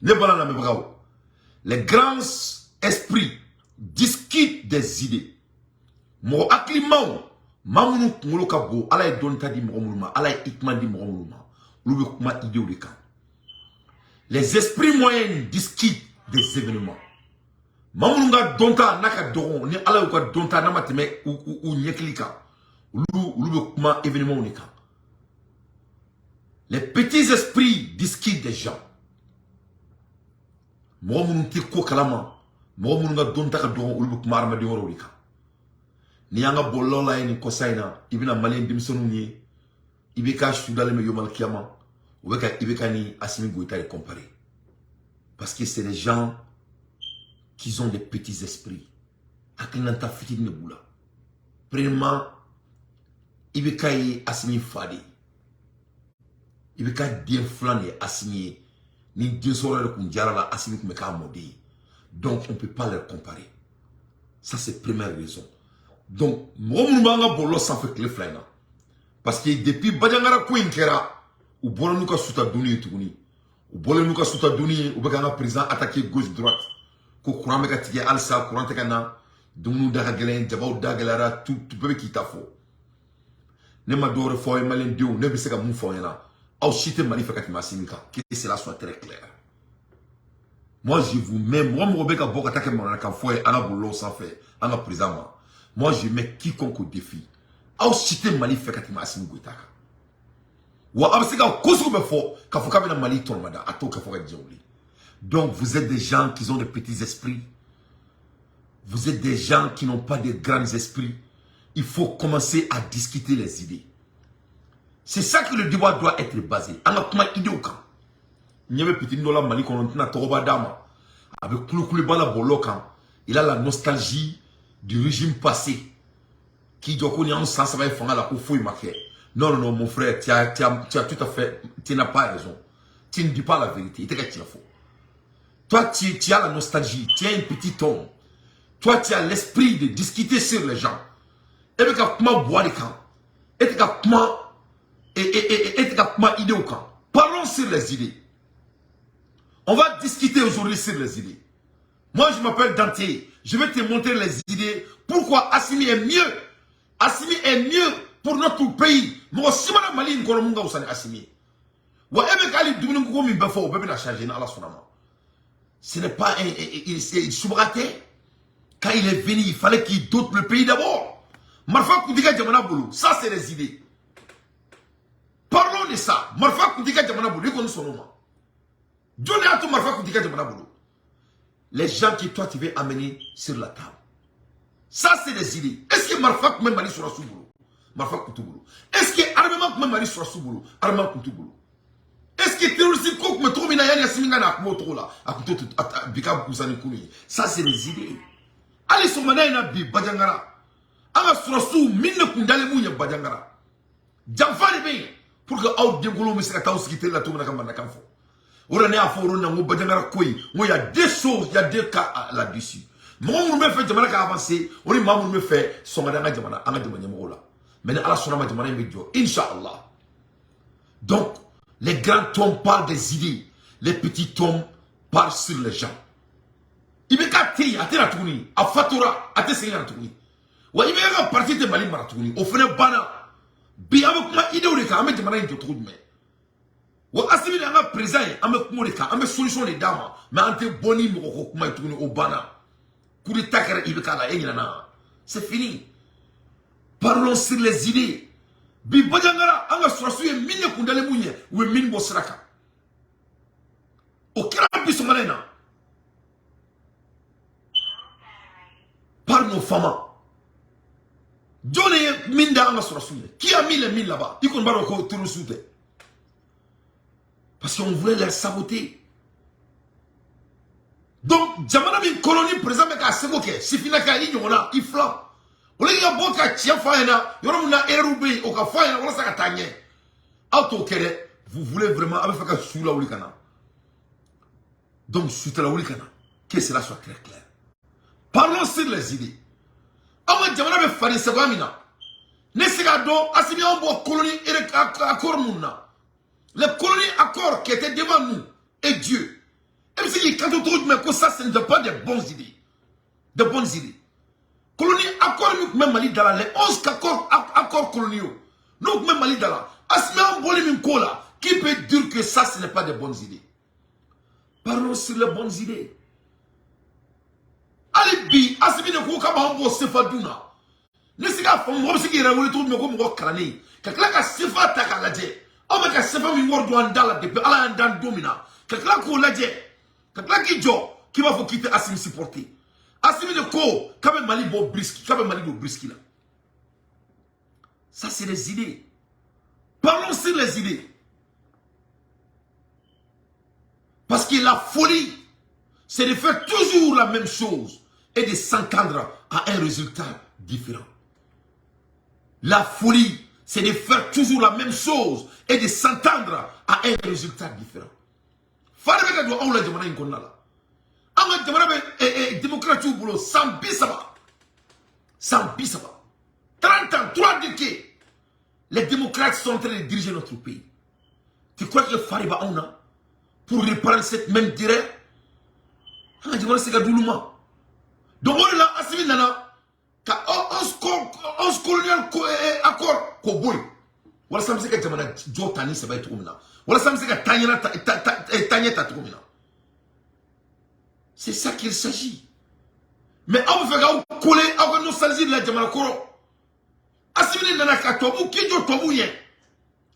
Les grands esprits discutent des idées. Mo aklimao mamunu ngolo kabo ala e donta di mromuluma ala e ikman di mromuluma lube kuma idée ou kan. Les esprits moyens discutent des événements. Mamunu nga donta naka doron ni ala ka donta na mateme ou nyeklika lube kuma événement ou kan. Les petits esprits discutent des gens. Mromunu ti ko kalama mromunu nga donta ka doron lube kuma arma di woro kan. Ni yanga bolola ni kosaina ibina malin dimsonu ni ibeka sudale me yomal kiyama ibeka ni Assimi Goïta est comparé parce que c'est des gens qui ont des petits esprits akinanta fiti ne bula premièrement ibeka yi Assimi fadi ibeka bien flan et Assimi ni deux soirées de kunjara la Assimi kumeka modi donc on peut pas les comparer. Ça c'est première raison. Donc, moi, je ne sais pas si je parce que depuis Bajangara Kouinkera, ou Bolonuka Soutadouni, ou Bolonuka Soutadouni, ou Bagana président attaqué gauche-droite, ko Kourame Katige Alsa, Kourante Tekana, Dounou Dagalen, Jabao Dagalara, tout peut qui t'a faux. Nema Dore Foy Malin Diou, ne sais pas mon foyena, au chite Malifakati Massimika, que cela soit très clair. Moi, je vous mets, moi, je vais vous attaquer mon foyer, à la boulot sans faire, à la président. Moi, je mets quiconque au défi. Au cité Mali fait que tu m'as Assimi Goïta. Ou à ce que Mali tourmada, à tout donc, vous êtes des gens qui ont des petits esprits. Vous êtes des gens qui n'ont pas de grands esprits. Il faut commencer à discuter les idées. C'est ça que le débat doit être basé. On a comment idée au camp. Il y avait petit Ndola Mali qu'on a Toroba Dama. Avec Kouloukoulibala Bolokan. Il a la nostalgie du régime passé qui doit connaître un sens avec la non, non, mon frère, tu as tout à fait, tu n'as pas raison. Tu ne dis pas la vérité, tu es faux. Toi, tu as la nostalgie, tu as un petit ton. Toi, tu as l'esprit de discuter sur les gens. Et puis, comment boire les camps. Et comment idée au camp. Parlons sur les idées. On va discuter aujourd'hui sur les idées. Moi, je m'appelle Dante. Je vais te montrer les idées. Pourquoi Assimi est mieux. Assimi est mieux pour notre pays. Moi, si je Mali, je vais Assimi. Ce n'est pas un soubraté. Quand il est venu, il fallait qu'il doute le pays d'abord. Marfa Koudika Djamana Boulou. Ça, c'est les idées. Parlons de ça. Marfa Koudika Djamana Boulou. Il connaît son nom. Donnez à tout Marfa Koudika Djamana Boulou. Les gens que toi tu veux amener sur la table. Ça c'est des idées. Est-ce que Marfa même Mali sera sous boulot? Marfa Koutoubolo. Est-ce que Armement même Mali sera sous boulot? Armement Koutoubolo. Est-ce que terroriste Kouk me trouve na yani Assimi na Akmoto là? Akuto Bika Kousani Kouni. Ça c'est des idées. Allez sur Manaïna Bi Bajangara. Anga sera sous mine Koundale Mouya Bajangara. Jamfari Bey. Pour que Aoud Dengolo me sera taus quitter la tour na Kamana Kamfo. Il y a deux choses, il y a deux cas là-dessus. Moi, je fais Jamana avancer, on est maman me fait son madame Jamana, Anga Jamana Mola. Mais Allah Sonama Jamana Medio, Inch'Allah. Donc, les grands tombes parlent des idées, les petits tombes parlent sur les gens. Il me dit, à la tourni, à Fatura, à Tesséna la tourni. Ou il me dit, partie de Mali Maratouni, au fenêtre Bana. Bien avec ma idée, on est quand même Jamana de Troudme. Ou Assimi n'a présent, on a solution les dames, mais on te boni moko kuma tourner au bana. Coup de takara ibekala enyana. C'est fini. Parlons sur les idées. Bi Bajangara, on a sourcé mine kundale mouye ou mine bosraka. Au kirapi somalena. Par nos femmes. Donnez mine da on a sourcé. Qui a mis les mines là-bas? Il qu'on va encore tout le parce qu'on voulait les saboter. Donc, Jamana bin colonie présent mais qu'à Segoke, si finaka ignora, il flanc. On les a bon qu'à Tia Faena, y'aura mon aérobé, au Kafaena, on l'a tagné. Auto Kere, vous voulez vraiment avec Faka sous la Oulikana. Donc, sous la Oulikana, que cela soit très clair. Parlons sur les idées. Avant Jamana bin Fadi Segamina, Nessigado, Assimi en bois colonie et à Kormuna. Les colonies accords qui étaient devant nous et Dieu. quand on trouve que ça, ce n'est pas des bonnes idées. De bonnes idées. Colonie, accord, nous, même Mali Dala, les 11 accords coloniaux. Nous, même Mali Dala. Asma Mbolim Kola, qui peut dire que ça, ce n'est pas des bonnes idées? Parlons sur les bonnes idées. Alibi, Asmi ne Kouka Bambo Sefadouna. Ne sais pas, moi, ce qui est révolu tout le monde comme Krani. Quelqu'un qui a Sefa Takaladje. On va dire Sefa Miword Douandala depuis Allah Andan Domina. Quelqu'un qui a Ladje. Quelqu'un qui Jo, qui va vous quitter Asmi supporter. Asmi de Ko, Kabe Mali Bo Briski, Kabe Mali Bo Briski là. Ça, c'est les idées. Parlons sur les idées. Parce que la folie, c'est de faire toujours la même chose et de s'entendre à un résultat différent. La folie, c'est de faire toujours la même chose et de s'entendre à un résultat différent. Farabeka doit on la demande une connala. On la demande démocratie boulot sans bisaba. Sans bisaba. 30 ans, 3 décades. Les démocrates sont en train de diriger notre pays. Tu crois que Fariba on a pour reprendre cette même direction? On la demande c'est Gadouluma. Donc on est là, Assimi Nana. On se colonial accord Koboy. Voilà ça me dit que Jamana Jotani ça va être comme ça. Voilà ça me dit que Tanyeta Tromina. C'est ça qu'il s'agit. Mais on va faire coller à une nostalgie de la Jamana Koro. Assimi Nana Katobu, qui doit Tobuye.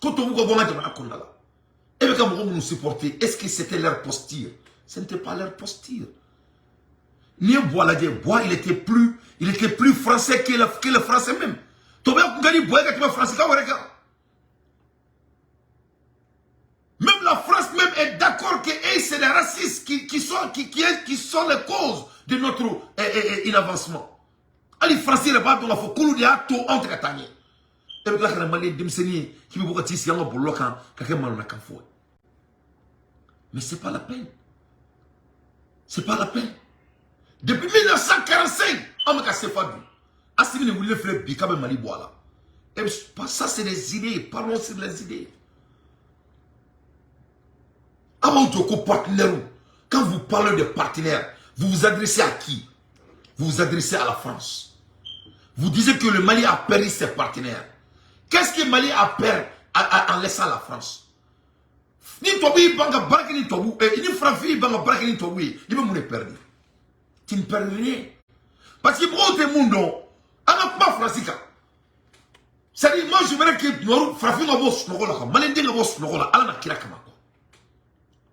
Quand Tobu Gobona Jamana Kondala. Et quand vous nous supportez, est-ce que c'était leur posture? Ce n'était pas leur posture. Ni Bois il était plus français que le français même. Même la France même est d'accord que c'est les racistes qui sont les causes de notre inavancement. Les Français ne pas la faut de acto entre Katani. Et puis là, les Maliens d'Imseni qui me disent qu'il y a un bloc mais c'est pas la peine. C'est pas la peine. Depuis 1945, on m'a cassé Fadou. Assimi ne voulait faire Bikabe Mali Boala. Et ça, c'est des idées. Parlons sur les idées. Avant de partenaire, quand vous parlez de partenaires, vous vous adressez à qui? Vous vous adressez à la France. Vous disiez que le Mali a perdu ses partenaires. Qu'est-ce que le Mali a perdu en laissant la France? Ni Tobi Banga Barakini Tobu, et ni Franfi Banga Barakini Tobu, il va me perdre. Tu ne perds rien. Parce que pour tout le monde, on n'a pas français. C'est-à-dire, moi je verrais que nous Franfi n'a pas snogola, Malendé n'a pas snogola, Allah n'a kira kama.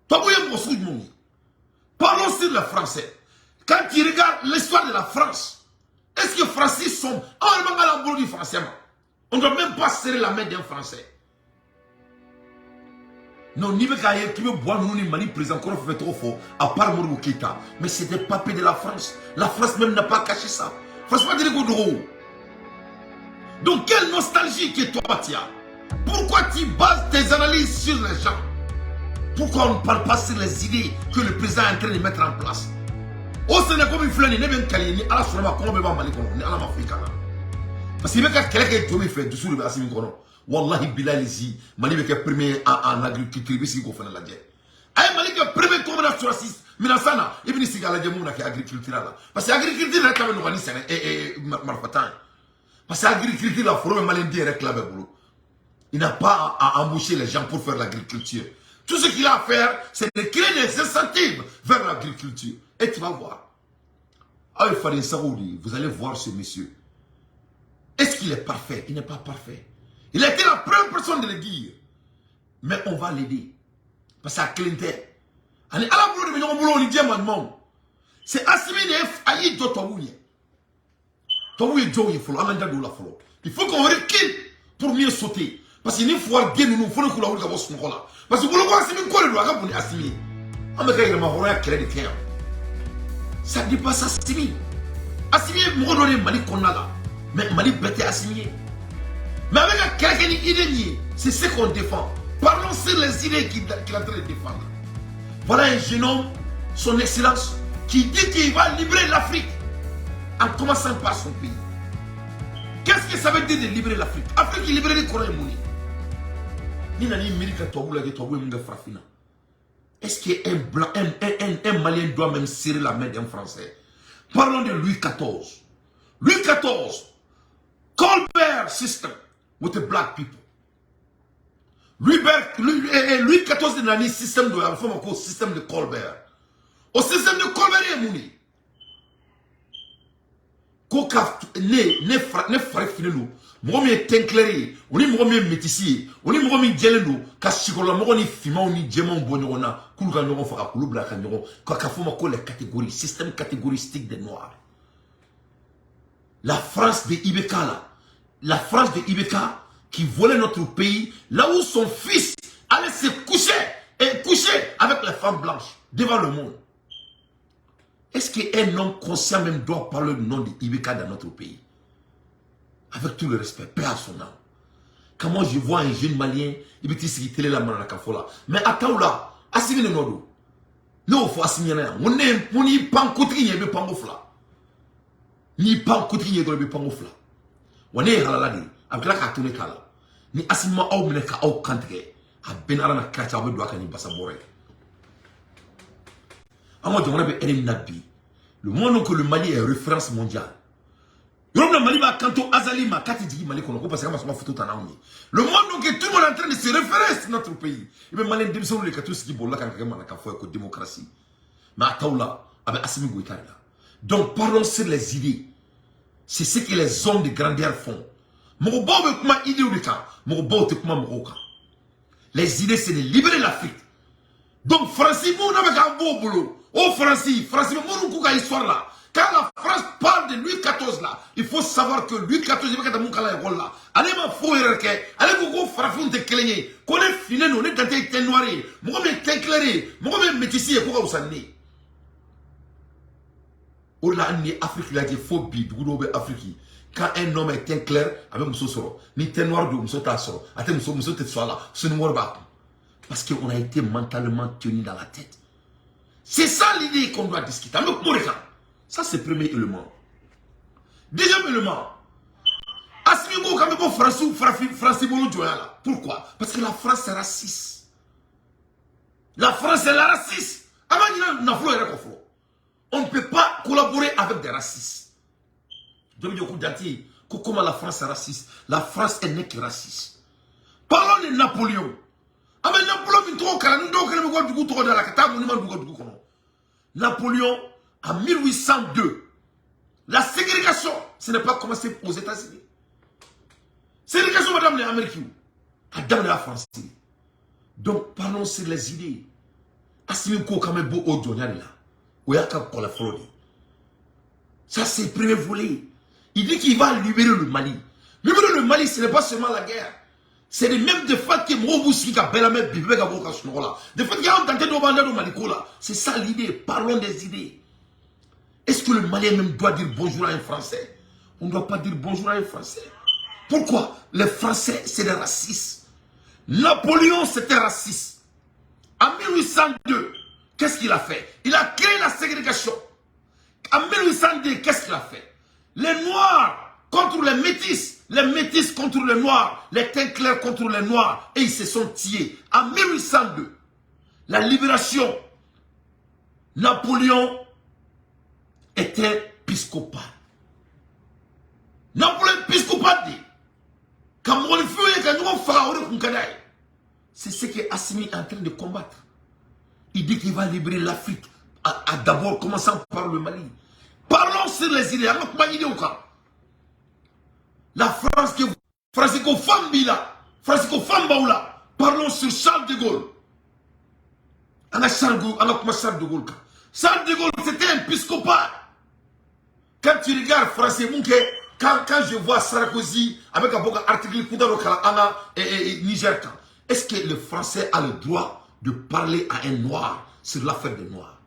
Tobu y'a pas sous monde. Parlons sur le français. Quand tu regardes l'histoire de la France, est-ce que les Français sont. On va la boule du français. On ne doit même pas serrer la main d'un Français. Non, ni qui veut boire nous ni Mali président qu'on fait trop fort, à part Moro Keïta. Mais c'est des papiers de la France. La France même n'a pas caché ça. Franchement, dis le. Donc, quelle nostalgie que toi, Batia? Pourquoi tu bases tes analyses sur les gens? Pourquoi on ne parle pas sur les idées que le président est en train de mettre en place? Au Sénégal, comme il flâne, il n'est même calé, à la Sonama, comment on va Mali, on est à la Mafrika. Parce qu'il y a quelqu'un qui fait dessous le Bassimi Kono. Wallahi Bilal ici, Mali est le premier en agriculture, ici qu'on fait la guerre. Aïe Mali est le premier comme la Sourassis, Minasana, et bien ici à la Diamouna qui est agriculture là. Parce que l'agriculture est quand même organisée et Marfatan. Parce que l'agriculture, la forêt malien direct là, il n'a pas à embaucher les gens pour faire l'agriculture. Tout ce qu'il a à faire, c'est de créer des incentives vers l'agriculture. Et tu vas voir. Aïe Farid Saoudi, vous allez voir ce monsieur. Est-ce qu'il est parfait? Il n'est pas parfait. Il a été la première personne de le dire. Mais on va l'aider. Parce que Clinton. C'est Assimi Aïe de Tobouye. Tobouye Joe, il faut qu'on recule pour mieux sauter. Parce qu'il faut que nous faut que nous fassions là. Parce que vous le voyez, c'est quoi le droit pour Assimi? On me dit que ça dépasse Assimi. Assimi, moi, je Mali qu'on a là. Mais Mali bête Assimi. Mais avec quelqu'un d'idée, c'est ce qu'on défend. Parlons sur les idées qu'il est en train de défendre. Voilà un jeune homme, son excellence, qui dit qu'il va libérer l'Afrique en commençant par son pays. Qu'est-ce que ça veut dire de libérer l'Afrique? L'Afrique est libérée de Corée Mouni. Est-ce qu'un blanc, un Malien Malien doit même serrer la main d'un Français. Parlons de Louis XIV. Louis XIV, Colbert system with the black people. Louis XIV n'a ni système de la forme au système de Colbert. Au système de Colbert, il est mouni. Koka ne frère finelu. Moi mi tencléré, on est moi mi métissé, on est moi mi djelenu, kashikola moi ni fima on ni djemon bonyona, kulga noro faka kulubla kanoro, kaka foma ko les catégories, système catégoristique des noirs. La France de Ibeka là, la France de Ibeka qui volait notre pays, là où son fils allait se coucher et coucher avec les femmes blanches devant le monde. Est-ce qu'un homme conscient même doit parler du nom de Ibeka dans notre pays? Avec tout le respect, paix à son âme. Quand moi je vois un jeune malien, il veut se télé la main là. Mais attends là, assimi ne nodo. Non, faut assimiler là. On n'y pas côté ni pas ngofla. Ni pas côté ni doit pas ngofla. On est halala di. Avec la katone kala. Ni asima au meneka au kantre. A benara na kacha abe doit kani basa boré. Amo jomona be elim nabi. Le monde que le Mali est référence mondiale. Le monde donc est tout le monde en train de se référer sur notre pays. Et même Malien Dimson les catholiques qui bolla quand même la démocratie. Mais à Taoula, avec Assimi Goïta là. Donc parlons sur les idées. C'est ce que les hommes de grandeur font. Mon beau comment idée ou le cas. Mon beau comment mon les idées c'est de libérer l'Afrique. Donc Francis, vous n'avez qu'un beau boulot. Oh Francis, mon kouka histoire là. Quand la France parle de Louis XIV là, il faut savoir que Louis XIV, il va être mon kala et là. Allez ma faux erreur, allez beaucoup frafon de clénier. Qu'on est fini, on est denté teint noiré, mon homme est éclairé, mon homme est métissé, et pourquoi vous s'en est? Oh là, on est Afrique, il a dit faux bide, vous l'avez Afrique. Quand un homme est teint clair, avec mon soro, ni teint noir de mon sota soro, attends, mon sota soit là, ce n'est pas. Parce qu'on a été mentalement tenu dans la tête. C'est ça l'idée qu'on doit discuter. Ça, c'est le premier élément. Deuxième élément. Asmigo, quand même, France, pourquoi? Parce que la France est raciste. La France est la raciste. On ne peut pas collaborer avec des racistes. Comment la France est raciste? La France est née que raciste. Parlons de Napoléon. Napoléon, en 1802, la ségrégation, ce n'est pas commencé aux États-Unis. Ségrégation, madame les Américains, madame la France. Donc, parlons sur les idées. Assimiko Kamebo Odjonyari là, Oyaka Kolafrodi. Ça, c'est le premier volet. Il dit qu'il va libérer le Mali. Libérer le Mali, ce n'est pas seulement la guerre. C'est les mêmes des fois que Mouroubouski a Belamé Bibé Gaboka Sonola. Des fois qu'il y a un tenté de vendre au Malikola. C'est ça l'idée. Parlons des idées. Est-ce que le Malien même doit dire bonjour à un Français? On ne doit pas dire bonjour à un Français. Pourquoi? Les Français, c'est des racistes. Napoléon, c'était raciste. En 1802, qu'est-ce qu'il a fait? Il a créé la ségrégation. En 1802, qu'est-ce qu'il a fait? Les Noirs contre les Métis contre les Noirs, les teints clairs contre les Noirs, et ils se sont tués. En 1802, la libération, Napoléon était épiscopal. Napoléon épiscopal dit, c'est ce que Assimi est en train de combattre. Il dit qu'il va libérer l'Afrique, d'abord commençant par le Mali. Parlons sur les idées. La France que Francisco Fambila, Francisco Fambaoula, parlons sur Charles de Gaulle. Charles de Gaulle. Charles de Gaulle, c'était un épiscopat. Quand tu regardes Français Mouké, quand je vois Sarkozy avec un article et Niger, est-ce que le Français a le droit de parler à un Noir sur l'affaire des Noirs?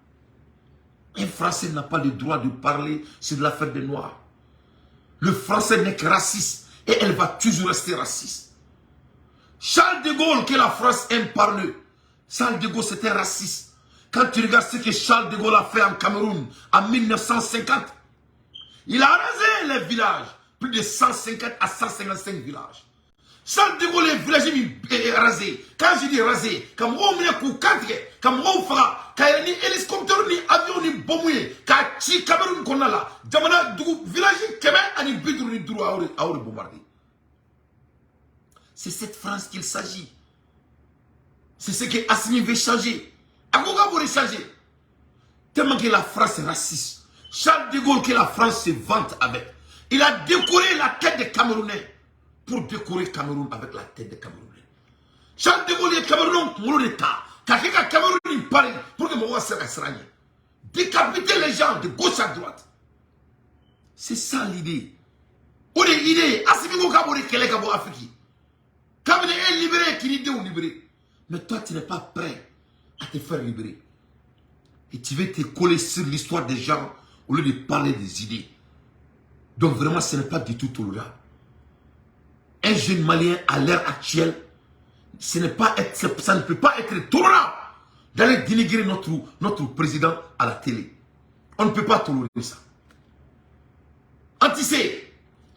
Un Français n'a pas le droit de parler sur l'affaire des Noirs. Le Français n'est que raciste et elle va toujours rester raciste. Charles de Gaulle, que la France aime parler, Charles de Gaulle c'était raciste. Quand tu regardes ce que Charles de Gaulle a fait en Cameroun en 1950, il a rasé les villages, plus de 150 à 155 villages. Charles de Gaulle, les villages est rasé. Quand je dis rasé, comme on met un coup 4, comme on fera, quand il y a ni hélicoptère ni avion, mouye, ka chi Cameroun konala, jamana dugu village keme ani bidru ni duru aure bombardé. C'est cette France qu'il s'agit. C'est ce que Assimi veut changer. Agoga pour changer. Tellement que la France est raciste. Charles de Gaulle que la France se vante avec. Il a décoré la tête des Camerounais pour décorer Cameroun avec la tête des Camerounais. Charles de Gaulle est Cameroun pour l'État. Car Cameroun il parle pour que Moussa se rende. Décapiter les gens de gauche à droite. C'est ça l'idée. Où est l'idée? Assimi Goka pour les Afrique. Cameroun est libéré, qui l'idée ou libéré. Mais toi, tu n'es pas prêt à te faire libérer. Et tu veux te coller sur l'histoire des gens au lieu de parler des idées. Donc vraiment, ce n'est pas du tout tolérable. Un jeune Malien à l'heure actuelle, ça ne peut pas être tolérable d'aller dénigrer notre président à la télé. On ne peut pas tolérer ça. Antissé,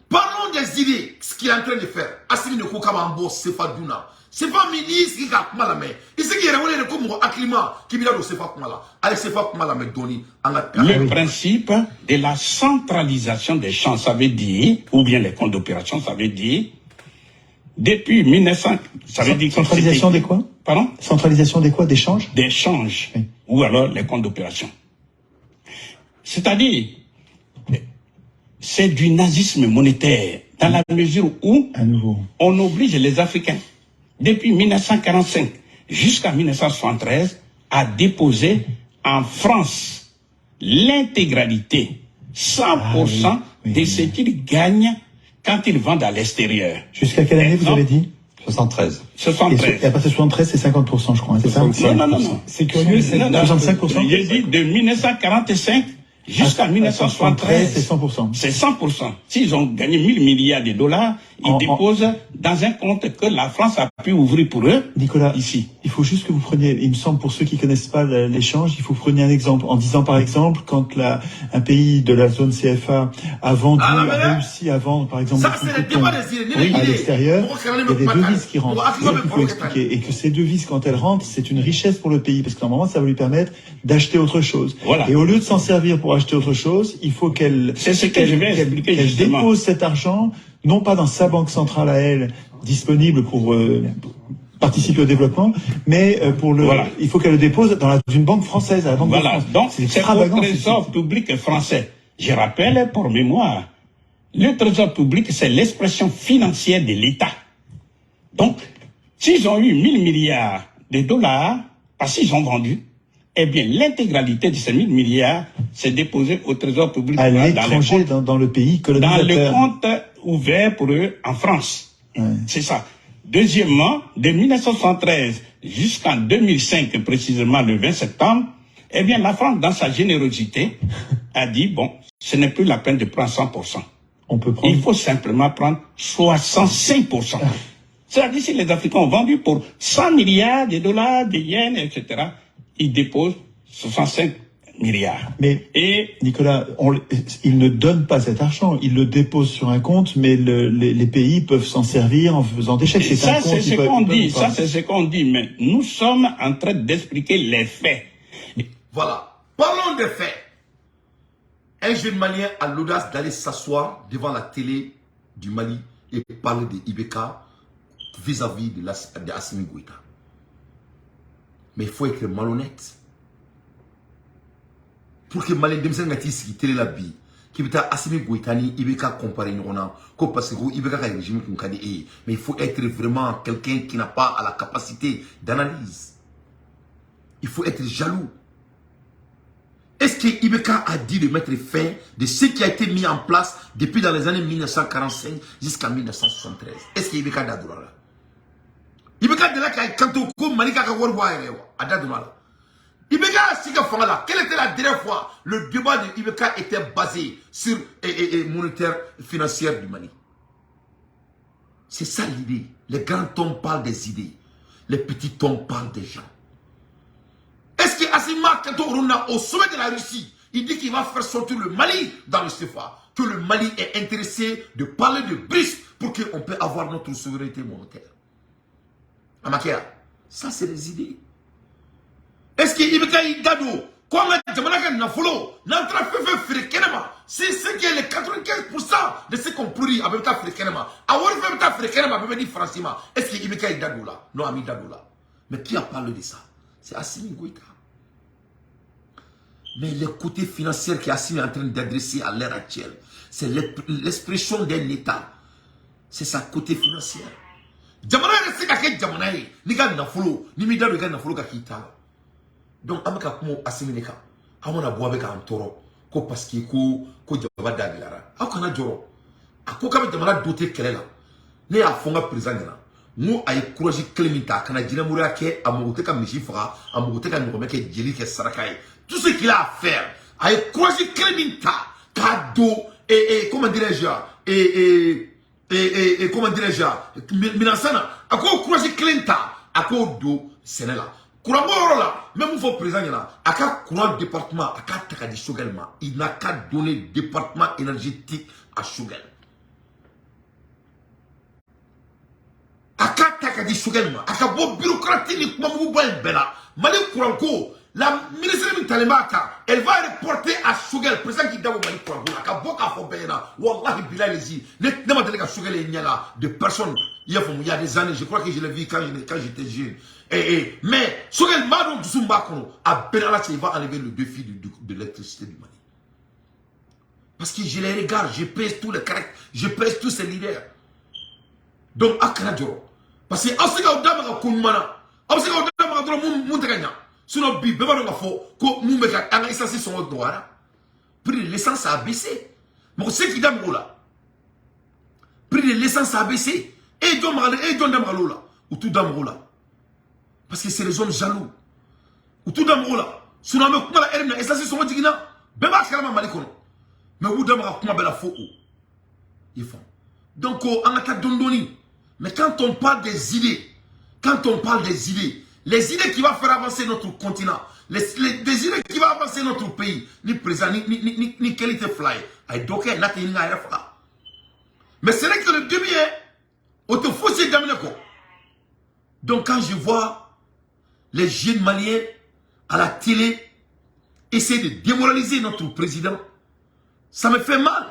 parlons des idées, ce qu'il est en train de faire. Assimi ne Kokamambo, Sefa Duna. Sefa ministre qui a mal à main. Il sait qu'il y a un comme Aklima qui vient de Sefa Kumala. Allez, Sefa Kumala me donne. Le principe de la centralisation des champs, ça veut dire, ou bien les comptes d'opération, ça veut dire, depuis 1900, ça veut dire... Centralisation des quoi? Pardon? Centralisation des quoi? Des changes? Des changes, oui. Ou alors les comptes d'opération. C'est-à-dire, c'est du nazisme monétaire, dans la mesure où on oblige les Africains, depuis 1945 jusqu'à 1973, à déposer en France l'intégralité, 100% de ce qu'ils gagnent quand ils vendent à l'extérieur. Jusqu'à quelle année vous avez dit? 73. 73. Et à partir de 73, c'est 50%, je crois. C'est ça? Non. C'est curieux, c'est 65%. J'ai dit de 1945 jusqu'à 1973, c'est 100%. C'est 100%. S'ils ont gagné 1000 milliards de dollars, ils déposent dans un compte que la France a pu ouvrir pour eux. Nicolas, ici. Il faut juste que vous preniez, il me semble, pour ceux qui connaissent pas l'échange, il faut prendre un exemple. En disant, par exemple, quand un pays de la zone CFA a vendu, a réussi à vendre, par exemple, à l'extérieur, il y a des devises qui rentrent. C'est ça qu'il faut expliquer. Et que ces devises, quand elles rentrent, c'est une richesse pour le pays. Parce que normalement, ça va lui permettre d'acheter autre chose. Voilà. Et au lieu de s'en servir pour acheter autre chose, il faut qu'elle dépose cet argent, non pas dans sa banque centrale à elle, disponible pour participer au développement, mais il faut qu'elle le dépose dans une banque française, à la Banque de France. Donc c'est au trésor public français. Je rappelle pour mémoire, le trésor public, c'est l'expression financière de l'État. Donc, s'ils ont eu 1000 milliards de dollars, parce qu'ils ont vendu, eh bien, l'intégralité de ces 1000 milliards s'est déposée au trésor public. À l'étranger, dans le pays colonisateur. Dans le compte ouvert pour eux en France. Ouais. C'est ça. Deuxièmement, de 1973 jusqu'en 2005, précisément le 20 septembre, eh bien, la France, dans sa générosité, a dit, bon, ce n'est plus la peine de prendre 100%. Il faut simplement prendre 65%. C'est-à-dire, si les Africains ont vendu pour 100 milliards de dollars, de yens, etc., ils déposent 65 milliards. Mais, Nicolas, ils ne donnent pas cet argent, ils le déposent sur un compte, mais les pays peuvent s'en servir en faisant des chèques. Ça, c'est ce qu'on dit, c'est ce qu'on dit, mais nous sommes en train d'expliquer les faits. Voilà, parlons des faits. Un jeune Malien a l'audace d'aller s'asseoir devant la télé du Mali et parler de Ibeka vis-à-vis de Assimi Goïta. Mais il faut être malhonnête. Pour que Malien Demsen Gati qui télé la vie, qui veut Assimi Goïta ni Ibeka comparer nous parce que Ibeka a un régime qu'on a dit. Mais il faut être vraiment quelqu'un qui n'a pas la capacité d'analyse. Il faut être jaloux. Est-ce que Ibeka a dit de mettre fin de ce qui a été mis en place depuis dans les années 1945 jusqu'à 1973? Est-ce que Ibeka a dit là? Ibeka de là quand on Malika a Adadumala. Ibeka Sika Fangala, quelle était la dernière fois le débat de Ibeka était basé sur monétaire financière du Mali? C'est ça l'idée. Les grands tombes parlent des idées. Les petits tombes parlent des gens. Est-ce que Assima Kantoruna, au sommet de la Russie, il dit qu'il va faire sortir le Mali dans le CFA, que le Mali est intéressé de parler de BRICS pour qu'on puisse avoir notre souveraineté monétaire? Amakia, ça c'est des idées. Est-ce que Ibeka Idado, Quand on a demandé nafolo, n'entre fait frikenema. C'est ce qui est les 95% de ce qu'on produit avec ta frikenema. Avoir fait ta frikenema avec des francima. Est-ce qu'il y a Dadoula? Non, ami Dadoula. Mais qui a parlé de ça? C'est Assimi Goïta. Mais le côté financier qui Assimi est en train d'adresser à l'ère actuelle, c'est l'expression d'un État. C'est sa côté financier. Jamana reste kake jamana yi ni ga nafolo ni mi dalu ga nafolo ka kita. Donc amaka kumo Assimi neka amona bo avec antoro ko parce que ko jaba dabilara akona joro akoka be jamana doté kelela ne ya fonga président na mu ay courage clémita kana jina mura ke amogote ka mishi fara amogote ka ngome ke jeli ke sarakaye tout ce qu'il a à faire ay courage clémita cadeau et comment dirais-je et comment dirais-je Minasana ako courage clémita ako do senela courant là même il faut présent là à quel courant département à quel taka di Choguel il n'a qu'à donner département énergétique à Choguel à quel taka di Choguel à quel bon bureaucratique mamu boy bela mali courant ko la ministre de Talemaka elle va reporter à Choguel président qui dawo mali courant à quel bon ka fo bena wallahi billahi lezi ne ma délégué Choguel il y a de personnes il y a des années je crois que je l'ai vu quand j'étais jeune. Mais Choguel Madon Tsumbakono à Benalla, il va enlever le défi de l'électricité du Mali. Parce que je les regarde, je pèse tous les caractères, je pèse tous ces leaders. Donc, à Kanadjoro. Parce que, en ce cas où Dama Koumana, en ce cas où Dama Montagna, sinon, Bébé Fo, ko Moumeka, en essence, son droit. Prix de l'essence a baissé. Mais on sait qui Dama là. Prix de l'essence a baissé. Et Dama là. Ou tout Dama là. Parce que c'est les hommes jaloux. Ou tout d'abord là. Sinon, mais comment la haine et ça c'est son digna. Beba karama malikono. Mais où d'abord comment bela faux. Ils font. Donc on a ta dondoni. Mais quand on parle des idées, les idées qui vont faire avancer notre continent, des idées qui vont avancer notre pays, ni présent, ni qualité fly. Aïe donc il n'a pas. Mais c'est vrai que le début est, on te faut se d'amener quoi. Donc quand je vois les jeunes maliens à la télé essayer de démoraliser notre président, ça me fait mal.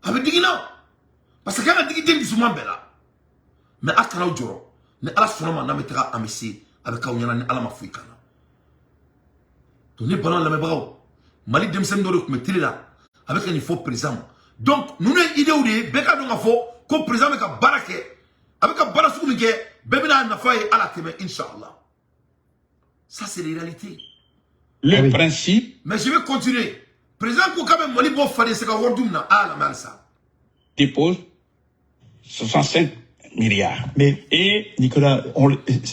Avec dit non. Parce que quand on dit qu'il y a des mais à Kanao Djoro, mais à la Sonama, on mettra à Messi, avec Kaounyana, à la Mafouikana. Donc, nous parlons de la Mébrao. Mali Demsen Doro, mais télé là, avec un faux président. Donc, nous avons une idée où il y a un faux, comme président avec un baraké, avec un barassou, Bébéna n'a pas à la télé, Inch'Allah. Ça, c'est les réalités. Le principe. Mais je vais continuer. Président Koukabe Molibo Fadé, c'est qu'à Wardoumna, à la Malsa. Dépose 65 milliards. Mais, Nicolas,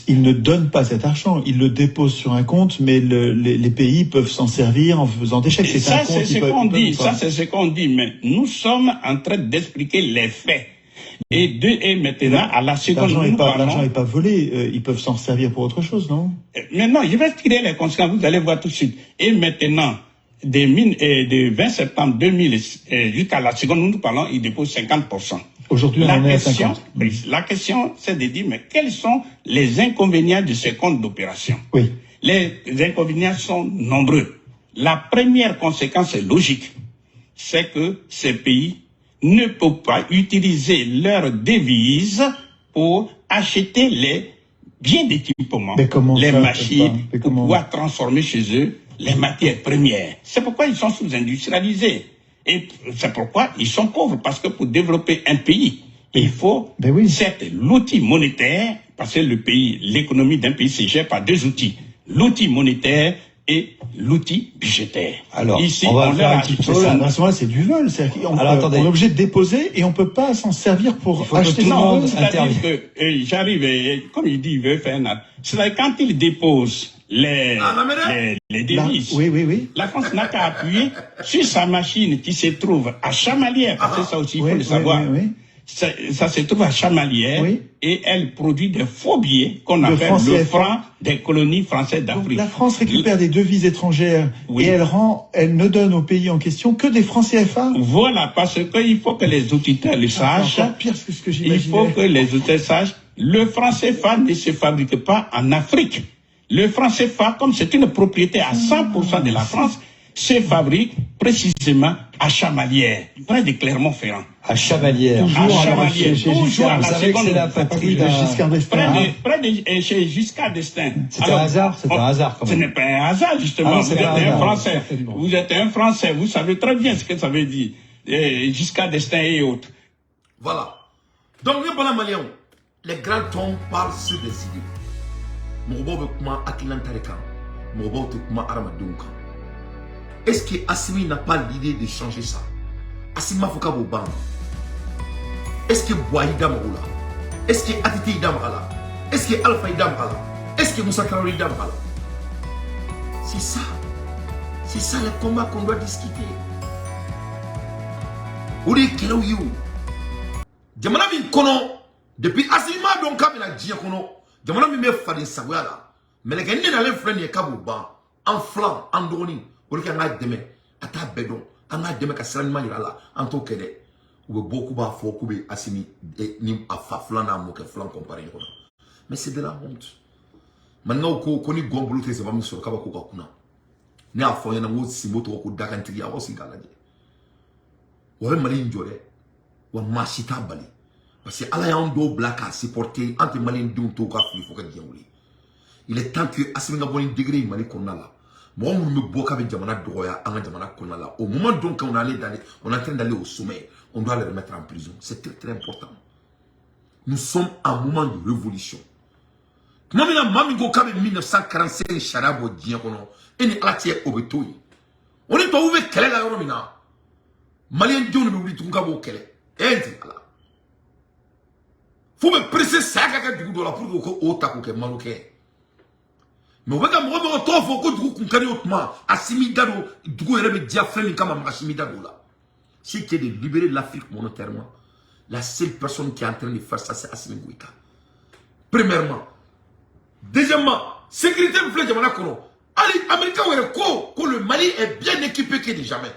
il ne donne pas cet argent. Il le dépose sur un compte, mais les pays peuvent s'en servir en faisant des chèques. Ça, c'est ce qu'on dit. Ça, c'est ce qu'on dit. Mais nous sommes en train d'expliquer les faits. Et maintenant, à la seconde, l'argent n'est pas volé. Ils peuvent s'en servir pour autre chose, non? Maintenant, je vais tirer les conséquences. Vous allez voir tout de suite. Et maintenant, de 20 septembre 2000 jusqu'à la seconde, nous parlons, ils déposent 50%. Aujourd'hui, on en est à 50. La question, c'est de dire, mais quels sont les inconvénients de ces comptes d'opération? Oui. Les inconvénients sont nombreux. La première conséquence est logique. C'est que ces pays ne peuvent pas utiliser leurs devises pour acheter les biens d'équipement, les machines, pour pouvoir transformer chez eux les matières premières. C'est pourquoi ils sont sous-industrialisés. Et c'est pourquoi ils sont pauvres. Parce que pour développer un pays, il faut, certes, l'outil monétaire, parce que le pays, l'économie d'un pays se gère par deux outils. L'outil monétaire et l'outil budgétaire. Alors, ici, on leur a dit ça. C'est du vol. On est obligé de déposer et on ne peut pas s'en servir pour acheter tout le monde. C'est-à-dire que j'arrive, comme il dit, il veut faire un... C'est-à-dire quand il dépose les devises, la France n'a qu'à appuyer sur sa machine qui se trouve à Chamalières, parce que ça aussi, il faut le savoir. Ça se trouve à Chamalières et elle produit des faux billets qu'on appelle le franc des colonies françaises d'Afrique. La France récupère des devises étrangères et elle ne donne au pays en question que des francs CFA. Voilà, parce qu'il faut que les auditeurs le sachent. Pire que ce que j'imaginais. Il faut que les auditeurs sachent. Le franc CFA ne se fabrique pas en Afrique. Le franc CFA, comme c'est une propriété à 100% de la France, se fabrique précisément à Chamalières, près de Clermont-Ferrand. À Chamalières. À Chamalières. Toujours à la seconde. C'est la patrie de Giscard d'Estaing. Près de chez Giscard d'Estaing. C'est un hasard, c'est un hasard. Ce n'est pas un hasard, justement. Vous êtes un Français. Vous êtes un Français. Vous savez très bien ce que ça veut dire. Giscard d'Estaing et autres. Voilà. Donc, les grands hommes parlent sur des idées. Est-ce que Assimi n'a pas l'idée de changer ça? Assimi Fouka Bobam. Est-ce que Bouaïda Maroula? Est-ce que Atiti Damala? Est-ce que Alpha Damala? Est-ce que Moussa Traoré Damala? C'est ça. C'est ça le combat qu'on doit discuter. Ouri Kelouyou. Jamana bin kono. Depuis Assima donc Kamina Djia kono. Jamana bin me fadi Sawala. Mais les Ghanais n'allaient freiner les Kabouba. En flanc, en droni. Pour qu'il y ait un demain, à ta bédon, un demain qui sera là, en tout cas, ou beaucoup de fois, ou Assimi, ni à flan à moque flan comparé. Mais c'est de la honte. Maintenant, qu'on y gombolo, c'est pas sur Kabako Kakuna. Ni à foyer, n'a si moto ou d'agantri à aussi galadé. Ou un malin jolé, ou un machita bali. Parce que Allah a do black à supporter, anti malin d'un tout cas, il faut que diaouli. Il est temps que Assimi n'a pas un degré, il m'a dit qu'on a là. Moi, on me boit avec Jamana Droya, Anga Jamana Konala. Au moment donc on est en train d'aller au sommet, on doit les remettre en prison. C'est très très important. Nous sommes à un moment de révolution. Moi, je suis en 1945, Charabo Diakono, et ni Alatie Obetoyi. On est ouvert quelle est la Romina. Malien Dion ne m'oublie tout Gabo Kele. Et faut me presser ça du coup de la pour que Otako que Marocain. Mais on va dire si tu es de libérer l'Afrique monétairement, la seule personne qui est en train de faire ça, c'est Assimi Goïta. Premièrement. Deuxièmement, sécurité de flèche, les Américains que le Mali est bien équipé que jamais.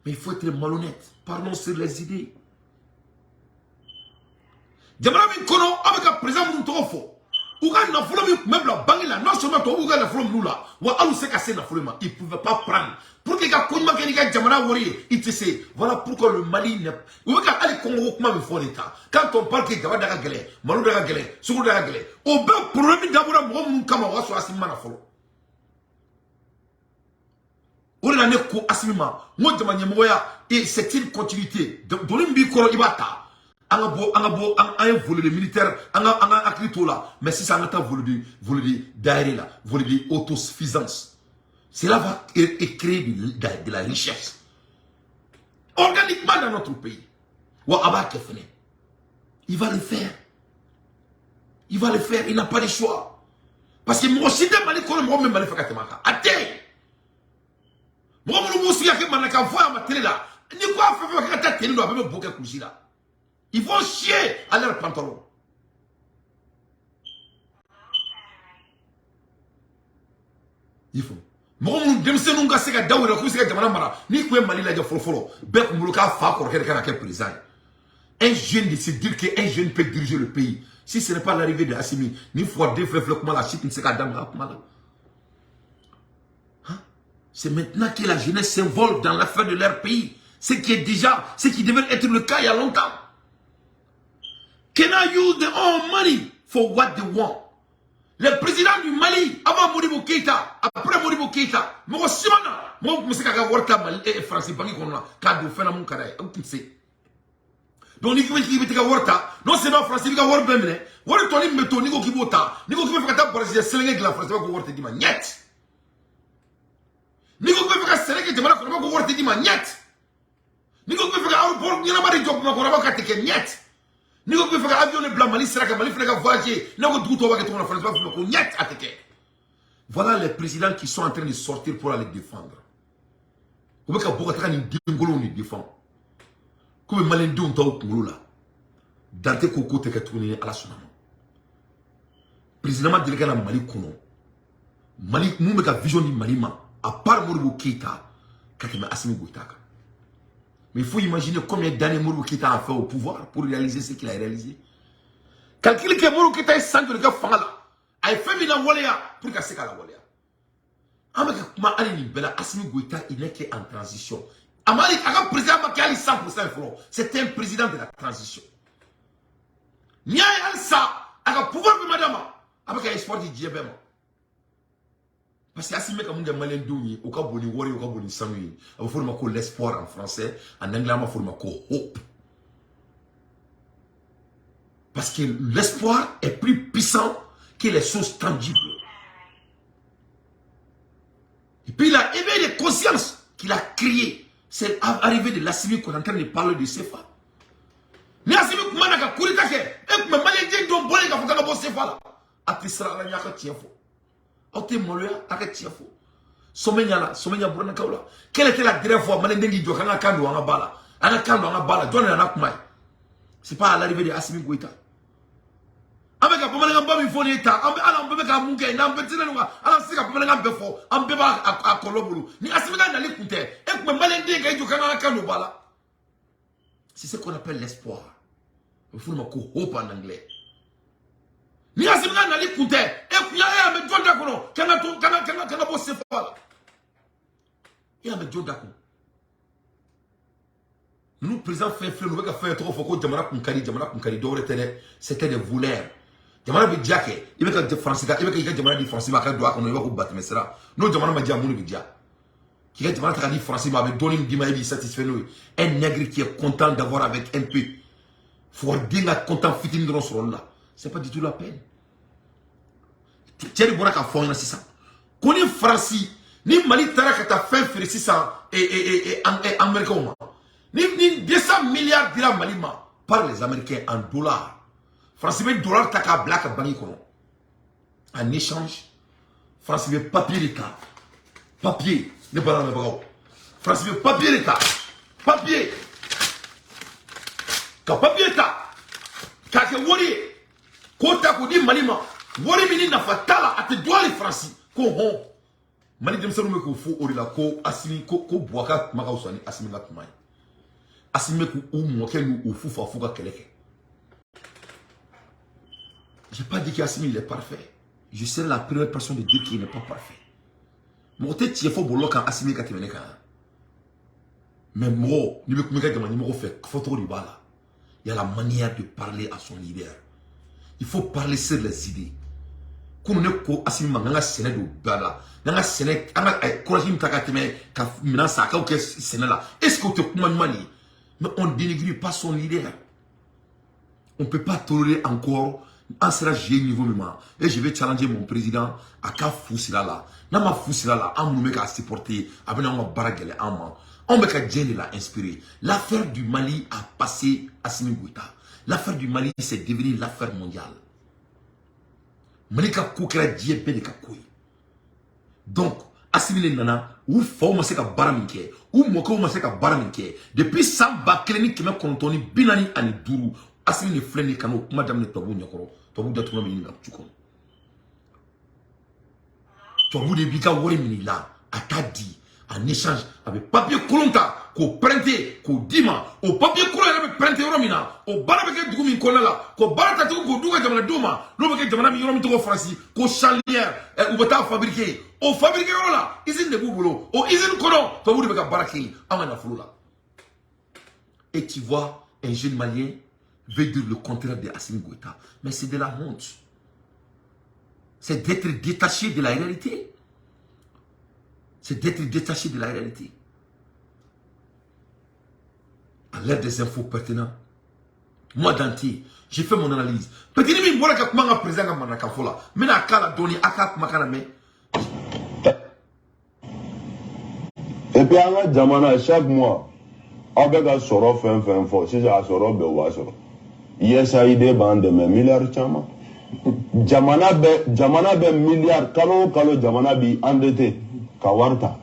Mais il faut être malhonnête. Parlons sur les idées. Jamana Kono, avec un président Mountofo. Ougan n'a pas même la banque là, non seulement toi, Ougan n'a pas nous là, ou alors c'est cassé n'a pas il ne pouvait pas prendre. Pour que les gars, quand il y a Jamana Wari, il te sait, voilà pourquoi le Mali n'est pas. Ou bien quand il Congo, comment il faut l'État. Quand on parle que Jamana Daga Gelé, Malou Daga Gelé, Sougou Daga Gelé, au bas problème d'abord, moi, mon camarade soit Assimi Manafolo. On a un coup Assimima, moi de manière moya, et c'est une continuité. Dans le Mbikoro Ibata. On a volé les militaires, on a écrit tout là. Mais si ça n'a pas volé d'aéré là, volé d'autosuffisance, cela va créer de la richesse. Organiquement dans notre pays. Il va le faire. Il va le faire, il n'a pas de choix. Parce que moi aussi, je vais faire moi même faire Katemaka. Attends. Moi, je vais faire que je vais ma télé là. Ni quoi faire que ta télé doit me bouquer coucher là. Ils vont chier à leur pantalon. Il faut. Moi, je vais me dire que Daoura, que c'est Jamana Mara, ni quoi Mali la Folofolo, Bek Moulouka Fa, pour quelqu'un qui est président. Un jeune de se dire qu'un jeune peut diriger le pays. Si ce n'est pas l'arrivée de Assimi, ni fois deux fleuves comme la chute, ni c'est qu'à Damra. C'est maintenant que la jeunesse s'envole dans l'affaire de leur pays. Ce qui est déjà, ce qui devait être le cas il y a longtemps. Can I use their own money for what they want? Le président du Mali, avant Modibo Keïta, après Modibo Keïta, moi aussi, moi, je sais que Warta et français, Bangi Kona, Kado, Fenamon Karaï, on sait. Donc, ni qui veut dire Warta, non c'est pas français, il y a Warta Bemne, Warta Tony Meto, Nigo Kibota, Nigo Kibota, pour essayer de se de la France, pas Warta Dima, niet. Nigo Kibota, se léguer de Malak, pas Warta Dima, niet. Nigo Kibota, Aurport, Yana Mari Job, Makora Kateke, niet. Ni ko faire avion blanc Mali sera que Mali fait voyager na ko duto wa que ton France va ko nyat ateke. Voilà les présidents qui sont en train de sortir pour aller défendre. Ko ka bokata ni dingolo ni défend. Ko be Mali ndon taw ngolo la. Dante ko ko te ka tourner à la sunama. Président de la Mali kono. Mali mu me ka vision ni Mali ma à part Modibo Keïta ka ke Assimi Goïta. Mais il faut imaginer combien d'années Modibo Keïta a fait au pouvoir pour réaliser ce qu'il a réalisé. Calculez que Modibo Keïta est 100 de gars là. ay fait mina waleya pour que seka la waleya amaka kuma ali ni bela Assimi Goïta il n'est qu'en transition amali aka président makali 100% front c'est un président de la transition nya al sa aka pouvoir de madame amaka espoir di diebema parce que Assimi ka munga malen doni o ka boni wori o ka boni sami aba forma ko l'espoir en français en anglais ma forma ko hope parce que l'espoir est plus puissant que les choses tangibles. Et puis il a éveillé les consciences qu'il a créées. C'est arrivé de l'Assimi qu'on est en train de parler de CFA. Mais Assimi Koumana ka kurita ke, et que malien dit donc bolé ka fukanga bo CFA là. Atisra la nyaka tiafo. Ote moloya aka tiafo. Somenya burana kaula. Quelle était la dernière fois malien dit do kana kando anga bala. Ana kando anga bala, donne na kumai. C'est pas à l'arrivée de Assimi Goïta. Avec un peu de temps, il faut aller à la munke, n'a pas de temps, à la sika, pour aller befo, en beba à Colombo. Ni Assimi n'a l'écouté, et que malin dit que tu as un canot bala. C'est ce qu'on appelle l'espoir. Il faut le mot hope en anglais. Ni Assimi n'a l'écouté, et que y a un John Dakono, kana bossé fort. Il y a un John Dakono. Nous, président fait nous veut faire trop fort que Jamana Kunkari d'or c'était des voleurs. Jamana Bidjake, il veut que français, il veut que Jamana dit français, ma doit qu'on va battre mais sera. Non, Jamana m'a dit à mon Bidja. Qui est Jamana dit français, m'avait donné une dimaïbi satisfait nous. Un nègre qui est content d'avoir avec un peu. Faut dire content fitin dans ce rôle là. C'est pas du tout la peine. Thierry Boraka fond c'est ça. Connais français, ni Mali Taraka ta fin fait 600 et américain. Ni 200 milliards de dirhams malima par les Américains en dollars. France veut dollar taka black bangi kono. En échange, France veut papier d'État. Papier. Ne pas dans le France veut papier d'État. Papier. Ka papier d'État. Ka ke wori. Kota ko di malima. Wori mini na fatala ate doit les français. Ko hon. Mali dem selu me ko fo orila ko Assimi ko boaka maka usani Assimi ngatumai. Assimi ou moquer nous au fou fouga keleke. J'ai pas dit qu'Assimi est parfait. Je serai la première personne de dire qu'il n'est pas parfait. Mon tête il faut bolo quand Assimi katemene ka. Mais moi, ni me kumeka de numéro fait photo ribala. Il y a la manière de parler à son leader. Il faut parler sur les idées. Comme ne ko Assimi manga sene do bala. Nanga sene anga courage mtakateme ka mina sa ka ke sene là. Est-ce que tu kuma mani? Mais on ne dénigre pas son leader. On ne peut pas tolérer encore. En sera j'ai niveau moment. Et je vais challenger mon président à ka fousila là. N'a ma fousila là. On nous met à supporter. Avec un baragale en main. On met qu'à Djenne l'a inspiré. L'affaire du Mali a passé à Assimi Goïta. L'affaire du Mali c'est devenu l'affaire mondiale. Malika koukera djebe de kakoui. Donc, Assimi nana ou faut ma seka baraminke ou moko ma seka baraminke depuis samba kleni kime kontoni binani ani duru Assimi ne fleni kano madame ne tobu nyakoro tobu da tuma mini ngakchuko tobu de bika wori mini la atadi en échange avec papier kolonta ko prente ko dima au papier kolonta avec prente romina au barabeke dugumi kolala ko barata to ko duga jamana doma no beke jamana mi yoromi to franci ko chalière ou bata fabriquer au fabriquer là usine de boulot au usine kono to budi beka baraki amana flula. Et tu vois un jeune malien veut dire le contraire de Assimi Goïta, mais c'est de la honte. C'est d'être détaché de la réalité. C'est d'être détaché de la réalité. À l'aide des infos pertinentes, moi d'entier, j'ai fait mon analyse. Peut-être que moi, je suis président de la Fola, mais je suis donné et puis, à Jamana, chaque mois, on a soro fin fort. Si j'ai soro bewa soro. USAID bande me milliards chama. Jamana be milliards kalo Jamana bi endetté kawarta.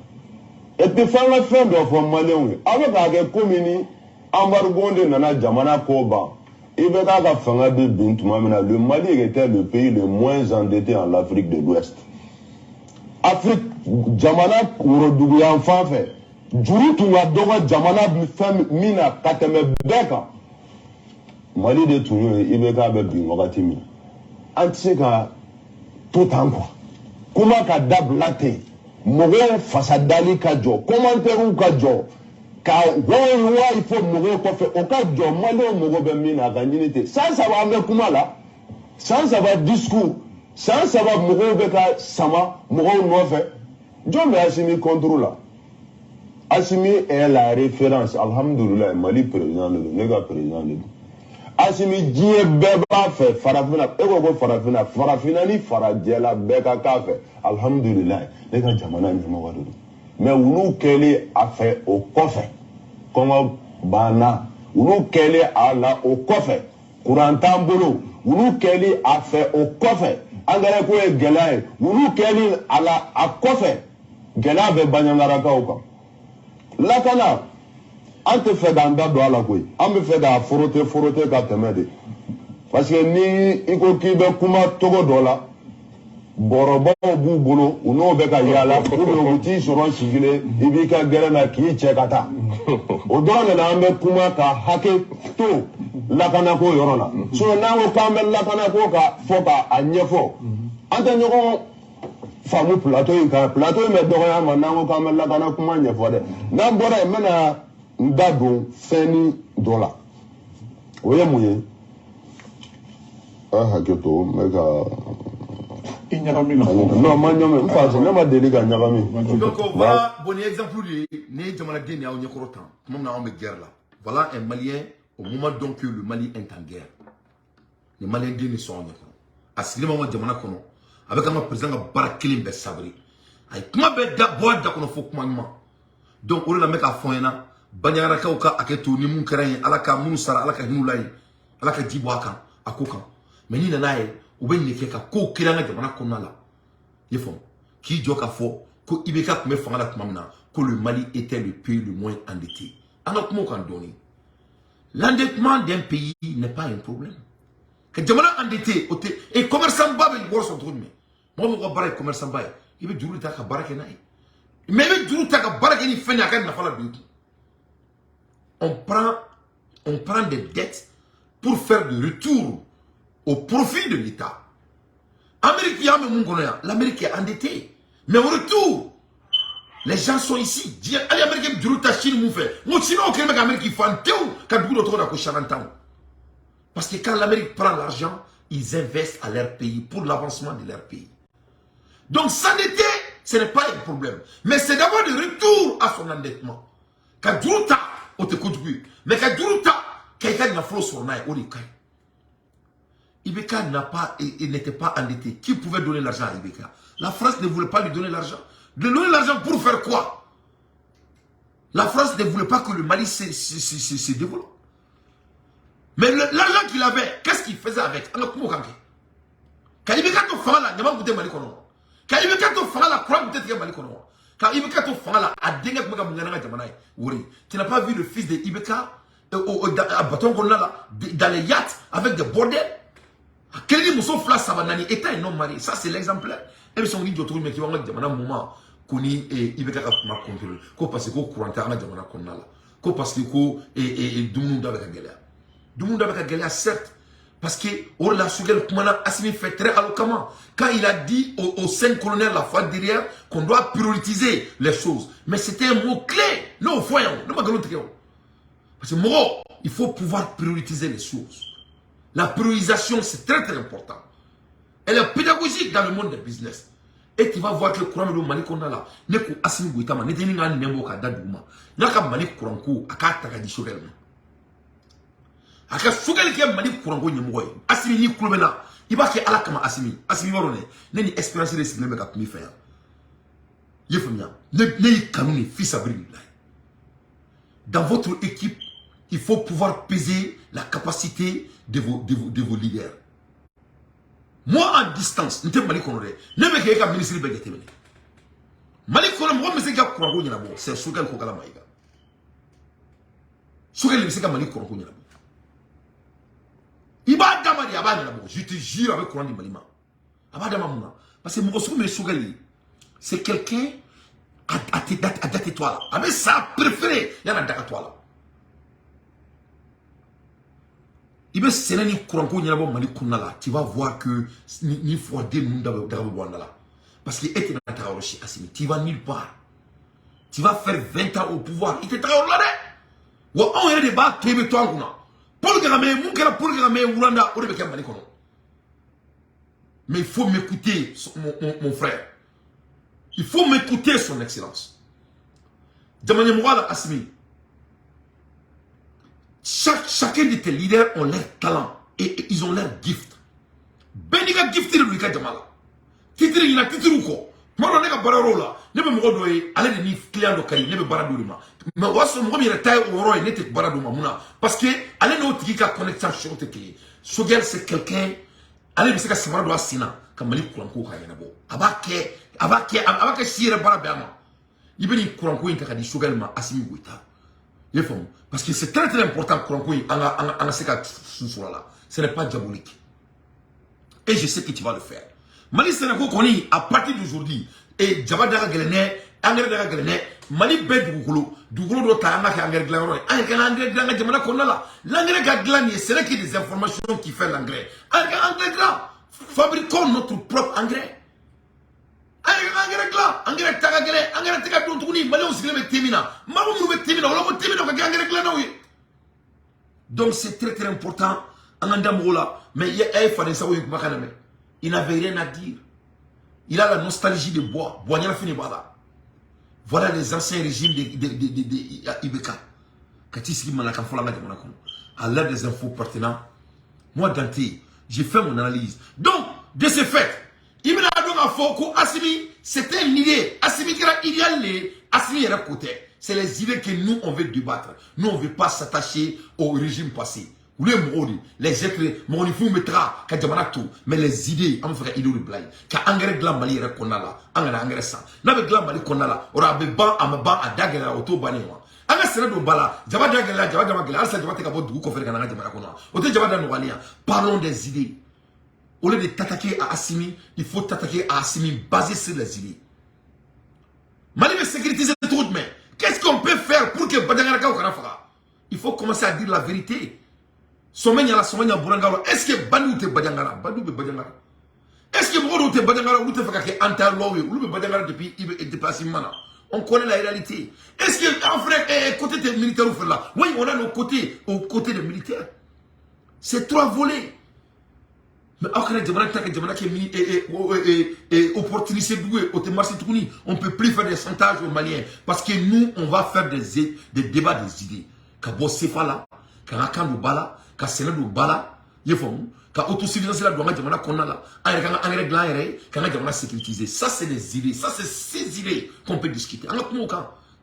Et puis faire fin de fond malien. Avec la commune embargo de nana Jamana koba. Il veut ka fanga de bintumamina. Le Mali était le pays le moins endetté en Afrique de l'Ouest. Afrique Jamana urodugu ya mfafe. Juru tunga doga Jamana mina kateme beka. Mali de tunyo ibeka be bingokati mi. Antiseka tout temps quoi. Comment ka dablate mogo fasadali ka jo commentaire ka jo ka wa il faut mogo ko fait au ka jo malo mogo be mina ka nyinite ça va me kuma là ça va discours ça va mogo be ka sama mogo no fait jo me Assimi contrôle là Assimi est la référence alhamdulillah Mali président le nègre président le Assimi diye beba fait farafina ego ko farafina ni farajela beka ka fait alhamdulillah ne ka jamana ni mo wado mais unu kele a fait au coffre comme bana unu kele ala au coffre courant tambolo unu kele a fait au coffre angale ko e gelaye unu kele ala a coffre gela be banyangara ka o lakana an te fɛ k'an da don a la koyi an bɛ fɛ k'a forote ka tɛmɛ de parce que ni i ko k'i bɛ kuma togo dɔ la bɔrɔbaw b'u bolo u n'o bɛ ka yaala ou u t'i sɔrɔ sigilen i b'i ka gɛrɛ na k'i cɛ ka taa o dɔrɔn de la an bɛ kuma ka hakɛ to lakanako yɔrɔ la sinon n'an ko k'an bɛ lakanako ka fɔ k'a ɲɛfɔ an tɛ ɲɔgɔn faamu plateau in kan plateau in bɛ dɔgɔya ma n'an ko k'an bɛ lakana kuma ɲɛfɔ dɛ n'an bɔra yen n bɛna n da don fɛnni dɔ la o ye mun ye a hakɛ to n bɛ ka non ma ɲagami n fa ne ma deli ka ɲagami donc voilà bon exemple de ne jamanaden y'aw ɲɛkɔrɔ tan tuma min na anw bɛ guerre la voilà un malien au moment donc que le Mali est en guerre les maliens den de sont anw ɲɛkɔrɔ a sigilen b'anw ka jamana kɔnɔ a bɛ k'an ka président ka baara kelen bɛɛ sabrer a ye kuma bɛɛ bɔ a da kɔnɔ fo kuma ɲuman donc o de la n bɛ k'a fɔ n ɲɛna Banyagarakaw ka hakɛ to ni mun kɛra yen ala ka minnu sara ala ka hin'u la yen ala ka ji bɔ a kan a ko kan mais ni nana ye u bɛ nin kɛ ka kow kɛra an ka jamana kɔnɔna la i ye faamu k'i jɔ k'a fɔ ko IBK tun bɛ fanga la tuma min na ko le Mali était le pays le moins endetté an ka kuma o kan dɔɔni l'endettement d'un pays n'est pas un problème ka jamana endetté o tɛ et commerçant ba bɛ wari sɔrɔ cogo jumɛn mɔgɔ min ka baara ye commerçant ba ye i bɛ juru ta ka baara kɛ n'a ye mais i bɛ juru ta ka baara kɛ ni fɛn ye a ka nafa la don i kun. On prend des dettes pour faire de retour au profit de l'État. L'Amérique est endettée. Mais au retour, les gens sont ici. Allez, Amérique, Chine, parce que quand l'Amérique prend l'argent, ils investissent à leur pays pour l'avancement de leur pays. Donc s'endetter, ce n'est pas un problème. Mais c'est d'avoir de retour à son endettement. Quand on te contribue. Mais quand Duruta, quelqu'un n'a pas sur naï, on est caille. IBK n'était pas endetté. Qui pouvait donner l'argent à IBK? La France ne voulait pas lui donner l'argent. De donner l'argent pour faire quoi? La France ne voulait pas que le Mali se développe. Mais l'argent qu'il avait, qu'est-ce qu'il faisait avec? Quand IBK te fera là, il n'y a pas de Mali kono. Quand IBK te fera là, quoi peut-être Mali kono? Car Ibeka to fala a denga kuma mungana jamana wori. Tu n'as pas vu le fils de Ibeka à bâton qu'on a là dans les yachts avec des bordels. Quel est mon flas sabanani état et non marié. Ça c'est l'exemplaire. Et ils sont dit d'autres mais qui vont dire jamana moment koni Ibeka ka kuma contrôle. Ko parce que courant ta jamana qu'on a là. Ko parce que ko dumu avec la galère. Dumu avec la galère certes. Parce que la Sougel Koumana Assimi fait très alloquemment. Quand il a dit au 5 colonels la fois derrière qu'on doit prioriser les choses. Mais c'était un mot clé. Non, voyons. Parce que Moro, il faut pouvoir prioriser les choses. La priorisation, c'est très très important. Elle est pédagogique dans le monde du business. Et tu vas voir que le courant de Mali qu'on a là, n'est qu'au Assimi Gouitama, n'est pas un numéro qui a d'Adouma. N'a qu'à Mali courant coup, à Kata di Sougel. Aka Sougel qui a Mali courant coup, n'y Assimi ni Koulomena. Il va faire ala kama Assimi warone neni expérience de cinéma ka kumi faire yefamia ne kanuni fils abril dans votre équipe il faut pouvoir peser la capacité de vos leaders. Moi en distance n'était Mali kono de ne be ke ka ministre be gete Mali kono mo me se ka kurago nyina bo c'est Sougel ko kala maiga Sougel be se ka Mali kono ko nyina Iba damadi abani la je te jure avec Coran du Malima. Abadama mouna. Parce que mon soukou me sougali. C'est quelqu'un à tes toi là. Avec ça préféré, il y en a d'accord toi là. Il be sene ni kuranko nyana bo mali kunala, tu vas voir que ni fordé nunda daga boandala. Parce que était na Traoré Assimi, tu vas nulle part. Tu vas faire 20 ans au pouvoir. Il te Traoré là de. Wa on yere de ba tebe to anguna. Paul Kagame, mon kera Paul Kagame Oulanda, o de be mali kono. Mais il faut m'écouter mon frère. Il faut m'écouter son excellence. Demandez moi Assimi. Chacun de tes leaders ont leur talent et ils ont leur gift. Beniga gifté le Lucas Jamala. Titre il a titre ou quoi? Moi on est à Bararola. Ne me modoye aller de ni client local ne me baradurima. Mais waso mo mi retaille au roi ne te baraduma muna parce que aller no tika connexion short te. Sogel c'est quelqu'un aller de se ka samara do asina comme mali kuranko ka yana bo. Abake sire barabama. Ibeni kuranko inta ka di Sogel ma Assimi Goïta. Parce que c'est très important ce n'est pas diabolique. Et je sais que tu vas le faire. Mali Sénégal Koni, à partir d'aujourd'hui, et Djabada Galené, Angre de Galené, Mali Bed Dougolo d'Ota, Angre Glan, Angre Glan, Jamana Konala, l'engrais Glan, c'est là qu'il y a des informations qui fait l'engrais. Angre Glan, fabriquons notre propre engrais. Engrais tagagele, engrais tagagele, tuguni, malon sigle temina, malon me temina, on me temina, engrais glanawi. Donc c'est très très important. Angandamola, mais il y a un fan de il n'avait rien à dire. Il a la nostalgie de bois. Bois n'a fini voilà. Voilà les anciens régimes de Ibeka. Katiski Malaka Folanga de Monaco. À l'heure des infos pertinents, moi Dante, j'ai fait mon analyse. Donc, de ce fait, il me l'a donné à Foko Assimi, c'était une idée. Assimi qui era idéal, Assimi est à côté. C'est les idées que nous on veut débattre. Nous on ne veut pas s'attacher au régime passé. Les êtres, mon il mettra qu'à Jamanato, mais les idées, on ferait idée de blague. Qu'à engrais glam mali reconala, engrais sang. N'avec glam mali conala, aura beban à ma ban à dagala auto banéwa. Anga sera de bala, Javadagala, Javadagala, ça doit être à votre goût qu'on fait dans la Jamanakona. Au Javada Novalia, parlons des idées. Au lieu de t'attaquer à Assimi, il faut t'attaquer à Assimi basé sur les idées. Mali veut sécuriser tout, mais qu'est-ce qu'on peut faire pour que Badangara ou Karafara? Il faut commencer à dire la vérité. Est-ce que Bandou te Badangara? Bandou be Badangara. Est-ce que Modo te Badangara ou te fait anti-law ou le Badangara depuis déplacé mana? On connaît la réalité. Est-ce que en frère, côté des militaires ou fait là? Oui, on a nos côtés, aux côtés des militaires. C'est trois volets. Mais après, on ne peut plus faire des chantages aux Maliens. Parce que nous, on va faire des débats des idées. Quand Sefa là, quand Akan Bala, quand Sénat Bala, quand autosuffisance là, quand on a sécurisé. Ça, c'est des idées. Ça, c'est ces idées qu'on peut discuter.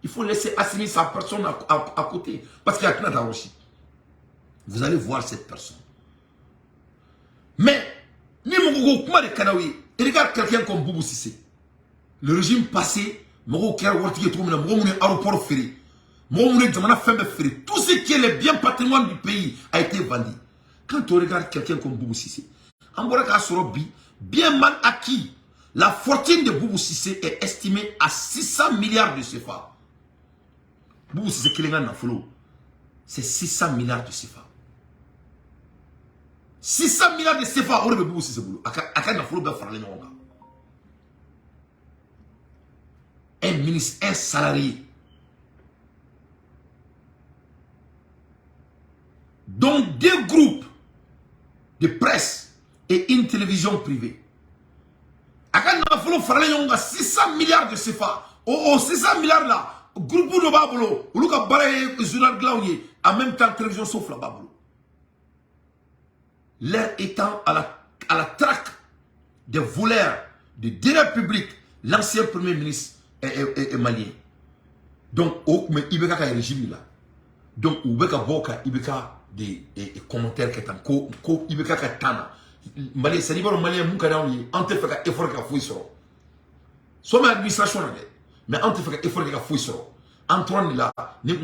Il faut laisser Assimi sa personne à côté. Parce qu'il y a Knata aussi. Vous allez voir cette personne. Mais, ni mon gros de Kanawi, et regarde quelqu'un comme Boubou Sissé. Le régime passé, mon gros Wartier Troumina, mon gros aéroport ferré, mon gros Jamana Fembe ferré, tout ce qui est le bien patrimoine du pays a été vendu. Quand tu regardes quelqu'un comme Boubou Sissé, Amboraka Sorobi, bien mal acquis, la fortune de Boubou Sissé est estimée à 600 milliards de CFA. Boubou Sissé Kilengan Nafolo, c'est 600 milliards de CFA. 600 milliards de CFA, on a besoin de ce boulot. Un ministre, un salarié. Donc, deux groupes de presse et une télévision privée. Il y a 600 milliards de CFA. Oh, 600 milliards là. Groupe de Babolo, ou le Baré, journal Glaouye, en même temps, télévision sauf la Babolo. L'air étant à la traque des voleurs de deniers publics, l'ancien premier ministre est malien. Donc, il y a un régime là. Donc, il y a des commentaires qui sont il y a des tana. Malien, c'est pas le malien, on te fait effort qu'à fouiller sur. Soit l'administration, mais on te fait effort qu'à fouiller sur. Antoine là, nous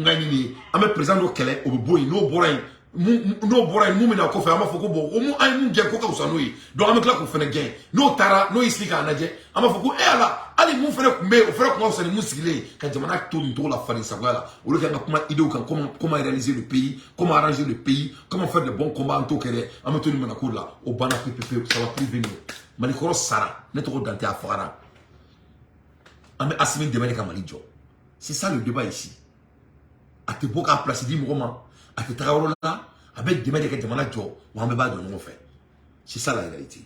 avons président au Kélé, au Boy, nous avons n'o bɔra yen mun bɛna kɔfɛ an b'a fɔ ko bon o mun an ye mun gɛn ko ka wusa n'o ye donc an bɛ tila k'o fana gɛn n'o taara n'o y'i sigi k'a lajɛ an b'a fɔ ko ala hali mun fana tun bɛ yen o fana tun ka wusa ni mun sigilen ye ka jamana to nin cogo la faden sagoya la olu kan ka kuma idéw kan comment réaliser le pays comment arranger le pays comment faire de bons combats an t'o kɛ dɛ an bɛ to nin mana ko la o banna pepepewu ça va plus venir Malikɔrɔ sara ne tɔgɔ Dante a fagara an bɛ Asimi dɛmɛ de ka Mali jɔ c'est ça le débat ici a tɛ bɔ k'a place di mɔgɔ ma a tɛ taga yɔrɔ la a bɛ dɛmɛ de kɛ jamana jɔ wa an bɛɛ b'a jɔ ɲɔgɔn fɛ c'est ça la réalité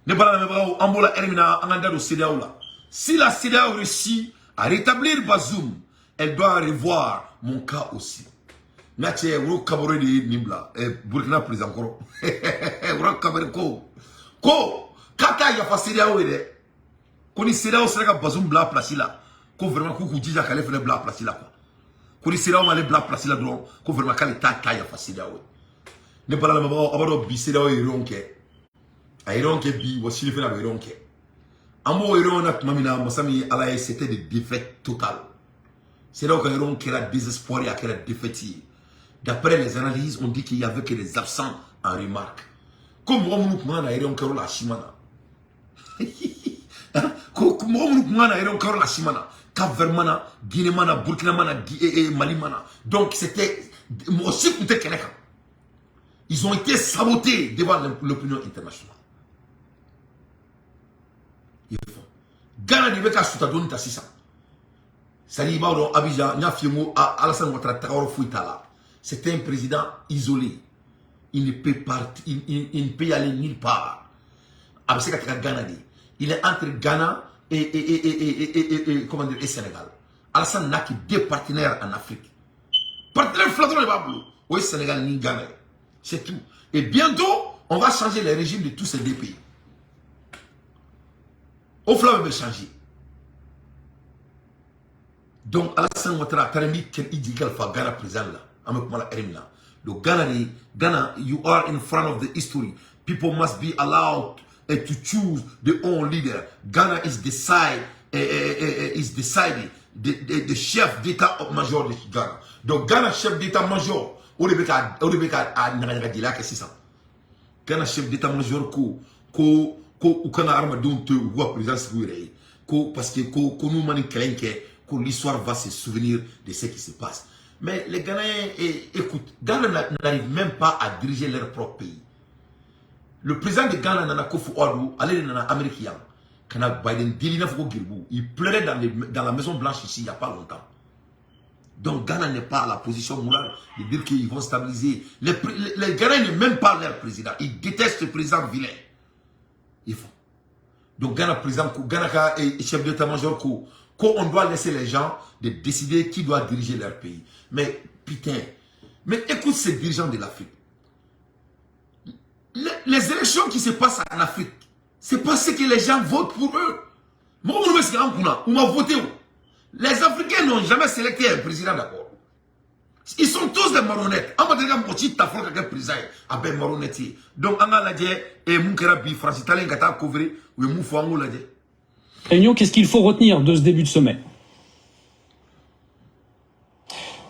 ne bala lamɛnbagaw an bɔra heure min na an ka da don CEDEAO la si la CEDEAO réussit à rétablir Bazoum elle doit revoir mon cas aussi n ka cɛ woro kabore de ye nin bila Burkina président kɔrɔ woro kabore ko k'a t'a yafa CEDEAO ye dɛ ko ni CEDEAO sera ka Bazoum bila place la ko vraiment k'u k'u jija k'ale fana bila place la quoi ko ni CEDEAO m'ale bila place la dɔrɔn ko vraiment k'ale t'a yafa CEDEAO ne bala lamɛnbagaw a b'a dɔn bi CEDEAO ye réunion kɛ a réunion kɛ bi wa sini fana a bɛ réunion kɛ an b'o réunion na tuma min na masa min ye ala ye c'était de défaite totale CEDEAO ka réunion kɛra désespoir ye a kɛra défaite ye d'après les analyses on dit qu'il y avait que des absents en remarque ko mɔgɔ minnu tun kan na réunion kɛyɔrɔ la a si ma na ko mɔgɔ minnu tun kan na réunion kɛyɔrɔ la a si ma na Cap-Vert mana Guinée mana Burkina mana Mali mana donc c'était mɔgɔ si tun tɛ kɛnɛ kan ils ont été sabotés devant l'opinion internationale Ghana de bɛ ka suta dɔɔni ta sisan c'est-à-dire i b'a dɔn Abidjan n y'a f'i ye n ko Alassane Ouattara tagayɔrɔ foyi t'a la c'était un président isolé il ne peut partir il ne peut y aller nulle part a bɛ se ka taga Ghana de il est entre Ghana comment dire, et Sénégal. Alassane n'a que deux partenaires en Afrique. Partenaires flagrants de Babou. Oui, Sénégal ni Ghana. C'est tout. Et bientôt, on va changer les régimes de tous ces deux pays. Au flamme va changer. Donc, Alassane Ouattara, Taremi, Ken Idi Galfa, Ghana président là. Amekumala Erimna. Le Ghana, you are in front of the history. People must be allowed to choose their own leader. Ghana is deciding the chef d'état-major de Ghana. Donc Ghana chef d'état-major, au début à Nagadila que c'est ça. Ghana chef d'état-major ko kana arma don te ou présidence ko parce que ko nous mani kelenke ko l'histoire va se souvenir de ce qui se passe. Mais les Ghanéens écoute, Ghana n'arrive même pas à diriger leur propre pays. Le président de Ghana, Nana Akufo-Addo, allé dans l'Amérique, quand Biden il pleurait dans la Maison Blanche ici il n'y a pas longtemps. Donc Ghana n'est pas à la position morale de dire qu'ils vont stabiliser. Les Ghanais n'aiment même pas leur président. Ils détestent le président vilain. Ils font. Donc Ghana, président, Ghana est chef d'état-major, on doit laisser les gens de décider qui doit diriger leur pays. Mais putain, mais écoute ces dirigeants de l'Afrique. Les élections qui se passent en Afrique, c'est parce que les gens votent pour eux. Moi, on m'a voté. Les Africains n'ont jamais sélecté un président d'accord. Ils sont tous des marionnettes. On va dire que un président est marionnette. Donc, on a dit et mon kerabi France italien qui a couvert ou mon foie l'a dit. Réunion, qu'est-ce qu'il faut retenir de ce début de sommet?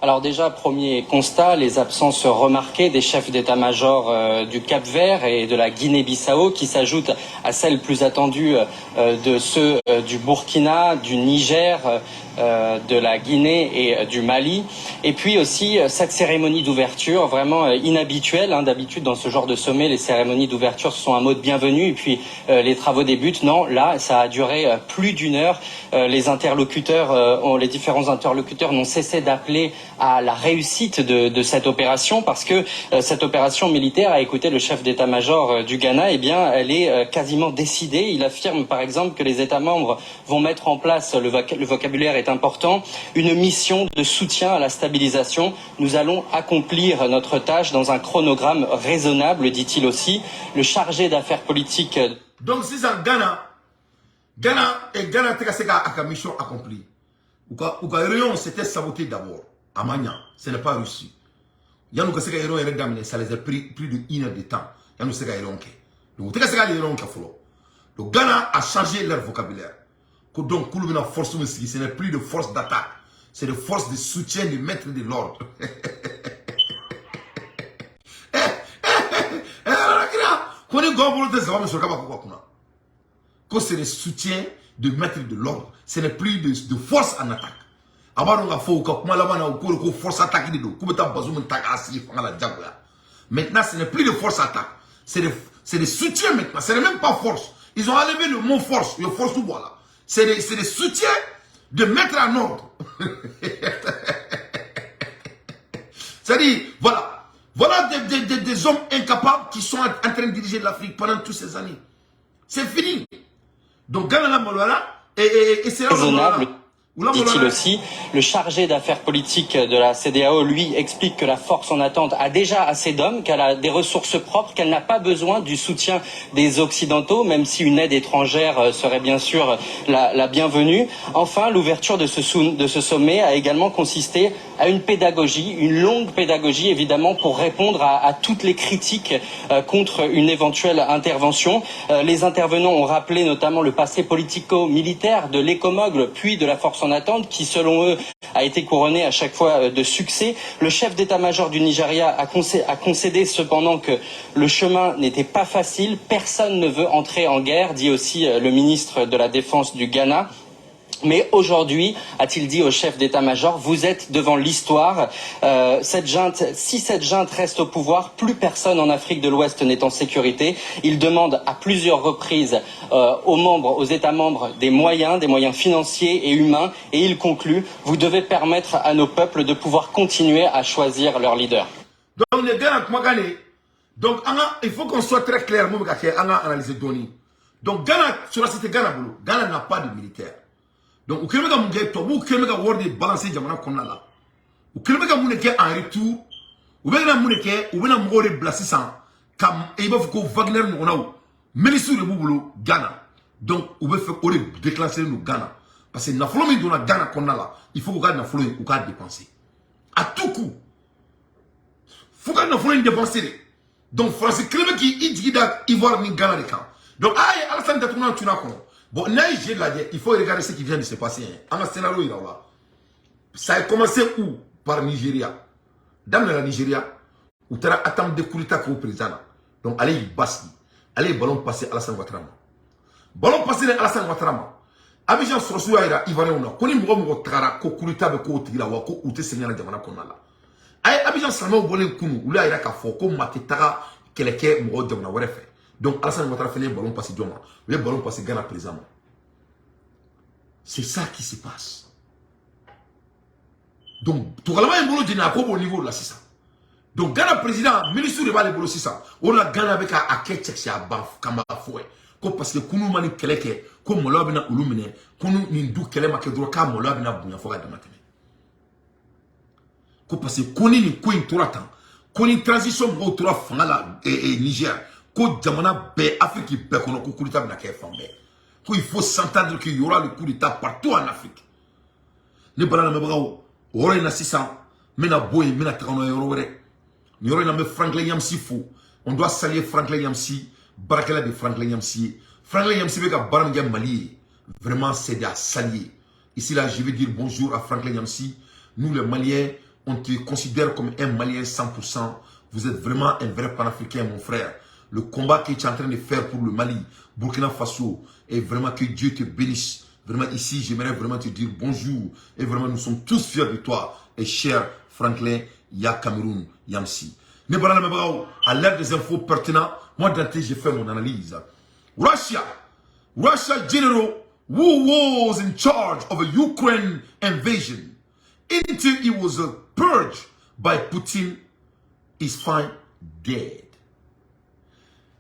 Alors déjà, premier constat, les absences remarquées des chefs d'état-major du Cap-Vert et de la Guinée-Bissau qui s'ajoutent à celles plus attendues de ceux du Burkina, du Niger, de la Guinée et du Mali. Et puis aussi cette cérémonie d'ouverture vraiment inhabituelle. D'habitude, dans ce genre de sommet, les cérémonies d'ouverture sont un mot de bienvenue et puis les travaux débutent. Non, là, ça a duré plus d'une heure. Les différents interlocuteurs n'ont cessé d'appeler à la réussite de cette opération parce que cette opération militaire, a écouté le chef d'état-major du Ghana, eh bien, elle est quasiment décidée. Il affirme par exemple que les États membres vont mettre en place, le vocabulaire est important, une mission de soutien à la stabilisation. Nous allons accomplir notre tâche dans un chronogramme raisonnable, dit-il aussi. Le chargé d'affaires politiques... Donc si c'est Ghana a une mission accomplie. Ou réunion c'était saboté d'abord. Amanya, ce n'est pas réussi. Yannou Kasseka Héron est redaminé, ça les a pris plus de 1 heure de temps. Yannou Seka Héron Ke. Donc, Tekaseka Héron Ke Folo. Le Ghana a changé leur vocabulaire. Donc, Kouloubina force, ce n'est plus de force d'attaque. C'est de force de soutien, de mettre de l'ordre. c'est le soutien de mettre de l'ordre. Ce n'est plus de force en attaque. Maintenant, ce n'est plus de force attaque. C'est des soutiens maintenant. Ce n'est même pas force. Ils ont enlevé le mot force. Le force tout voilà. C'est des soutiens de mettre en ordre. C'est-à-dire, voilà. Voilà des hommes incapables qui sont en train de diriger l'Afrique pendant toutes ces années. C'est fini. Donc, Ghana la Maloala et c'est raisonnable. Dit-il aussi, le chargé d'affaires politiques de la CEDEAO, lui, explique que la force en attente a déjà assez d'hommes, qu'elle a des ressources propres, qu'elle n'a pas besoin du soutien des Occidentaux, même si une aide étrangère serait bien sûr la bienvenue. Enfin, l'ouverture de ce sommet a également consisté à une pédagogie, une longue pédagogie évidemment, pour répondre à toutes les critiques contre une éventuelle intervention. Les intervenants ont rappelé notamment le passé politico-militaire de l'écomogle, puis de la force en attente, qui selon eux a été couronné à chaque fois de succès. Le chef d'état-major du Nigeria a concédé cependant que le chemin n'était pas facile. Personne ne veut entrer en guerre, dit aussi le ministre de la Défense du Ghana. Mais aujourd'hui, a-t-il dit au chef d'état-major, vous êtes devant l'histoire. Si cette junte reste au pouvoir, plus personne en Afrique de l'Ouest n'est en sécurité. Il demande à plusieurs reprises aux États membres des moyens financiers et humains. Et il conclut, vous devez permettre à nos peuples de pouvoir continuer à choisir leur leader. Donc, les Ghana, il faut qu'on soit très clair, on a analysé Doni. Donc, Ghana, sur la cité Ghana, Ghana n'a pas de militaire. Donc, vous pouvez balancer Jamana Konala. Vous pouvez en retour. Vous pouvez blesser ça. Comme il va faire Wagner Monao. Ministre de Boubolo, Ghana. Donc, vous pouvez faire déclencher le Ghana. Parce que Nafolomi dans la Ghana Konala, il faut que vous Nafolomi ou dépenser. À tout coup. Il faut que Nafolomi dépenser. Donc, Français Clément qui dit qu'il va ni Ghana de camp. Donc, Alassane Datouna, tu n'as pas. Bon, il faut regarder ce qui vient de se passer. Un scénario, là. Ça a commencé où? Par Nigeria. Dans la Nigeria, où tu as attendu de coup d'État au président. Donc, allez, il basse. Allez, ballon passé à Alassane Ouattara. Ballon passé à Alassane Ouattara. Abidjan Sorosu Aïra, Ivoirien, on a connu Mouromo Tara, coup d'État, coup Tigla, coup ou te Seigneur Jamana Konala. Aïe, Abidjan Salmo Bolé Kounou, ou là, il a qu'à faire, comme Matitara, quelqu'un, Mouro Jamana Warefe. Donc, Alassane Ouattara fait les ballons passés Djoma. Les ballons passés Ghana président. C'est ça qui se passe. Donc, tout le monde est au niveau de la CISA. Donc, Ghana président, ministre de Balébolo CISA, on a Ghana avec un Ketchek à Baf, Kamba Foué. Parce que Kounou Mani Keleke, comme Molabina Ulumine, Kounou Nindu Kelema Kedroka, Molabina Bounafoga de Matene. Parce que Kouni ni Kouin Touratan, Kouni transition Goutoura Fangala et Niger. Ko Jamana be Afrique be kono ko coup d'état na ke fambe ko il faut s'entendre qu'il y aura le coup d'état partout en Afrique ne bala na mebrawo ore na 600 mena boy mena takano yoro were ni ore na me Franklin Yamsi fou on doit saluer Franklin Yamsi barakela de Franklin Yamsi be ka baram gam Mali vraiment c'est à saluer ici là je vais dire bonjour à Franklin Yamsi. Nous les Maliens on te considère comme un Malien 100%. Vous êtes vraiment un vrai panafricain mon frère. Le combat que tu es en train de faire pour le Mali, Burkina Faso, et vraiment que Dieu te bénisse. Vraiment ici, j'aimerais vraiment te dire bonjour. Et vraiment, nous sommes tous fiers de toi. Et cher Franklin Cameroun Yamsi. À l'aide des infos pertinentes, moi d'entrée, j'ai fait mon analyse. Russia general who was in charge of a Ukraine invasion until he was purged by Putin is found dead.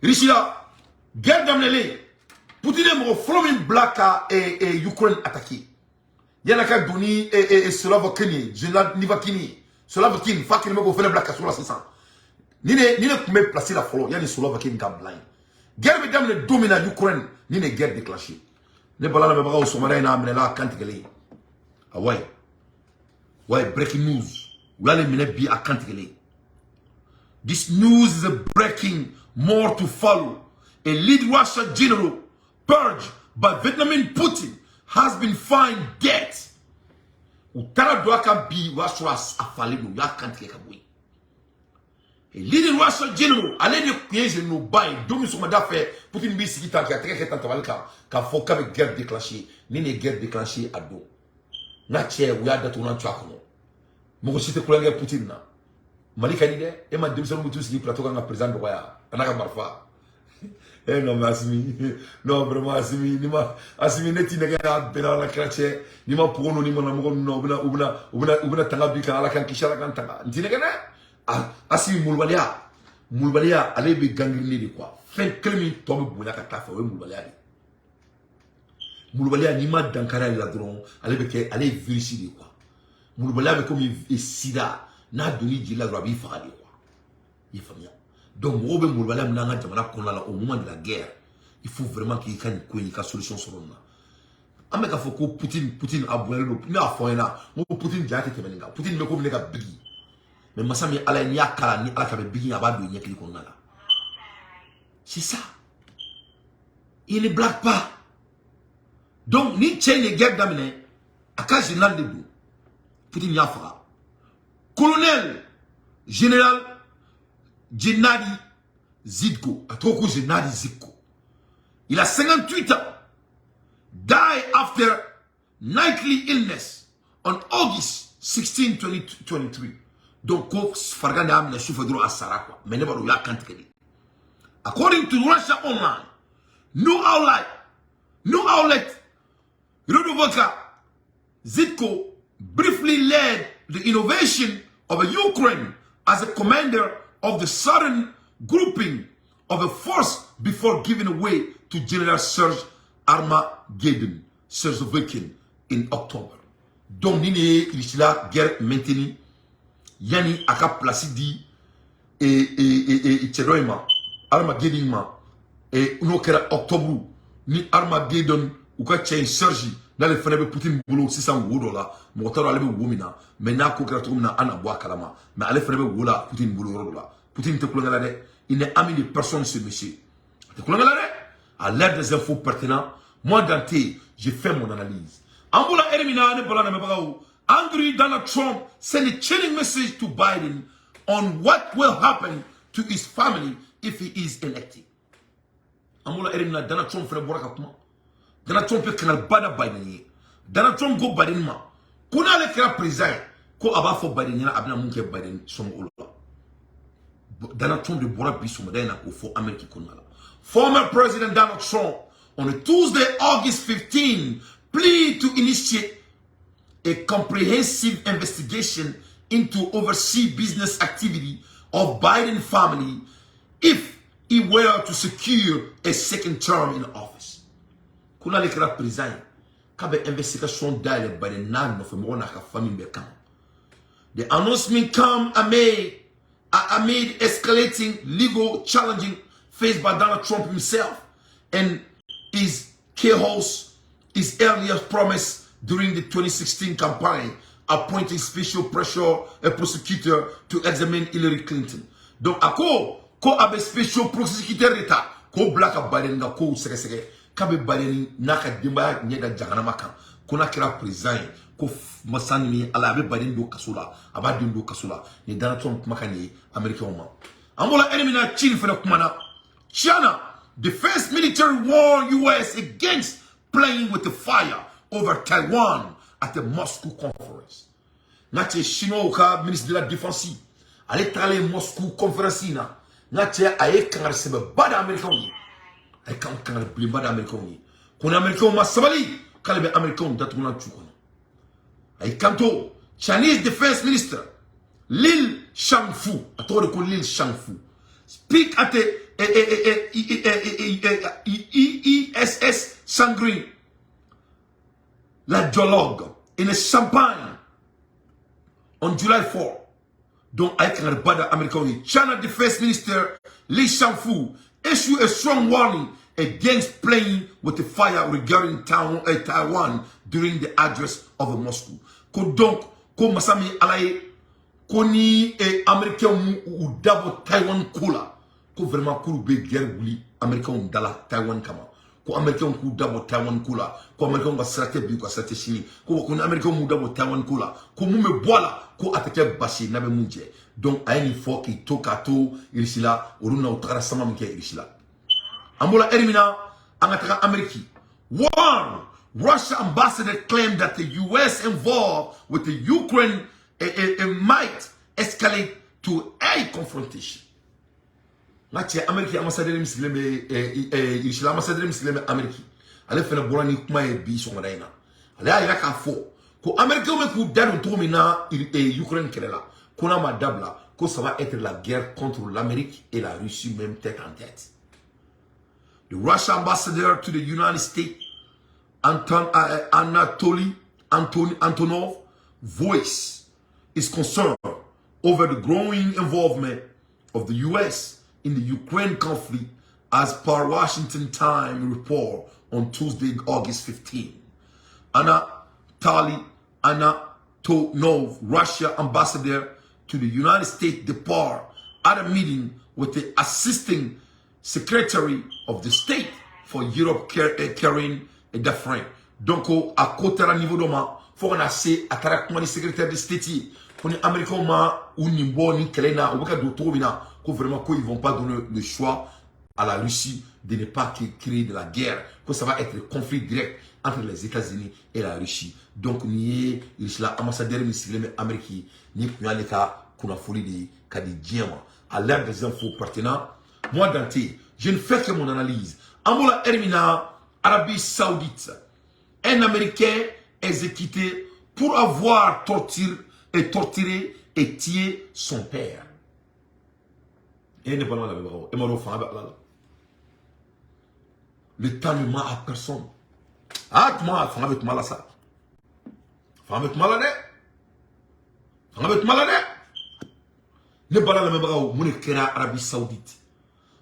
Richia, guerre d'Amnele, Poutine est flowing black et Ukraine attaqué. Yanaka Doni et Slovakini, Général Nivakini, Slovakini, Fakini me fait le black sur la 600. Ni ne me placer la follow, Yanni Slovakini blind. Guerre d'Amnele domine Ukraine, ni ne guerre déclenchée. Ne balana me bras au sous-marin à Amnela Kantigele. Ah ouais. Ouais, breaking news. Vous allez mener bien à Kantigele. This news is breaking. More to follow. A lead Russian general purged by Vietnamese Putin has been found dead. Utara doaka bi Russia afale no ya kanti kabui. Et l'idée Russell General, allez de pièges nous bail, donc nous sommes d'affaires, pour une bise qui t'a très tant qu'à faut qu'avec guerre déclenchée, ni guerre déclenchée à dos. N'a tché, ou y'a d'atournant tchakono. Mon aussi te coulanga Poutine na. Malika ni de, et ma démission de tous qui plateau quand président de Roya, Anaka Barfa. Eh non, mais Asimi, non, vraiment Asimi, ni ma, Asimi neti nega bena la crache, ni ma pour nous, ni mon amour, non, ubna tangabika, la kan kishara kan tanga. N'tinegana? Asimi Moulbalia, allez be gangrini de quoi. Fin kelmi tombe bouna katafa, oui, Moulbalia, ni ma dankara la dron, allez vérifier de quoi. Moulbalia, mais comme il sida, n'a donné de la droite, il fera de quoi. Il faut bien. Donc, Moube Moulbalia, n'a pas au moment de la guerre. Il faut vraiment qu'il y ait une solution sur nous. Ameka foko Poutine a boire le plus à fond là. Mon Poutine déjà été meninga. Poutine me comme les gars bigi. Mais masami ala ni akala ni ala ka bigi abadu nyaki ko nala. C'est ça. Il ne blague pas. Donc ni tient les guerres d'amener à cas général de Bou. Poutine yafra. Colonel général Gennady Zhidko, à trop Gennady Zhidko. Il a 58 ans. Die after nightly illness on August 16, 2023. Donc, Fargana ne souffre de Sarakwa, mais never will can't get it. According to Russia Online, new outlet, Rodovoka Zhidko briefly led the innovation of Ukraine as a commander of the southern grouping of a force before giving way to General Serge Armageddon, Serge in October. Donc, il y a la guerre maintenue. Yani aka placidi et Tchedoima, Armageddon, et nous kera Octobre, ni Armageddon, ou ka tchen Sergi, dans les fenêtres Poutine boulot, 600 $, mon taro alebe womina, mais n'a qu'au kratomina anaboa kalama, mais allez fenêtres wola, Poutine boulot rola. Poutine te koulangale, il n'est ami de personne ce monsieur. Te koulangale, à l'aide des infos pertinentes, moi Dante, j'ai fait mon analyse. Amboula Erimina, ne parla pas. Angry Donald Trump sent a chilling message to Biden on what will happen to his family if he is elected. Amboula Erimina, Donald Trump fait le bourra kapuma. Donald Trump peut canal bada Biden. Donald Trump go Biden ma. Kuna le kera président ko aba fo Biden yana abna munke Biden son ola. Donald Trump de bourra biso madena ko fo America kunala. Former President Donald Trump on a Tuesday, August 15, pleaded to initiate a comprehensive investigation into overseas business activity of Biden family if he were to secure a second term in office. Kuna le kera président kabe investigation d'aile Biden nan no fe mo na ka famille be kan. The announcement come amid escalating legal challenging faced by Donald Trump himself and his co-host his earlier promise during the 2016 campaign, appointing special prosecutor to examine Hillary Clinton. Donc, à quoi abe special prosecutor d'État, ko black Biden na ko seke kabe Biden naka dimba nyeda jagana maka, kona kira président ko masani ni ala abe Biden do kasula, abadi do kasula, ni Donald Trump makani America oma. Amola elimina Chile fena kumana. China, the first military war US against playing with the fire over Taiwan at the Moscow conference. Nache Chinois ka ministre de la défense. Allez traler Moscow conference na. Nache aye kangar sebe bada American yi. Aye kangar blimba da American yi. Kona American ma sabali kalbe American datuna chukona. Aye kanto Chinese Defense Minister Lin Shangfu, atore ko Lin Shangfu, speak at the ESS Sangri La Dialogue in a Champagne on July 4. Donc, avec un bada américain, China Defense Minister Li Shangfu issued a strong warning against playing with the fire regarding Taiwan during the address of Moscow. Donc, comme Masami Alaye, Koni et Américain ou d'abord Taiwan Kula, que vraiment Kourou be guerre bouli Américain ou Dala Taiwan Kama. ko américain ku dabo Taiwan kula ko américain ba sirate bi ko sirate chini ko ko américain mu dabo Taiwan kula ko mu me bola ko atake basi na be munje donc ayni fo ki to kato irisila uruna utara sama mke irisila ambola elimina angataka Ameriki. One, Russia ambassador claimed that the US involved with the Ukraine might escalate to a confrontation. Ngati Ameriki ambassador muslime irisila ambassador muslime Ameriki ale fena bolani kuma e bi so ngadaina ale ayira ka fo ko Amerika me ku dadu to mina Ukraine kelela kona madabla ko ça va être la guerre contre l'Amérique et la Russie même tête en tête. The Russian ambassador to the United States, Anatoly Antonov, voiced his concern over the growing involvement of the U.S. in the Ukraine conflict as per Washington Times report on Tuesday, August 15. Anatoly Antonov, Russia ambassador to the United States, departed at a meeting with the assisting Secretary of the State for Europe, Karine Jean-Pierre. Donc, à côté du niveau de ma, faut qu'on ait à caractère du secrétaire de State, qu'on est américain ou nimbo ni kelena, ou que d'autres vina, qu'on vraiment qu'ils vont pas donner le choix à la Russie de ne pas créer de la guerre, que ça va être le conflit direct entre les États-Unis et la Russie. Donc, ni la ambassadeur américain, ni les cas qu'on a folie de Kadi Diama, à l'ère des infos pertinents. Moi, Dante, je ne fais que mon analyse. Amoula Hermina, Arabie Saoudite, un Américain exécuté pour avoir torturé et tué son père. Le temps ne ment à personne. Ah, tu m'as fait avec mal à ça. Fait avec mal à ça. Fait avec mal à ça. Ne balala me bagaw mon kera Arabie Saoudite.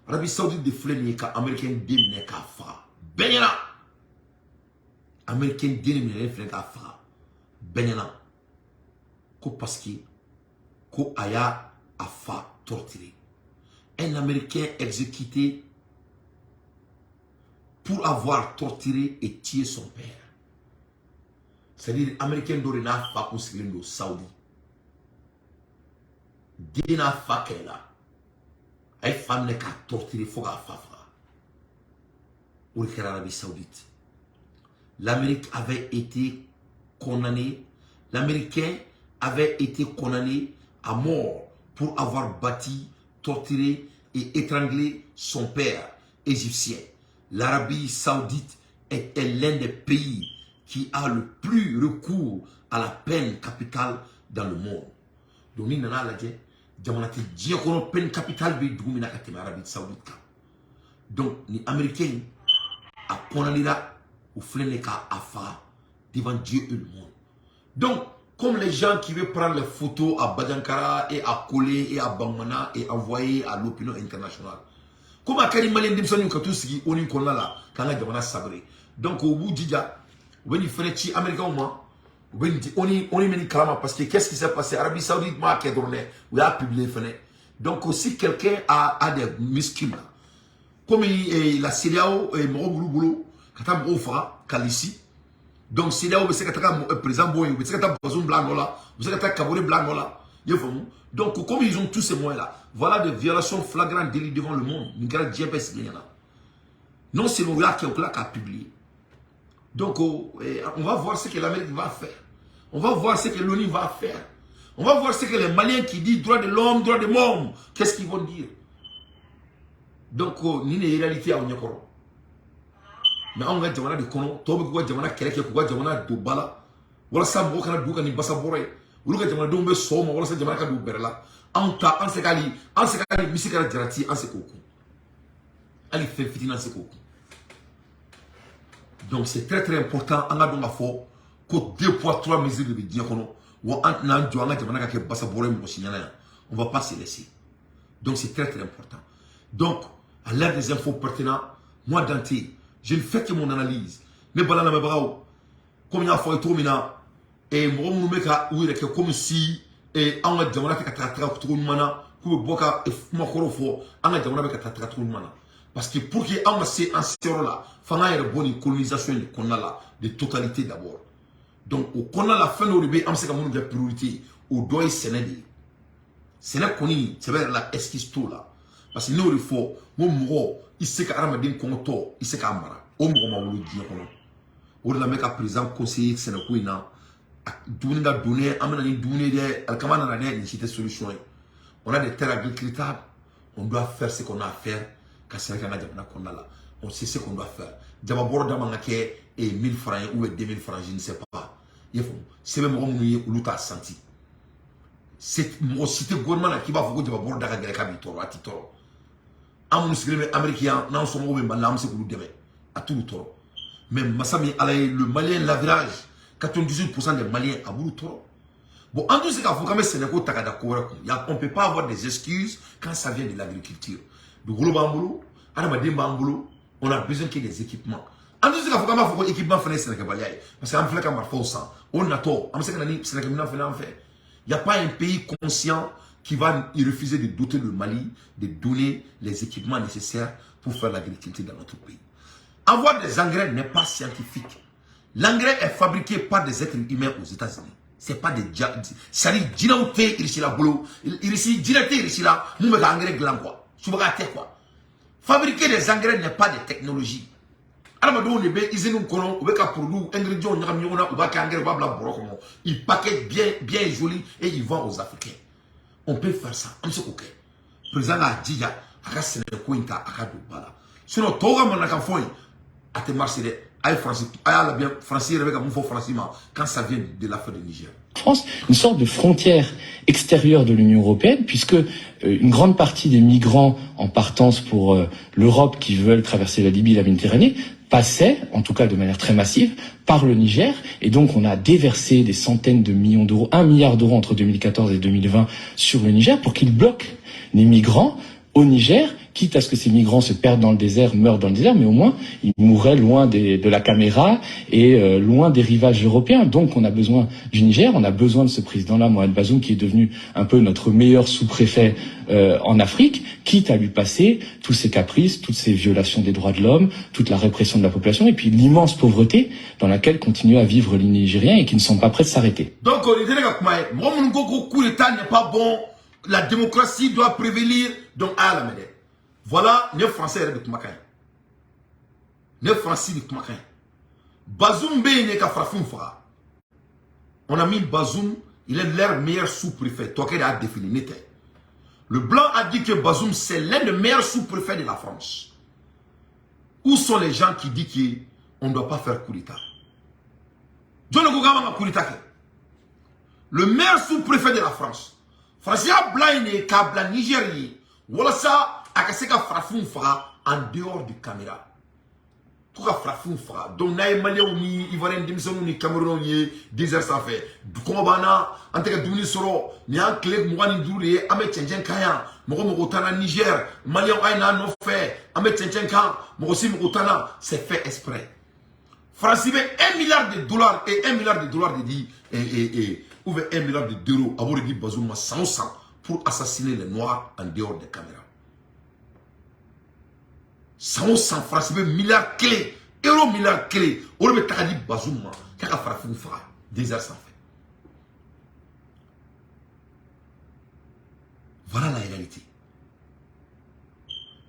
Arabie Saoudite de fleni ka américain demine ka fa. Benyana. Américain demine fleni ka fa. Benyana. Ko parce que ko aya a fa torturé. Un Américain exécuté pour avoir torturé et tué son père. C'est-à-dire Américain d'orena fa konsigendo Saoudi. Dina fa kela. Ay femme ne ka torturé foga fafra. Ou l'Arabie Saoudite. L'Amérique avait été condamné. L'Américain avait été condamné à mort pour avoir bâti, torturé et étranglé son père égyptien. L'Arabie Saoudite est l'un des pays qui a le plus recours à la peine capitale dans le monde. Donc, nous avons dit, jamanati diakono peine capitale bi dugumina katima Arabie Saoudite. Donc, les Américains a condamné ou flené ka afa devant Dieu et le monde. Donc, comme les gens qui veulent prendre les photos à Badankara et à coller et à Bangmana et envoyer à l'opinion internationale. Comme à Karim Malien Dimson Katouski, on y connaît là, quand on a sabré. Donc, au bout d'Idja, on y fait des Américains au moins, on y met clairement parce que qu'est-ce qui s'est passé? Arabie Saoudite m'a donné, ou a publié. Donc, si quelqu'un a des muscles, comme la CEDEAO et Moro Boulou, quand on a Kalissi, donc CEDEAO, c'est que tu président Boy, c'est que tu as Bazoum Blangola, c'est que tu as Kabore Blangola. Donc, comme ils ont tous ces moyens-là, voilà des violations flagrantes délits devant le monde. Non, c'est le gars qui a publié. Donc, on va voir ce que l'Amérique va faire. On va voir ce que l'ONU va faire. On va voir ce que les Maliens qui disent droit de l'homme, droit de l'homme, qu'est-ce qu'ils vont dire. Donc, ni une réalité à Onyakoro. Mais on a jamana de kono, tobi ko jamana keleke ko jamana do bala. Wala sa mo kana duka ni basa bore. Ulu ka jamana do be soma wala sa jamana ka do berla. Anta an se kali misika jarati an se koku. Ali fait fitina se koku. Donc c'est très très important on a donc à fort que 2 poids 3 mesures de dire kono wa an nan jo an jamana ka ke basa bore mo signala. On va pas se laisser. Donc c'est très très important. Donc à l'ère des infos pertinentes, moi Dante, je ne fais que mon analyse. Ne balana me brao. Comme il y a fait tout mina et moi nous meka ou il est comme si et on a jamana ka tra trop mana ku boka e fuma korofo on a jamana ka tra trop mana. Parce que pour qu'il y ait un sérum là, il faut une colonisation de totalité d'abord. Donc, on a la fin de la priorité au doigt Sénégal. Sénégal, c'est la esquisse tout là. Parce que nous, il faut, il sait qu'Aramadine Kongoto, il sait qu'Amara, on m'a voulu dire. On a mis un président conseiller Sénégal, Douninga donné, amené donné des Alkamana une solution. On a des terres agricultables, on doit faire ce qu'on a à faire. On sait ce qu'on doit faire. D'abord, et 1000 francs ou 2000 francs, je ne sais pas. C'est même où l'on t'a senti. C'est mon cité gouvernement qui va vous dire d'abord d'aller à Titoro. À mon américain, non, son mot, mais l'âme, c'est pour nous demain. À tout le temps. Même Massami, le Malien, la village, 98% des Maliens à Boulou. Bon, en tout cas, il faut quand même se on ne peut pas avoir des excuses quand ça vient de l'agriculture. Du gros bamboulou, on a besoin qu'il y ait des équipements. En tout cas, il faut quand même avoir des équipements parce qu'on fait comme on sang. On a tort. Il n'y a pas un pays conscient qui va y refuser de doter le Mali, de donner les équipements nécessaires pour faire l'agriculture dans notre pays. Avoir des engrais n'est pas scientifique. L'engrais est fabriqué par des êtres humains aux États-Unis. Ce n'est pas des c'est-à-dire, fabriquer des engrais n'est pas de technologie. Ils paquettent bien joli et ils vendent aux Africains. On peut faire ça. On sait OK. Président a dit sinon, quand ça vient de l'affaire du Niger. France, une sorte de frontière extérieure de l'Union européenne, puisque une grande partie des migrants en partance pour l'Europe qui veulent traverser la Libye et la Méditerranée passaient, en tout cas de manière très massive, par le Niger. Et donc on a déversé des centaines de millions d'euros, 1 milliard d'euros entre 2014 et 2020 sur le Niger pour qu'il bloque les migrants au Niger, quitte à ce que ces migrants se perdent dans le désert, meurent dans le désert, mais au moins ils mourraient loin de la caméra et loin des rivages européens. Donc on a besoin du Niger, on a besoin de ce président-là, Mohamed Bazoum, qui est devenu un peu notre meilleur sous-préfet en Afrique, quitte à lui passer tous ses caprices, toutes ces violations des droits de l'homme, toute la répression de la population et puis l'immense pauvreté dans laquelle continuent à vivre les Nigériens et qui ne sont pas prêts de s'arrêter. Donc mon coup d'État n'est pas bon, la démocratie doit prévenir, donc à la mêlée. Voilà, les Français de Kumakan. Les Français de Kumakan. Bazoum n'est qu'à Frafumfa. On a mis Bazoum, il est leur meilleur sous-préfet. Toi qui as défini. Le blanc a dit que Bazoum c'est l'un des meilleurs sous-préfets de la France. Où sont les gens qui disent qu'on ne doit pas faire coup d'État? Le meilleur sous-préfet de la France. Français blanc n'est qu'à blanc Nigérie. Voilà ça. Akaseka frafun fera en dehors de caméra. Pourquoi frafun fera? Donc naï malien ni ivoirien dimson ni cameroun ni désert ça fait. Comment bana en tant que douni soro ni un clé mwani doulé ame tchenchen kaya mo otana Niger malien aina no fait ame tchenchen kan mo aussi mo otana c'est fait exprès. France 1 milliard de dollars et 1 milliard de dollars de dit ou 1 milliard d'euros à vous dit Bazoum 100 pour assassiner les noirs en dehors des caméras. 100 francs, milliards clés, euros milliards clés. On le met à Bazoum, qui a fait un frère, des heures sans fait. Voilà la réalité.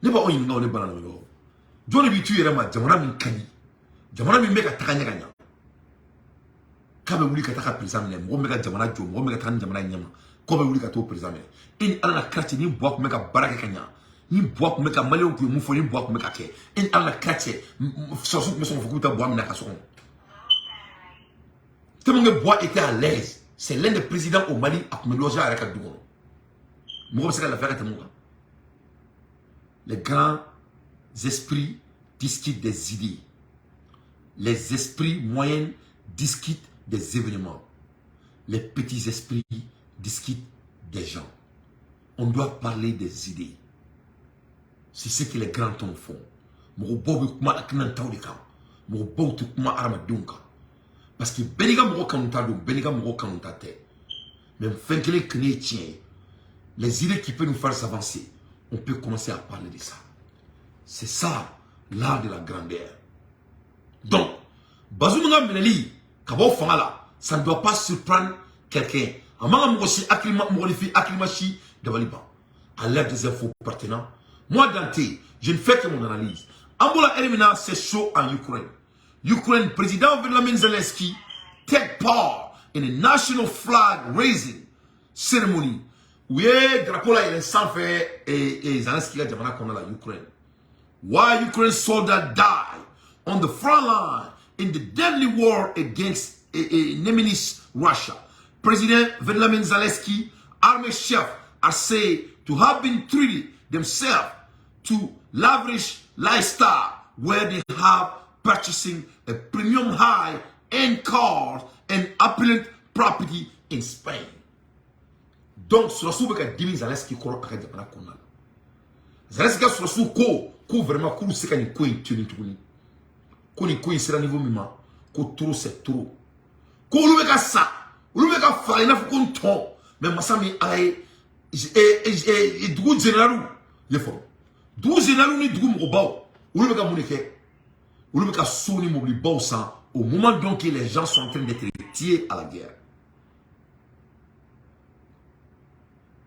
Ne pas on y n'a pas dans le dos. John Bitu est là, Jamana Minkani. Jamana Mimeka Takanyaganya. Kabe Wuli Kataka Prisame, Momeka Jamana Jo, Momeka Tan Jamana Yama, Kobe Wuli Kato Prisame. In Alana Krati, ni bois pour Meka Barakanya. Ni bois pour Meka Malio, ni Moufo, ni bois pour Meka Ke. In Alana Krati, Sosouk me son Fukuta bois Minakason. Tout le monde bois était à l'aise. C'est l'un des présidents au Mali à me loger à la Kadouron. Moi, c'est la vérité. Les grands esprits discutent des idées. Les esprits moyens discutent des événements. Les petits esprits discutent des gens. On doit parler des idées. C'est ce que les grands hommes font. Parce que Beniga Moro Kanuta do Beniga Moro Kanuta te. Même Fenkele Knétien. Les idées qui peuvent nous faire avancer, on peut commencer à parler de ça. C'est ça, l'art de la grandeur. Donc, Bazoum Meneli, Kabo Fangala, ça ne doit pas surprendre quelqu'un. Amanga Mogosi, Morifi, Aklimachi, Devaliban. À l'aide des infos pertinents. Moi, Dante, je ne fais que mon analyse. Ambola Elimina, c'est chaud en Ukraine. Ukraine, président Volodymyr Zelensky, take part in a national flag raising ceremony. Oui, drapeau là, il est sans fait et Zelensky a dit la Ukraine. Why Ukraine soldiers die on the front line in the deadly war against Nemesis Russia. President Volodymyr Zelensky, army chef, are said to have been treated themselves to lavish lifestyle where they have purchasing a premium high-end car and opulent property in Spain. Donc, sur la soupe, il y a Zelensky qui a dit Zelensky sur la soupe, ko vraiment, ko c'est qu'il ko intuni tuguni. Ko ni ko isira niveau mima, ko trop c'est trop. Ko ulu beka sa, ulu beka fa ina fu ton, mais masami ay dugu généralu, yefo. Dugu généralu ni dugu mobao, ulu beka munike. Ulu beka souni mobli bao san au moment donc que les gens sont en train d'être tués à la guerre.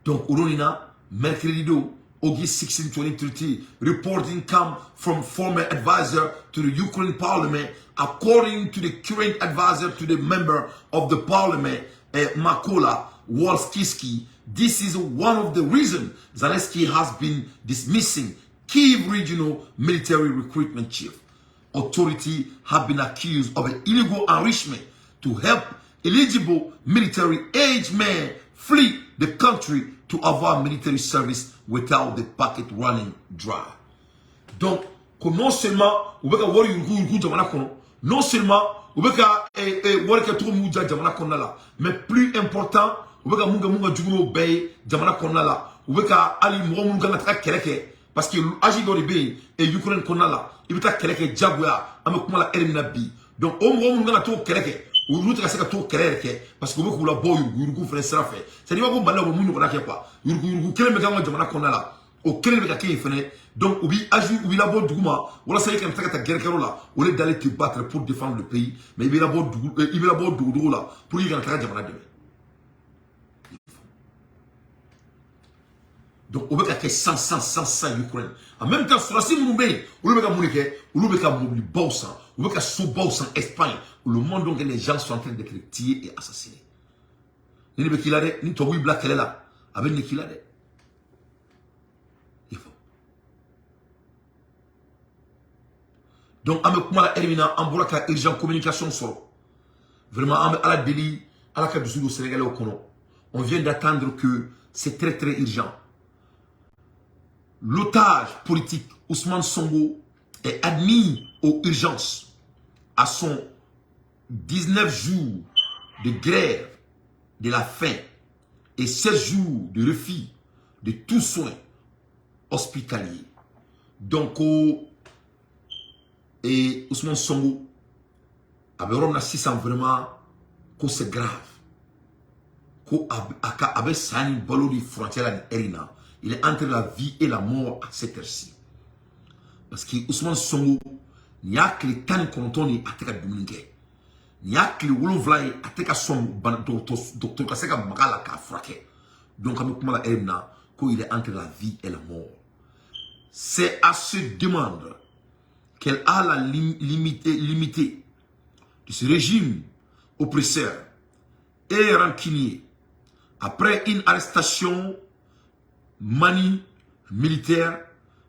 Donc, Uronina, mercredi August 16, 2030, reporting come from former advisor to the Ukraine parliament. According to the current advisor to the member of the parliament, Makola Wolskiski, this is one of the reasons Zelensky has been dismissing Kyiv regional military recruitment chief. Authorities have been accused of an illegal enrichment to help eligible military-age men flee the country to avoid military service without the pocket running dry. Donc, non seulement, non seulement, mais plus important, parce que agidori be et Ukraine konala ibita keleke jagwa amekuma la erminabi donc o mo ngana to keleke ou route ka seka to keleke parce que beaucoup la boy yurugu frère sera fait c'est dire ko balla mo munu ko kwa yurugu keleme ka jamana konala o keleme ka ke fene donc ubi agi ubi la bo duguma wala say kan taka ta gerkero la au lieu d'aller te battre pour défendre le pays mais ibi la bo dugu la pour y gana jamana de. Donc, on veut qu'il y ait 100 Ukraine. En même temps, sur la cible, on veut qu'il y Espagne, où le monde, donc, les gens sont en train d'être tués et assassinés. Ni ne qu'il a des, ni Togoui Black, elle est là, avec ni qu'il a des. Il faut. Donc, avec moi, la Elimina, en voit qu'il y a urgent communication sur. Vraiment, à la délit, à la carte du Sud au Sénégal au Congo. On vient d'attendre que c'est très très urgent. L'otage politique Ousmane Sonko est admis aux urgences à son 19 jours de grève de la faim et 16 jours de refus de tout soin hospitalier. Donc, et Ousmane Sonko avait remis 600 vraiment que c'est grave. Ko avait sani balo di frontière à Erina. Il est entre la vie et la mort à cette heure-ci. Parce que Ousmane Sonko, il n'y a que les temps qu'on est à Teka Domingue. Il n'y a que les Woloflaï à Teka Sonko, docteur Kaseka Magala Ka fraqué. Donc, comme la Erina, qu'il est entre la vie et la mort. C'est à se demander qu'elle a la limité de ce régime oppresseur et rancunier après une arrestation manie militaire,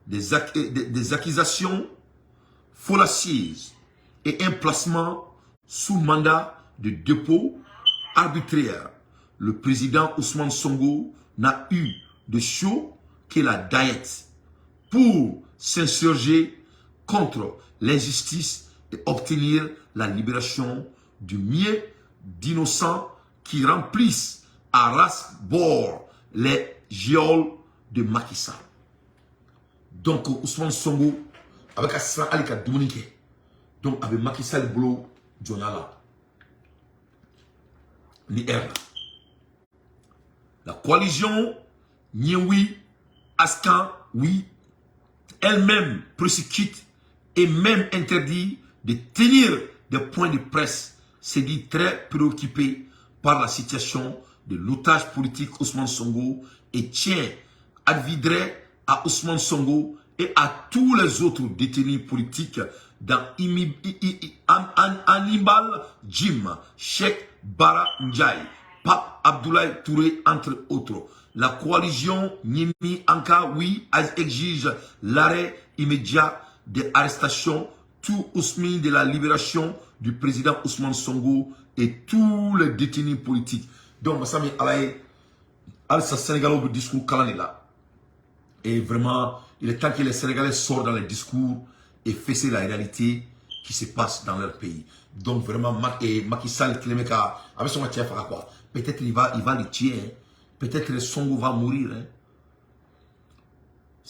des accusations fallacieuses et un placement sous mandat de dépôt arbitraire. Le président Ousmane Sonko n'a eu de show que la diète pour s'insurger contre l'injustice et obtenir la libération du millier d'innocents qui remplissent à ras-bord les geôles de Macky Sall. Donc Ousmane Sonko avec Assane Alika Dominique, donc avec Macky Sall Bolo Djonala ni Erna. La coalition Nyewi Askan oui elle-même persécute et même interdit de tenir des points de presse, s'est dit très préoccupée par la situation de l'otage politique Ousmane Sonko et tient à vidrer à Ousmane Sonko et à tous les autres détenus politiques dans Hannibal Jim, Cheikh Bara Ndiaye, Pape Abdoulaye Touré, entre autres. La coalition Nimi Anka, oui, exige l'arrêt immédiat des arrestations, tout Ousmane de la libération du président Ousmane Sonko et tous les détenus politiques. Donc, Massami Alaye, Al-Sa Sénégalais au discours Kalanila. Et vraiment, il est temps que les Sénégalais sortent dans les discours et fassent la réalité qui se passe dans leur pays. Donc, vraiment, Macky Sall, avec son matière, quoi. Peut-être il va le tuer. Hein. Peut-être que Sonko va mourir. Hein.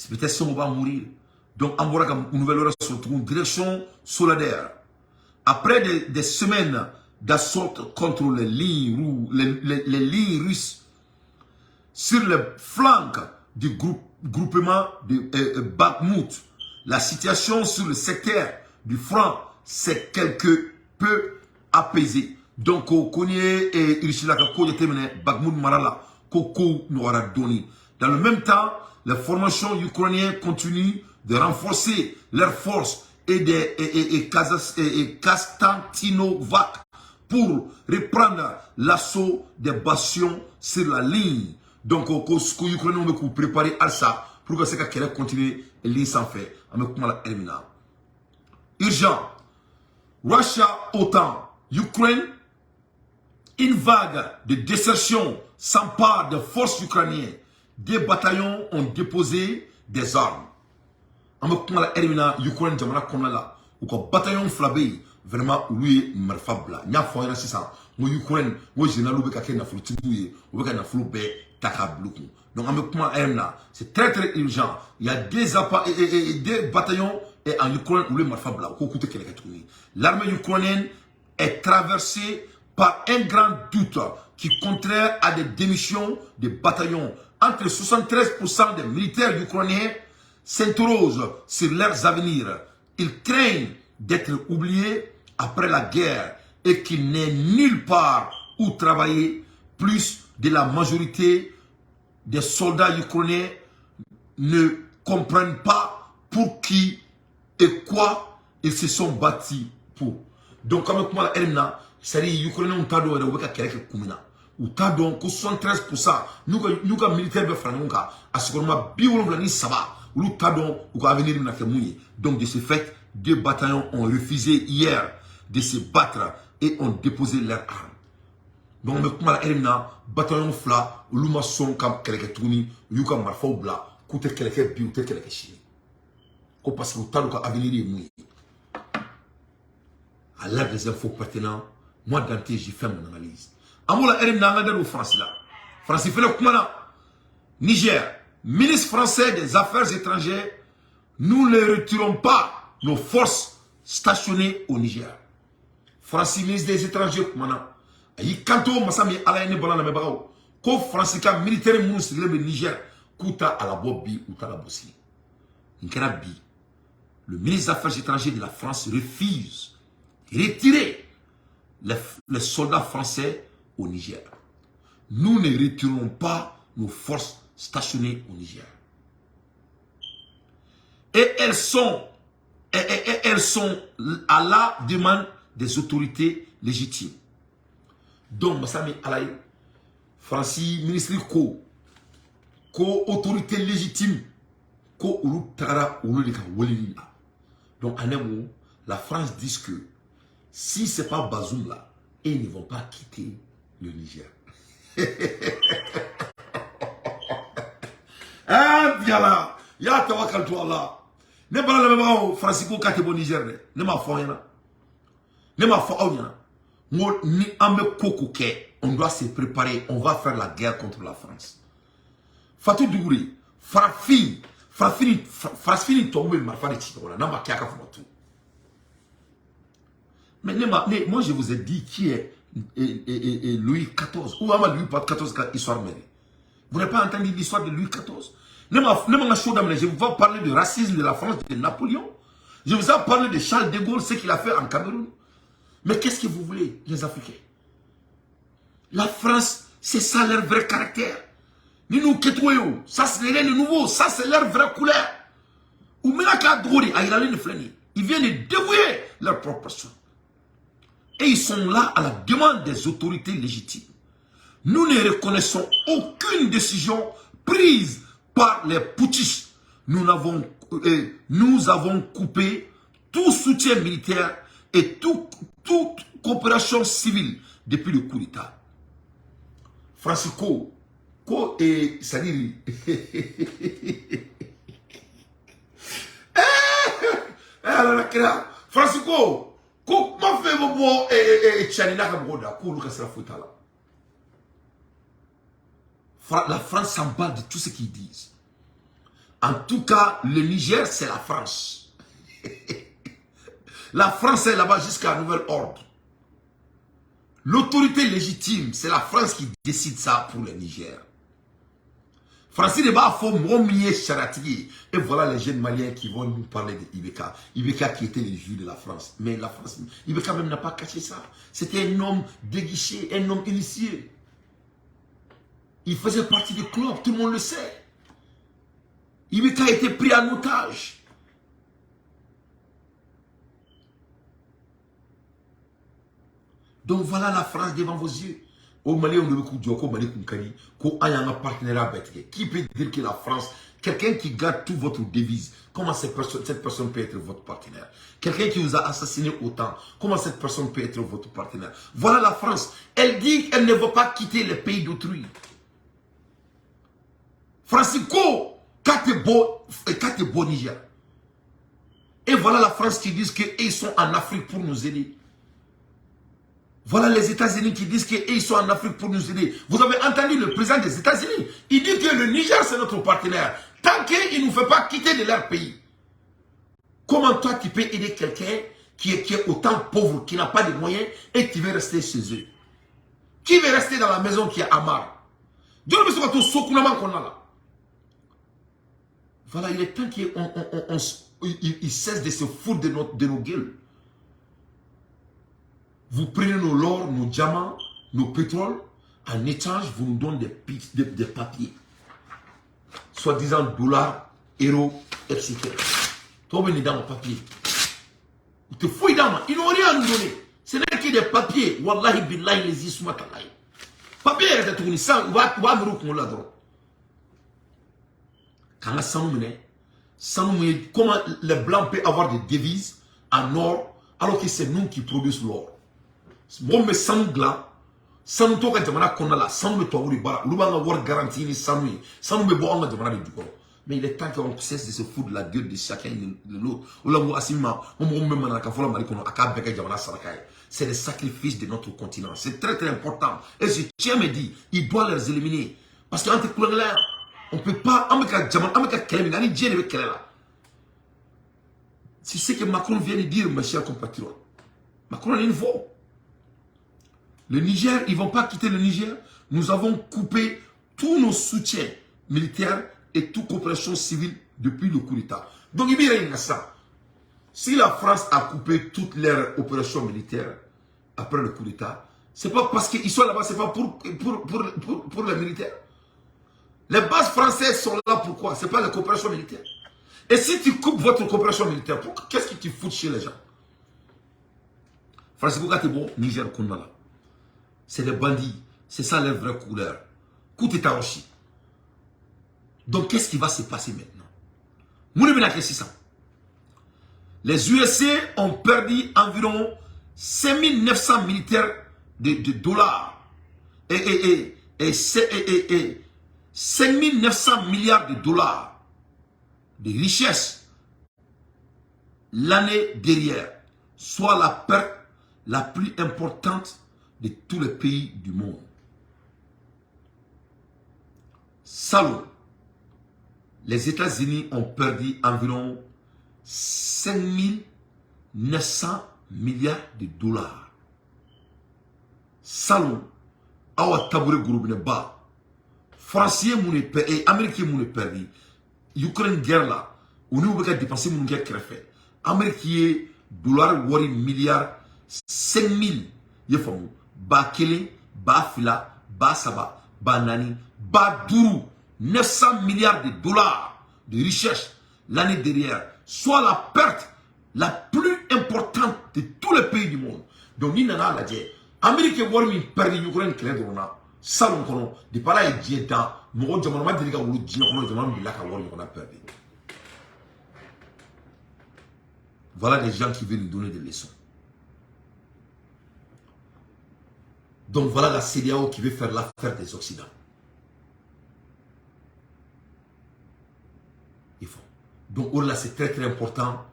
Peut-être Sonko va mourir. Donc, en voilà une nouvelle heure sur une direction solidaire. Après des semaines d'assaut contre les lignes russes sur le flanc du groupement de Bakhmout, la situation sur le secteur du front s'est quelque peu apaisée. Donc, on connaît Bakhmout Marala, dans le même temps, les formations ukrainiennes continuent de renforcer leurs forces et Kastantinovac pour reprendre l'assaut des bastions sur la ligne. Donc, ce que l'Ukraine veut préparer à ça pour que ça continue et ligne sans faire. Urgent. Russia, OTAN, Ukraine, une vague de désertion s'empare des forces ukrainiennes. Des bataillons ont déposé des armes. Ukraine, bataillon flabé, vraiment, lui, marfabla. Nya foyna sisa. Mo Ukraine, mo général be kake na fulu tibuye, ou be na fulu be takabluku. Donc, c'est très très urgent. Il y a des bataillons et en Ukraine où le marfabla. L'armée ukrainienne est traversée par un grand doute qui, contraire à des démissions de bataillons, entre 73% des militaires ukrainiens s'interrogent sur leurs avenirs. Ils craignent d'être oubliés après la guerre et qu'il n'est nulle part où travailler. Plus de la majorité des soldats ukrainiens ne comprennent pas pour qui et quoi ils se sont bâtis pour. Donc, comme moi, c'est-à-dire les Ukrainiens ont tardé à quelques communa. Ou tardé que 73%, nous, militaires, à ce moment-là, biologically, ça va. Donc, de ce fait, 2 bataillons ont refusé hier de se battre et ont déposé leurs armes. Donc, le bataillon fla, l'uma son comme quelqu'un tourni, yuka marfa ou bla, coûte quelqu'un bi ou quelqu'un chini. Parce que l'outal a avenir est mouillé. À l'heure des infos pertinents, moi, Dante, j'ai fait mon analyse. Amoula Erim Nangadel au France là. France, il fait le commandant. Niger. Ministre français des Affaires étrangères, nous ne retirons pas nos forces stationnées au Niger. Français, ministre des étrangers, maintenant, il canto Massami Alaine Bolan Mebao, ko Français militaire ministre le Niger, Kouta à la Bobbi ou à la Bosnie. Nkerabi, le ministre des Affaires étrangères de la France refuse de retirer les soldats français au Niger. Nous ne retirons pas nos forces stationnées au Niger. Et elles sont à la demande des autorités légitimes. Donc, Massami Alaï, Francis, ministre autorité légitime, donc, en un mot, la France dit que si ce n'est pas Bazoum là, ils ne vont pas quitter le Niger. Ah, bien là, il y a tawakal toi là. Ne pas le même Francisco Katebo Niger, ne m'a fait rien. Ne m'a fait rien. Moi, ni ame kokouke, on doit se préparer, on va faire la guerre contre la France. Fatou Dougouri, Farafini tombé marfa de Tchikola, n'a pas qu'à faire tout. Mais moi je vous ai dit qui est Louis XIV, ou Louis XIV, histoire mêlée. Vous n'avez pas entendu l'histoire de Louis XIV? Je vais vous parler du racisme de la France de Napoléon. Je vous ai parlé de Charles de Gaulle, ce qu'il a fait en Cameroun. Mais qu'est-ce que vous voulez, les Africains? La France, c'est ça leur vrai caractère. Nous, ça c'est rien de nouveau, ça c'est leur vraie couleur. Ils viennent de dévouer leur propre sang. Et ils sont là à la demande des autorités légitimes. Nous ne reconnaissons aucune décision prise par les putschistes. Nous avons coupé tout soutien militaire et toute coopération civile depuis le coup d'État. Francisco, c'est-à-dire... Francisco, comment fait-vous la France s'emballe de tout ce qu'ils disent. En tout cas, le Niger, c'est la France. La France est là-bas jusqu'à nouvel ordre. L'autorité légitime, c'est la France qui décide ça pour le Niger. Francis Deba faut m'omnier charatier. Et voilà les jeunes Maliens qui vont nous parler de Ibeka. Ibeka qui était le juge de la France. Mais la France, Ibeka même n'a pas caché ça. C'était un homme déguiché, un homme initié. Il faisait partie du club, tout le monde le sait. Ibeka a été pris en otage. Donc voilà la France devant vos yeux. Au Mali, on a Mali un partenariat. Qui peut dire que la France, quelqu'un qui garde toute votre devise, comment cette personne peut être votre partenaire? Quelqu'un qui vous a assassiné autant, comment cette personne peut être votre partenaire? Voilà la France. Elle dit qu'elle ne veut pas quitter le pays d'autrui. Francisco, quand tu es beau Niger. Et voilà la France qui dit qu'ils sont en Afrique pour nous aider. Voilà les États-Unis qui disent qu'ils sont en Afrique pour nous aider. Vous avez entendu le président des États-Unis. Il dit que le Niger, c'est notre partenaire. Tant qu'il ne nous fait pas quitter de leur pays. Comment toi, tu peux aider quelqu'un qui est autant pauvre, qui n'a pas de moyens, et qui veut rester chez eux? Qui veut rester dans la maison qui est amare? Voilà, il est temps qu'il cesse de se foutre de nos gueules. Vous prenez nos l'or, nos diamants, nos pétroles, en échange, vous nous donnez des papiers. Soi-disant dollars, euros, etc. Toi, venez dans mon papier. Vous te fouillez dans moi. Ils n'ont rien à nous donner. Ce n'est que des papiers. Wallahi billahi les ismatalai. Papier, il est tourné. Ça, va me reconnaître là-dedans. Quand ça nous comment les blancs peuvent avoir des devises en or alors que c'est nous qui produisons l'or? Bon, mais sans glas, sans nous toquer jamana konala, sans nous toquer bara, nous allons avoir garantie ni sans nous me boire en jamana de du corps. Mais il est temps qu'on cesse de se foutre de la gueule de chacun de l'autre. C'est le sacrifice de notre continent. C'est très très important. Et je tiens à me dire, il doit les éliminer. Parce qu'entre là, on ne peut pas. C'est ce que Macron vient de dire, mes chers compatriotes. Macron est une faux. Le Niger, ils ne vont pas quitter le Niger. Nous avons coupé tous nos soutiens militaires et toute coopération civile depuis le coup d'État. Donc, il y a ça. Si la France a coupé toutes leurs opérations militaires après le coup d'État, ce n'est pas parce qu'ils sont là-bas, ce n'est pas pour les militaires. Les bases françaises sont là pourquoi? Ce n'est pas la coopération militaire. Et si tu coupes votre coopération militaire, qu'est-ce que tu fous chez les gens? Francisco Gatebo, Niger Kondala. C'est des bandits. C'est ça leur vraie couleur. Coup d'État aussi. Donc qu'est-ce qui va se passer maintenant? Les USA ont perdu environ 5900 militaires de dollars. Et 5900 milliards de dollars de richesses l'année derrière. Soit la perte la plus importante de tous les pays du monde. Salaud. Les États-Unis ont perdu environ 5900 milliards de dollars. Salaud. Awa taboure groupe ne ba. Français et Américains m'ont perdu. Ukraine guerre là, on nous veut dépenser mon guerre crefé. Amérique dollar wari milliard 5000 yefamu ba kele ba fila ba saba ba nani ba duru 900 milliards de dollars de richesse l'année derrière, soit la perte la plus importante de tous les pays du monde. Donc ni nana la dit Amérique wari mi perdre Ukraine clair drona salon kono de pas là et dieta mo jamana ma deliga wulu dina kono jamana mi la ka wari on a perdu. Voilà des gens qui veulent nous donner des leçons. Donc voilà la CEDEAO qui veut faire l'affaire des Occidents. Il faut. Donc là c'est très très important.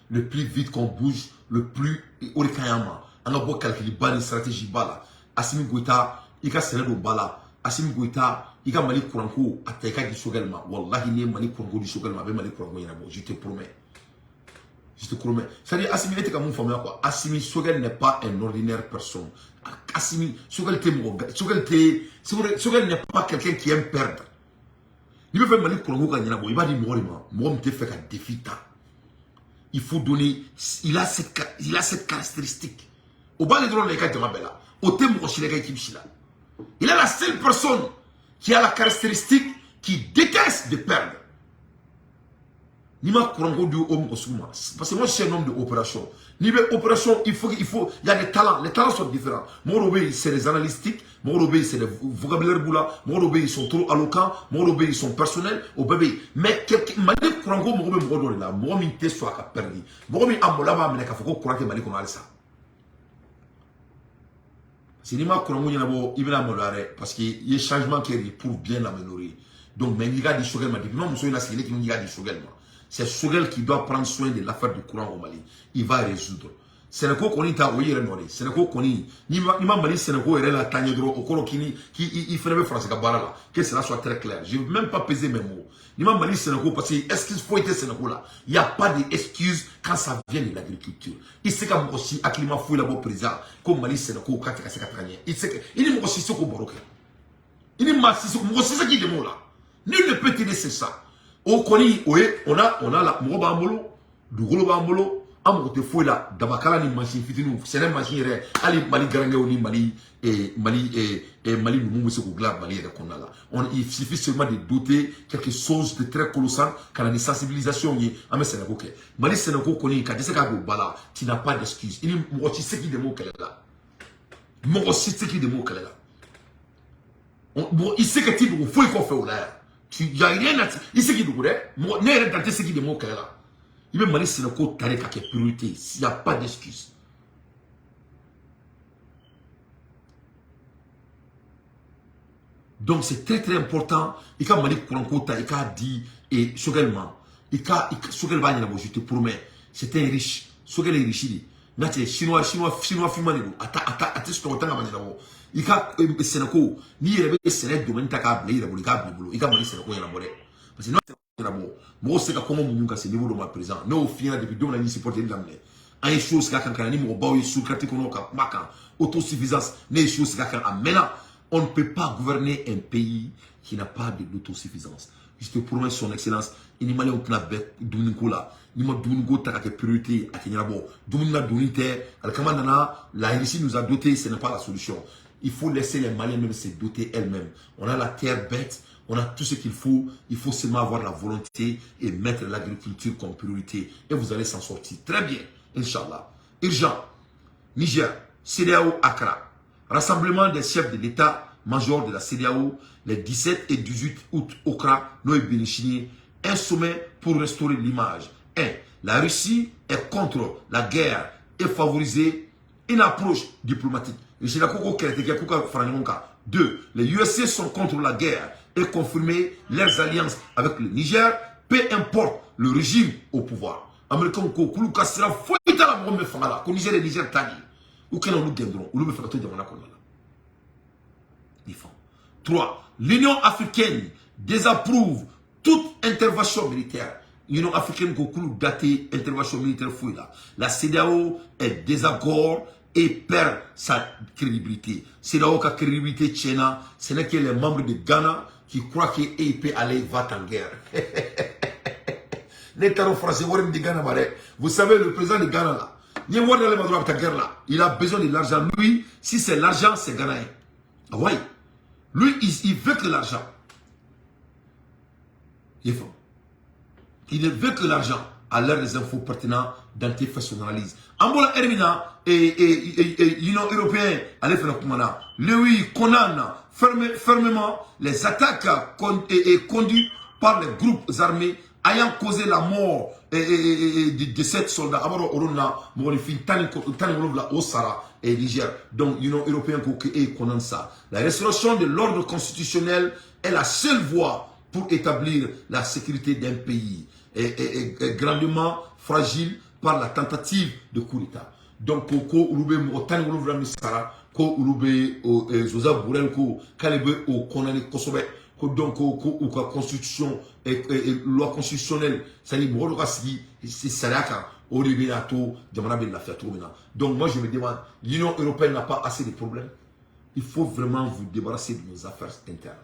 Le plus vite qu'on bouge, le plus orikayama. On a beau calculer une stratégie bala. Assimi Goïta, il a serré bala. Assimi Goïta, il a mali kuranko ateka di sogelma. Wallahi ni mali kuranko di sogelma be mali kuranko yana bo. Je te promets. Je te promets. C'est-à-dire Assimi était comme une femme quoi. Assimi Sogel n'est pas un ordinaire personne. Assimi Sogel n'est pas quelqu'un qui aime perdre. Il veut faire mali kuranko ka yana bo. Il va dire morima. Moi me te fait un défi ta. Il faut donner. Il a cette caractéristique. Au bas des droits les gars de ma bella. Au thème aussi les gars qui là. Il est la seule personne qui a la caractéristique qui déteste de perdre. Nima Kourango du homme Osuma. Parce que moi je suis un homme d'opération. Niveau opération, il y a des talents. Les talents sont différents. Morobé, c'est les analytiques. Morobé, c'est les vocabulaire boula. Morobé, ils sont trop alloquents. Morobé, ils sont personnels. Au bébé. Mais Malik Kourango, Morobé, Morobé, là. Morobé, t'es soit qu'à perdre. Morobé, Amolaba, mais qu'à faut Kourango, Malik, on a ça. C'est Nima Kourango, il va l'améliorer. Parce qu'il y a des changements qui pour bien l'améliorer. Donc, mais il y a des choses, mais non, monsieur, il y a des choses. C'est Sogel qui doit prendre soin de l'affaire du courant au Mali. Il va résoudre. Sénégal qu'on est à Oyer Nord. Sénégal qu'on est. Ni Mali Sénégal est là, Tanyedro, au Kolo qui il fait le français là. Que cela soit très clair. Je ne veux même pas peser mes mots. Ni Mali Sénégal parce que excuse faut être Sénégal là. Il n'y a pas d'excuse quand ça vient de l'agriculture. Il sait comme aussi à climat fouille la beau président comme Mali Sénégal quand c'est quatre il sait que il est aussi ce qu'on boroque. Il est massif aussi ça qui est mots là. Nul ne peut t'aider c'est ça. Au Koni, on a la Mobambolo, du Golobambolo, Amote Fouila, Dabakala ni machine fitinou, c'est la machine, Ali Mali Garangao ni Mali et Mali Moumoussou Glab, Mali et Konala. Il suffit seulement de doter quelque chose de très colossal, car la sensibilisation y est à mes Sénégal. Mali Sénégal Koni, quand tu Bala, tu n'as pas d'excuse. Il est aussi ce qui démontre qu'elle est là. Moi aussi ce qui démontre qu'elle est là. Il sait que tu faut qu'on fait au l'air. Il n'y a rien à dire. Il sait qui nous connaît. Moi, n'est rien à ce qui démontre qu'elle est là. Il veut me laisser le côté taré qui est priorité. S'il n'y a pas d'excuse. Donc c'est très très important. Il y a Malik Kouranko, il a dit, et Sogelman, il y a Sogelman, je te promets, c'est un riche. Sogel est riche. Il y a Chinois, Fumanego, attends, ce qu'on entend à Manilabo. Il y a Sénégal, ni il y a Sénégal, domaine takable, il y a Bouligable, il y a Mali Sénégal, il y a Moré. Parce que non, moi, c'est comment nous avons ce niveau de ma présence. Nous, au final, depuis 2 ans, nous supportons l'amener. Il y a des choses qui ont été autosuffisance, des choses qui ont été maintenant, on ne peut pas gouverner un pays qui n'a pas de l'autosuffisance. Je te promets son excellence, il n'y a pas de Dounikola, il n'y a pas de priorité à Kenyabo. Dounina Dounité, la Russie nous a doté, ce n'est pas la solution. Il faut laisser les Maliens même se doter elles-mêmes. On a la terre bête, on a tout ce qu'il faut seulement avoir la volonté et mettre l'agriculture comme priorité. Et vous allez s'en sortir. Très bien, Inch'Allah. Urgent, Niger, CEDEAO Accra. Rassemblement des chefs de l'État-major de la CEDEAO les 17 et 18 août au Accra, Noé Bénichini. Un sommet pour restaurer l'image. 1. La Russie est contre la guerre et favoriser une approche diplomatique. 2. Les USA sont contre la guerre et confirmer leurs alliances avec le Niger, peu importe le régime au pouvoir. Américain Koulou Kassira, faut y la bombe fangala, qu'on Niger et Niger tagi. Ou qu'on nous gagnera, ou nous faisons tout de mon accord. 3. L'Union africaine désapprouve toute intervention militaire. L'Union africaine Koulou daté intervention militaire fouille là. La CEDEAO est désaccord et perd sa crédibilité. CEDEAO a crédibilité tchèna, ce n'est que les membres de Ghana qui croit qu'il peut aller va en guerre. Vous savez, le président de Ghana là, il a besoin de l'argent. Lui, si c'est l'argent, c'est Ghanaen. Ah ouais. Lui, il veut que l'argent. Il ne veut que l'argent à l'heure des infos pertinentes dans tes faits son analyse. Ambola Hermina et l'Union européenne, allez faire le commandant. Lui, condamne fermement les attaques conduites par les groupes armés ayant causé la mort de 7 soldats. Amaro Orona, Morifin, Tanikolovla, Osara et Niger. Donc, l'Union européenne condamne ça. La restauration de l'ordre constitutionnel est la seule voie pour établir la sécurité d'un pays est grandement fragile par la tentative de coup d'État. Donc, ko urube mo Tanikolovla misara, ko urube Joseph Borrell ko kalebe au condamné kosobe. Donc, ou constitution et loi constitutionnelle, ça dit, c'est ça, au libérato, donc, moi, je me demande, l'Union européenne n'a pas assez de problèmes. Il faut vraiment vous débarrasser de nos affaires internes.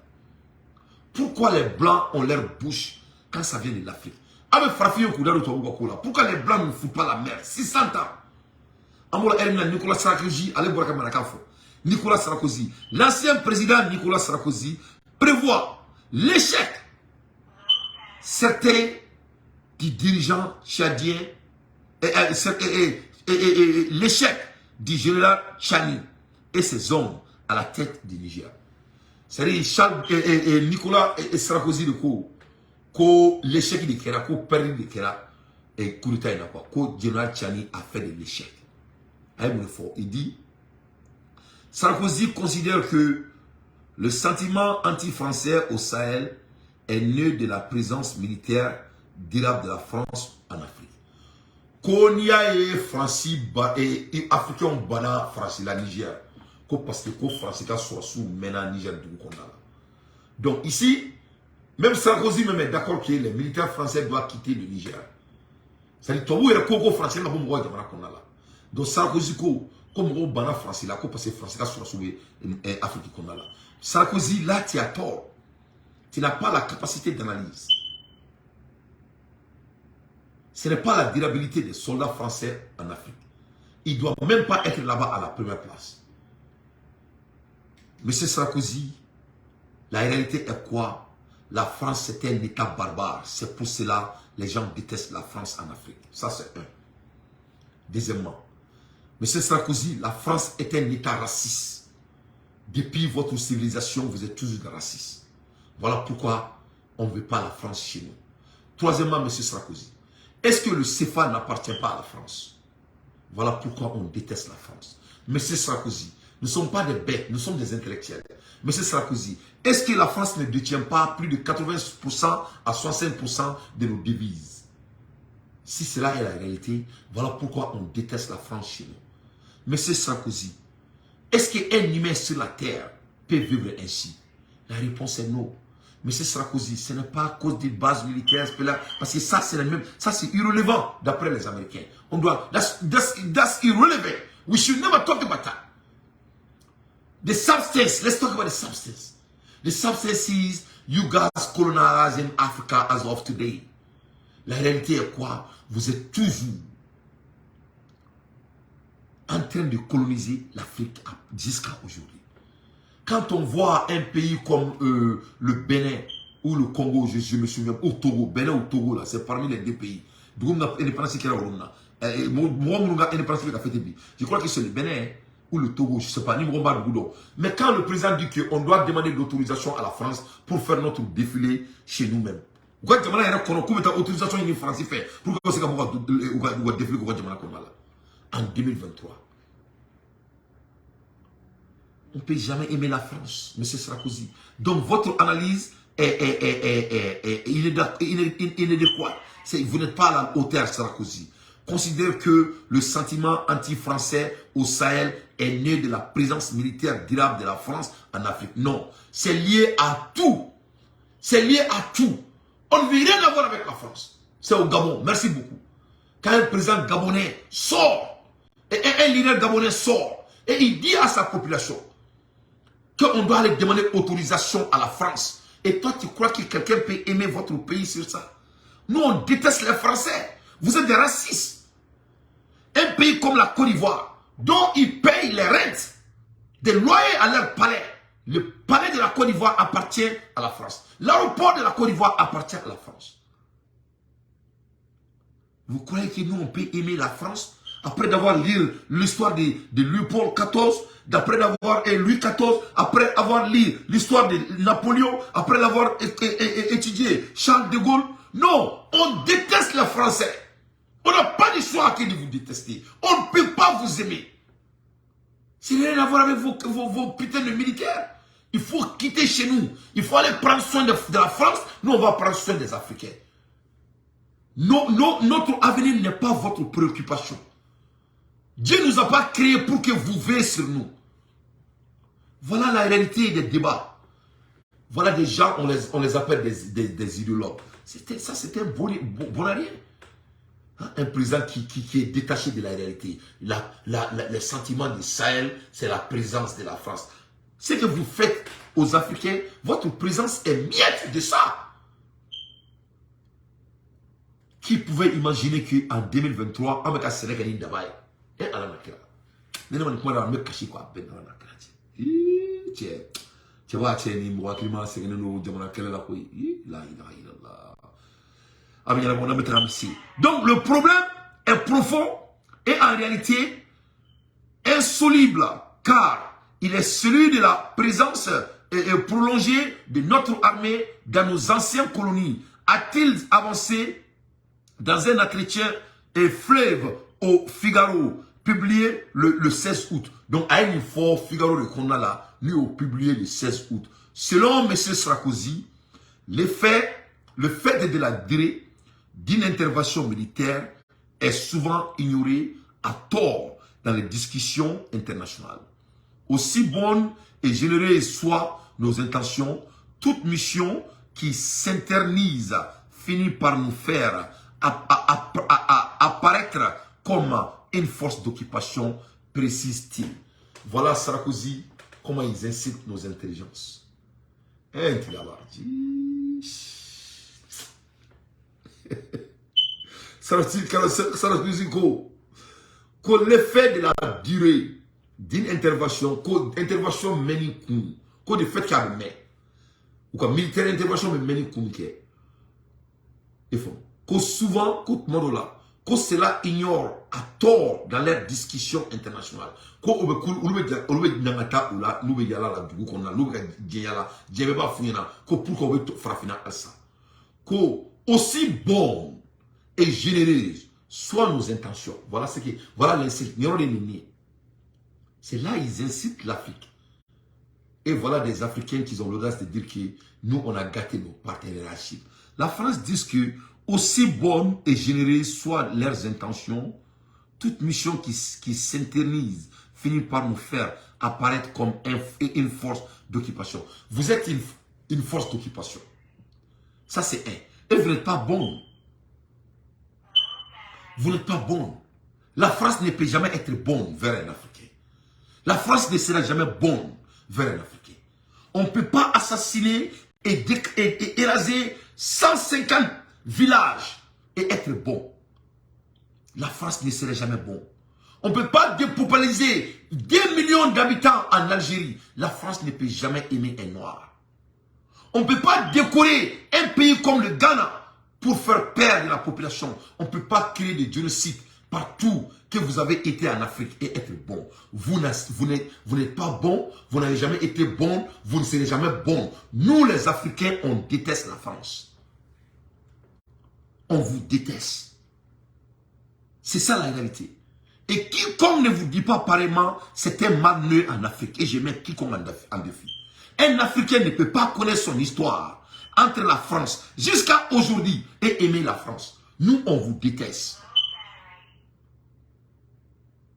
Pourquoi les Blancs ont leur bouche quand ça vient de l'Afrique? Pourquoi les Blancs ne foutent pas la mer? 600 ans. Nicolas Sarkozy, allez voir Nicolas Sarkozy, l'ancien président Nicolas Sarkozy, prévoit l'échec certains des dirigeants tchadiens et l'échec du général Chani et ses hommes à la tête du Niger. C'est-à-dire Nicolas Sarkozy de quoi l'échec de Kera, quoi perdu de Kera et coup d'État quoi, quoi général Chani a fait de l'échec. Il dit Sarkozy considère que le sentiment anti-français au Sahel est né de la présence militaire durable de la France en Afrique. Konya et Francis et Africain Bana France la Niger. Parce que les Français sont sous maintenant Niger du Kondala. Donc ici, même Sarkozy même est d'accord que les militaires français doivent quitter le Niger. C'est-à-dire toi où est le Congo français là pour moi de Kondala. Donc Sarkozy comme au Bana français là parce que les Français sont sous Afrique Kondala. Sarkozy, là, tu as tort. Tu n'as pas la capacité d'analyse. Ce n'est pas la durabilité des soldats français en Afrique. Il ne doit même pas être là-bas à la première place. Monsieur Sarkozy, la réalité est quoi? La France, c'est un État barbare. C'est pour cela que les gens détestent la France en Afrique. Ça, c'est un. Deuxièmement, Monsieur Sarkozy, la France est un État raciste. Depuis votre civilisation, vous êtes toujours des racistes. Voilà pourquoi on ne veut pas la France chez nous. Troisièmement, M. Sarkozy, est-ce que le CFA n'appartient pas à la France? Voilà pourquoi on déteste la France. M. Sarkozy, nous ne sommes pas des bêtes, nous sommes des intellectuels. M. Sarkozy, est-ce que la France ne détient pas plus de 80% à 65% de nos devises? Si cela est la réalité, voilà pourquoi on déteste la France chez nous. M. Sarkozy, est-ce qu'un humain sur la terre peut vivre ainsi? La réponse est non. Mais c'est Sarkozy, ce n'est pas à cause des bases militaires, parce que ça c'est même, ça c'est irrelevant d'après les Américains. On doit, that's irrelevant. We should never talk about that. The substance, let's talk about the substance. The substance is you guys colonizing Africa as of today. La réalité est quoi? Vous êtes toujours en train de coloniser l'Afrique jusqu'à aujourd'hui. Quand on voit un pays comme le Bénin ou le Congo, je me souviens, ou Togo, Bénin ou Togo, c'est parmi les deux pays. Je crois que c'est le Bénin ou le Togo, je ne sais pas, mais quand le président dit qu'on doit demander de l'autorisation à la France pour faire notre défilé chez nous-mêmes. En 2023. On ne peut jamais aimer la France, M. Sarkozy. Donc votre analyse est inadéquate. Vous n'êtes pas à la hauteur, Sarkozy. Considère que le sentiment anti-français au Sahel est né de la présence militaire durable de la France en Afrique. Non, c'est lié à tout. C'est lié à tout. On ne veut rien avoir avec la France. C'est au Gabon. Merci beaucoup. Quand un président gabonais sort, et un leader gabonais sort, et il dit à sa population qu'on doit aller demander autorisation à la France, Et toi, tu crois que quelqu'un peut aimer votre pays sur ça? Nous, on déteste les Français. Vous êtes des racistes. Un pays comme la Côte d'Ivoire, dont ils payent les rentes, des loyers à leur palais. Le palais de la Côte d'Ivoire appartient à la France. L'aéroport de la Côte d'Ivoire appartient à la France. Vous croyez que nous, on peut aimer la France après d'avoir lu l'histoire de Léopold XIV, d'après d'avoir Louis XIV, après avoir lu l'histoire de Napoléon, après l'avoir étudié Charles de Gaulle? Non, on déteste les Français. On n'a pas de choix que de vous détester. On ne peut pas vous aimer. C'est rien à voir avec vos putains de militaires. Il faut quitter chez nous. Il faut aller prendre soin de la France. Nous, on va prendre soin des Africains. Notre avenir n'est pas votre préoccupation. Dieu ne nous a pas créés pour que vous veillez sur nous. Voilà la réalité des débats. Voilà des gens, on les appelle des idéologues. Ça, c'était un bon rien. Hein? Un président qui est détaché de la réalité. Le sentiment du Sahel, c'est la présence de la France. Ce que vous faites aux Africains, votre présence est miette de ça. Qui pouvait imaginer qu'en 2023, on va se régaler d'abord. Et à la makira. Nous ne pouvons pas me cacher quoi. Tu vois, tu es ni moi qui m'a ségué nous demandons quelle est la couille. La ilaha illallah. Donc le problème est profond et en réalité insoluble, car il est celui de la présence prolongée de notre armée dans nos anciennes colonies. A-t-il avancé dans un entretien fleuve au Figaro, publié le 16 août. Donc, à une fois, Figaro, le qu'on a là, lui, a publié le 16 août. Selon M. Sarkozy, le fait de la durée d'une intervention militaire est souvent ignoré à tort dans les discussions internationales. Aussi bonnes et généreuses soient nos intentions, toute mission qui s'internise finit par nous faire apparaître comme une force d'occupation, précise-t-il. Voilà Sarkozy, comment ils incitent nos intelligences. Sarkozy, que l'effet de la durée d'une intervention, intervention menée que de fait qu'il y a ou que militaire intervention menée il faut que souvent, que cela ignore à tort dans leurs discussions internationales. Que aussi bon et généreuse soient nos intentions. Voilà ce qui, voilà l'insulte. C'est là ils incitent l'Afrique. Et voilà des Africains qui ont l'audace de dire que nous, on a gâté nos partenaires. La France dit que aussi bonnes et généreuses soient leurs intentions, toute mission qui s'internise finit par nous faire apparaître comme une force d'occupation. Vous êtes une force d'occupation. Ça, c'est un. Et vous n'êtes pas bon. Vous n'êtes pas bon. La France ne peut jamais être bonne vers un Africain. La France ne sera jamais bonne vers un Africain. On ne peut pas assassiner et éraser 150 villages et être bon. La France ne serait jamais bon. On ne peut pas dépopulariser 2 millions d'habitants en Algérie. La France ne peut jamais aimer un noir. On ne peut pas décorer un pays comme le Ghana pour faire perdre la population. On ne peut pas créer des génocides partout que vous avez été en Afrique et être bon. Vous n'êtes pas bon, vous n'avez jamais été bon, vous ne serez jamais bon. Nous les Africains, on déteste la France. On vous déteste. C'est ça la réalité. Et quiconque ne vous dit pas pareillement, c'est un malhonnête en Afrique. Et je mets quiconque en défi. Un Africain ne peut pas connaître son histoire entre la France jusqu'à aujourd'hui et aimer la France. Nous, on vous déteste.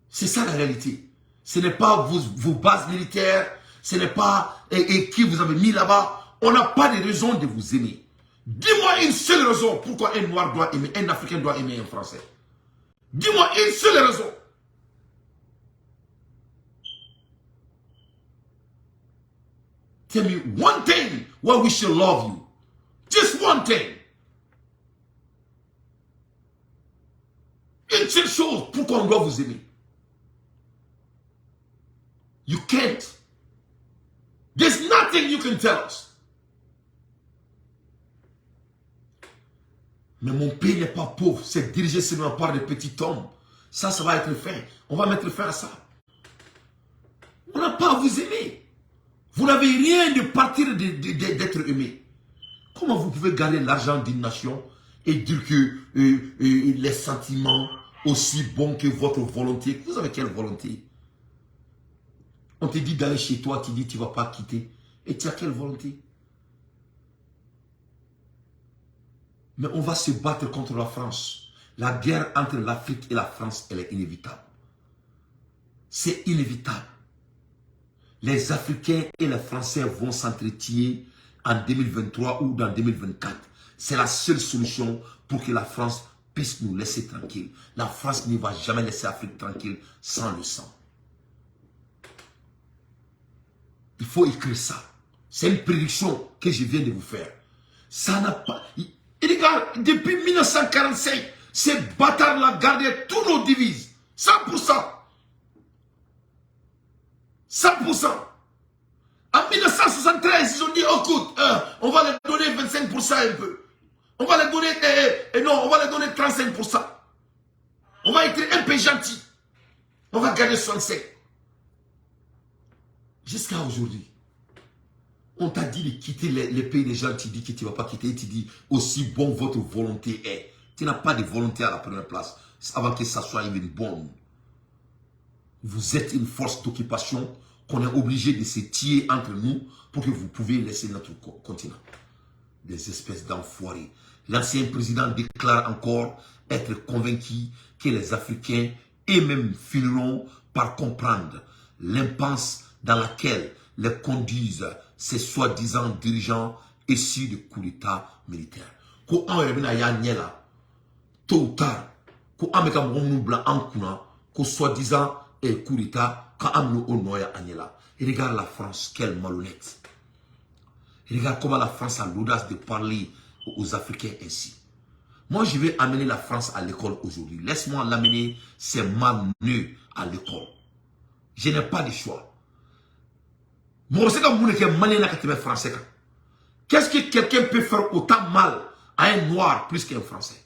C'est ça la réalité. Ce n'est pas vos bases militaires, ce n'est pas qui vous avez mis là-bas. On n'a pas de raison de vous aimer. Dis-moi une seule raison pourquoi un noir doit aimer, un Africain doit aimer un Français. Dis-moi une seule raison. Tell me one thing why we should love you. Just one thing. Une seule chose pourquoi on doit vous aimer. You can't. There's nothing you can tell us. Mais mon pays n'est pas pauvre. C'est dirigé seulement par des petits hommes. Ça va être fait. On va mettre fin à ça. On n'a pas à vous aimer. Vous n'avez rien de partir d'être aimé. Comment vous pouvez garder l'argent d'une nation et dire que les sentiments aussi bons que votre volonté? Vous avez quelle volonté? On te dit d'aller chez toi, tu dis tu ne vas pas quitter. Et tu as quelle volonté? Mais on va se battre contre la France. La guerre entre l'Afrique et la France, elle est inévitable. C'est inévitable. Les Africains et les Français vont s'entretuer en 2023 ou dans 2024. C'est la seule solution pour que la France puisse nous laisser tranquille. La France ne va jamais laisser l'Afrique tranquille sans le sang. Il faut écrire ça. C'est une prédiction que je viens de vous faire. Ça n'a pas... Et regarde, depuis 1945, ces bâtards-là gardaient tous nos devises. 100%. 100%. En 1973, ils ont dit, oh, écoute, on va leur donner 25% un peu. On va leur donner, non, on va leur donner 35%. On va être un peu gentil. On va garder 65. Jusqu'à aujourd'hui. On t'a dit de quitter les pays des gens, tu dis que tu ne vas pas quitter, tu dis aussi bon votre volonté est. Tu n'as pas de volonté à la première place avant que ça soit une bonne. Vous êtes une force d'occupation qu'on est obligé de se tirer entre nous pour que vous pouvez laisser notre continent. Des espèces d'enfoirés. L'ancien président déclare encore être convaincu que les Africains eux-mêmes finiront par comprendre l'impasse dans laquelle les conduisent ces soi-disant dirigeants issus de coup d'état militaire. Quand on revient à Yanyela, tôt ou tard, quand on met un monde blanc en courant, que soi-disant coup d'état, quand on met au noya Agnella. Et regarde la France, quelle malhonnête. Et regarde comment la France a l'audace de parler aux Africains ainsi. Moi, je vais amener la France à l'école aujourd'hui. Laisse-moi l'amener, ces malneux à l'école. Je n'ai pas de choix. Qu'est-ce que quelqu'un peut faire autant mal à un noir plus qu'un français?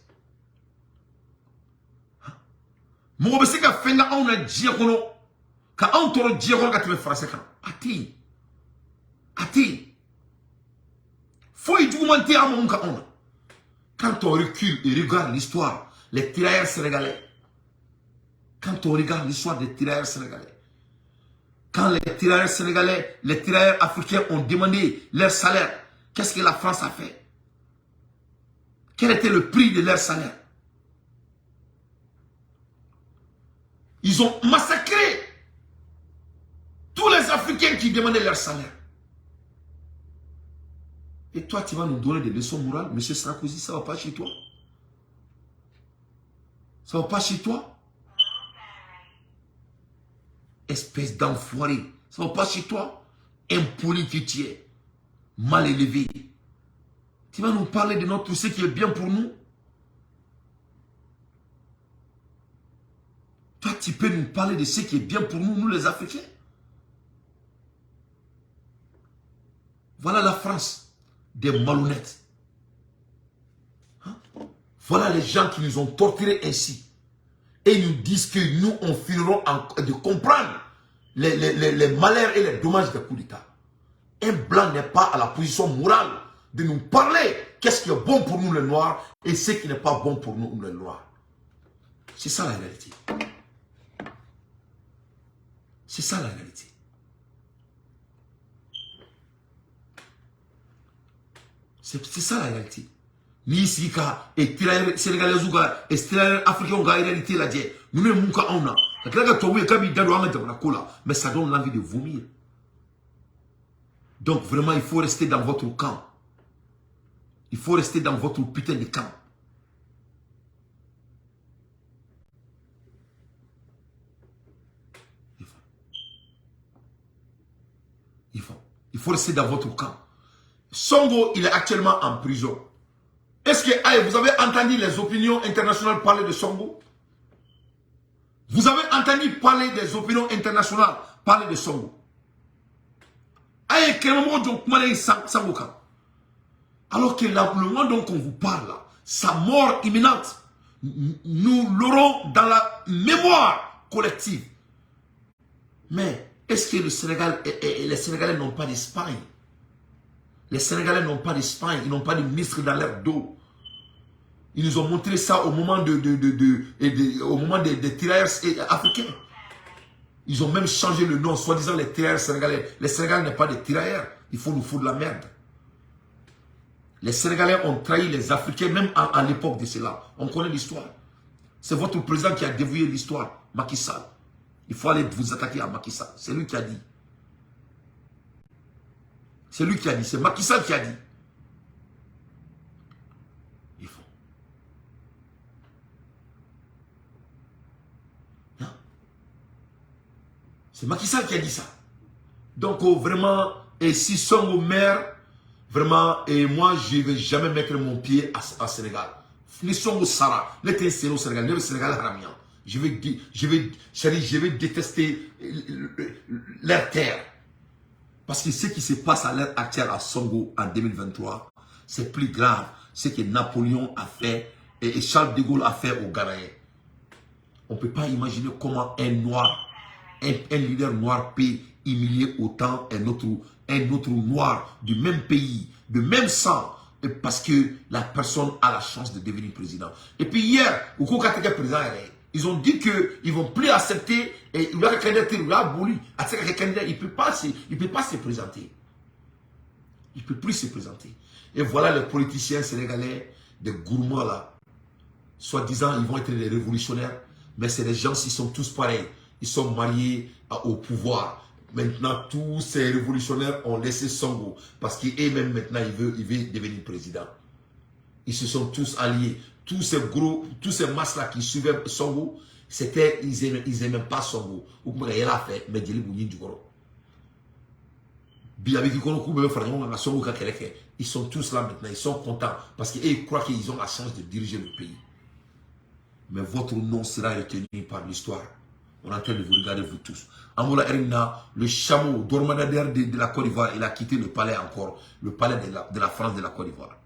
Faut y documenter à mon cas. Quand on recule et regarde l'histoire, les tirailleurs sénégalais. Quand on regarde l'histoire des tirailleurs sénégalais. Quand les tirailleurs sénégalais, les tirailleurs africains ont demandé leur salaire, qu'est-ce que la France a fait? Quel était le prix de leur salaire? Ils ont massacré tous les Africains qui demandaient leur salaire. Et toi, tu vas nous donner des leçons morales? Monsieur Sarkozy, ça ne va pas chez toi? Ça ne va pas chez toi? Espèce d'enfoiré. Ça ne va pas chez toi? Impoli que tu es. Mal élevé. Tu vas nous parler de notre ce qui est bien pour nous? Toi, tu peux nous parler de ce qui est bien pour nous, nous les Africains? Voilà la France des malhonnêtes. Hein? Voilà les gens qui nous ont torturés ainsi. Et ils nous disent que nous, on finira de comprendre les malheurs et les dommages des coups d'État. Un blanc n'est pas à la position morale de nous parler qu'est-ce qui est bon pour nous les Noirs et ce qui n'est pas bon pour nous les Noirs. C'est ça la réalité. C'est ça la réalité. C'est ça la réalité. Ni ici, et tirailleurs sénégalais, et tirailleurs africains, en réalité, la dit, nous ne mourons pas en a. Mais ça donne l'envie de vomir. Donc vraiment, il faut rester dans votre camp. Il faut rester dans votre putain de camp. Il faut. Il faut rester dans votre camp. Sonko, il est actuellement en prison. Est-ce que vous avez entendu les opinions internationales parler de Sonko? Vous avez entendu parler des opinions internationales parler de Sonko? Alors que le moment dont on vous parle, là, sa mort imminente, nous l'aurons dans la mémoire collective. Mais est-ce que le Sénégal et les Sénégalais n'ont pas d'Espagne? Les Sénégalais n'ont pas d'Espagne, ils n'ont pas de ministre dans leur dos. Ils nous ont montré ça au moment des tirailleurs africains. Ils ont même changé le nom, soi-disant les tirailleurs sénégalais. Les Sénégalais n'est pas des tirailleurs, il faut nous foutre de la merde. Les Sénégalais ont trahi les Africains, même à l'époque de cela. On connaît l'histoire. C'est votre président qui a dévoué l'histoire, Macky Sall. Il faut aller vous attaquer à Macky Sall. C'est lui qui a dit. C'est lui qui a dit. C'est Macky Sall qui a dit. Il faut. C'est Macky Sall qui a dit ça. Donc, vraiment, et si Sonko maire, vraiment, et moi, je ne vais jamais mettre mon pied à Sénégal. Ni Sonko Sara, ne t'es au Sénégal, ne Sénégal Haramia. Je vais détester leur terre. Parce que ce qui se passe à l'heure actuelle à Sonko en 2023, c'est plus grave. Ce que Napoléon a fait et Charles de Gaulle a fait au Ghanéens. On ne peut pas imaginer comment un noir, un leader noir peut humilier autant un autre noir du même pays, de même sang, parce que la personne a la chance de devenir président. Et puis hier, au président, ils ont dit qu'ils ne vont plus accepter et il a candidat, il a aboli. Il ne peut pas se présenter. Il ne peut plus se présenter. Et voilà les politiciens sénégalais, des gourmands là, soi-disant ils vont être des révolutionnaires, mais c'est des gens, ils sont tous pareils. Ils sont mariés au pouvoir. Maintenant, tous ces révolutionnaires ont laissé Sonko parce qu'eux-mêmes maintenant, ils veulent devenir président. Ils se sont tous alliés. Tous ces masses-là qui suivaient Sonko, ils n'aimaient pas Sonko. Ils sont tous là maintenant, ils sont contents parce qu'ils croient qu'ils ont la chance de diriger le pays. Mais votre nom sera retenu par l'histoire. On est en train de vous regarder, vous tous. Angola Erina, le chameau dormadaire de la Côte d'Ivoire, il a quitté le palais encore, le palais de la France de la Côte d'Ivoire.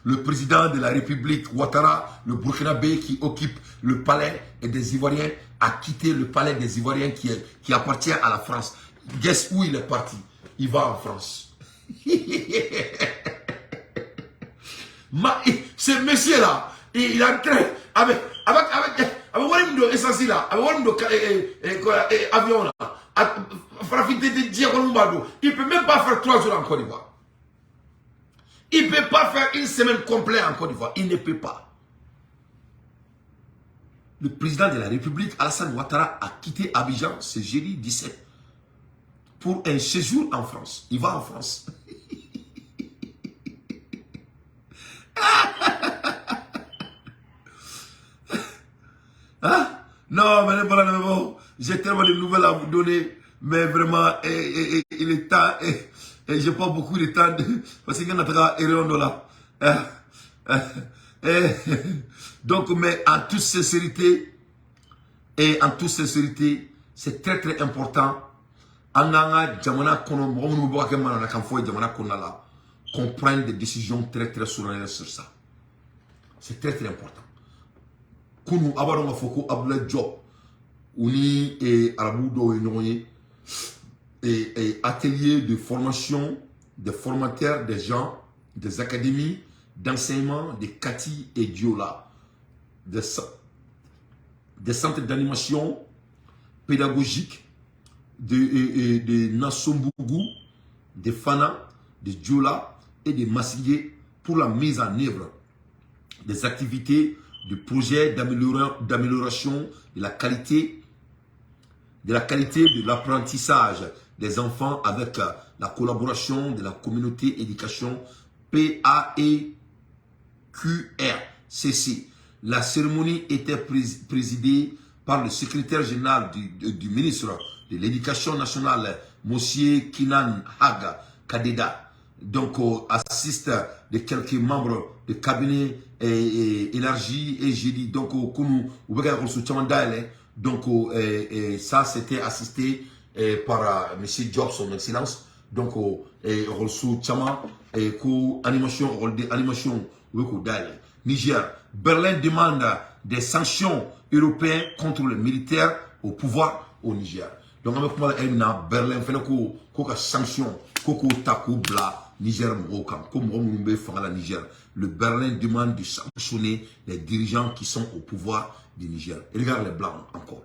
Le président de la République, Ouattara, le Burkinabé qui occupe le palais des Ivoiriens, a quitté le palais des Ivoiriens qui appartient à la France. Guess où il est parti? Il va en France. Ce monsieur-là, il est en train, avec essence là, avec avion là, il ne peut même pas faire 3 jours en Côte d'Ivoire. Il ne peut pas faire une semaine complète en Côte d'Ivoire. Il ne peut pas. Le président de la République, Alassane Ouattara, a quitté Abidjan ce jeudi 17 pour un séjour en France. Il va en France. Hein? Non, mais bon, j'ai tellement de nouvelles à vous donner, mais vraiment, il est temps, et j'ai pas beaucoup de temps, parce qu'il y a là. Donc, mais en toute sincérité, c'est très très important, qu'on prenne des décisions très très solennelles sur ça. C'est très très important. Kunu abadonga foko Abdoulaye Diop uni et Araboudo et atelier de formation des formateurs des gens des académies d'enseignement de Kati et Diola, des centres d'animation pédagogique de Nassombougou, de Fana, de Diola et de Massigé pour la mise en œuvre des activités de projets d'amélioration de la qualité de l'apprentissage des enfants avec la collaboration de la communauté éducation PAEQRCC. La cérémonie était présidée par le secrétaire général du ministre de l'éducation nationale, Monsieur Kinan Haga Kadeda, donc assiste de quelques membres de cabinet élargi et j'ai dit donc donc ça c'était assisté par Monsieur Job, son excellence, donc reçu Chama et animation Niger. Berlin demande des sanctions européennes contre le militaire au pouvoir au Niger. Donc on va dire Berlin fait que sanction koko takou bla Niger Morokam comme Romumbe fera la Niger. Le Berlin demande de sanctionner les dirigeants qui sont au pouvoir du Niger. Et regarde les blancs encore.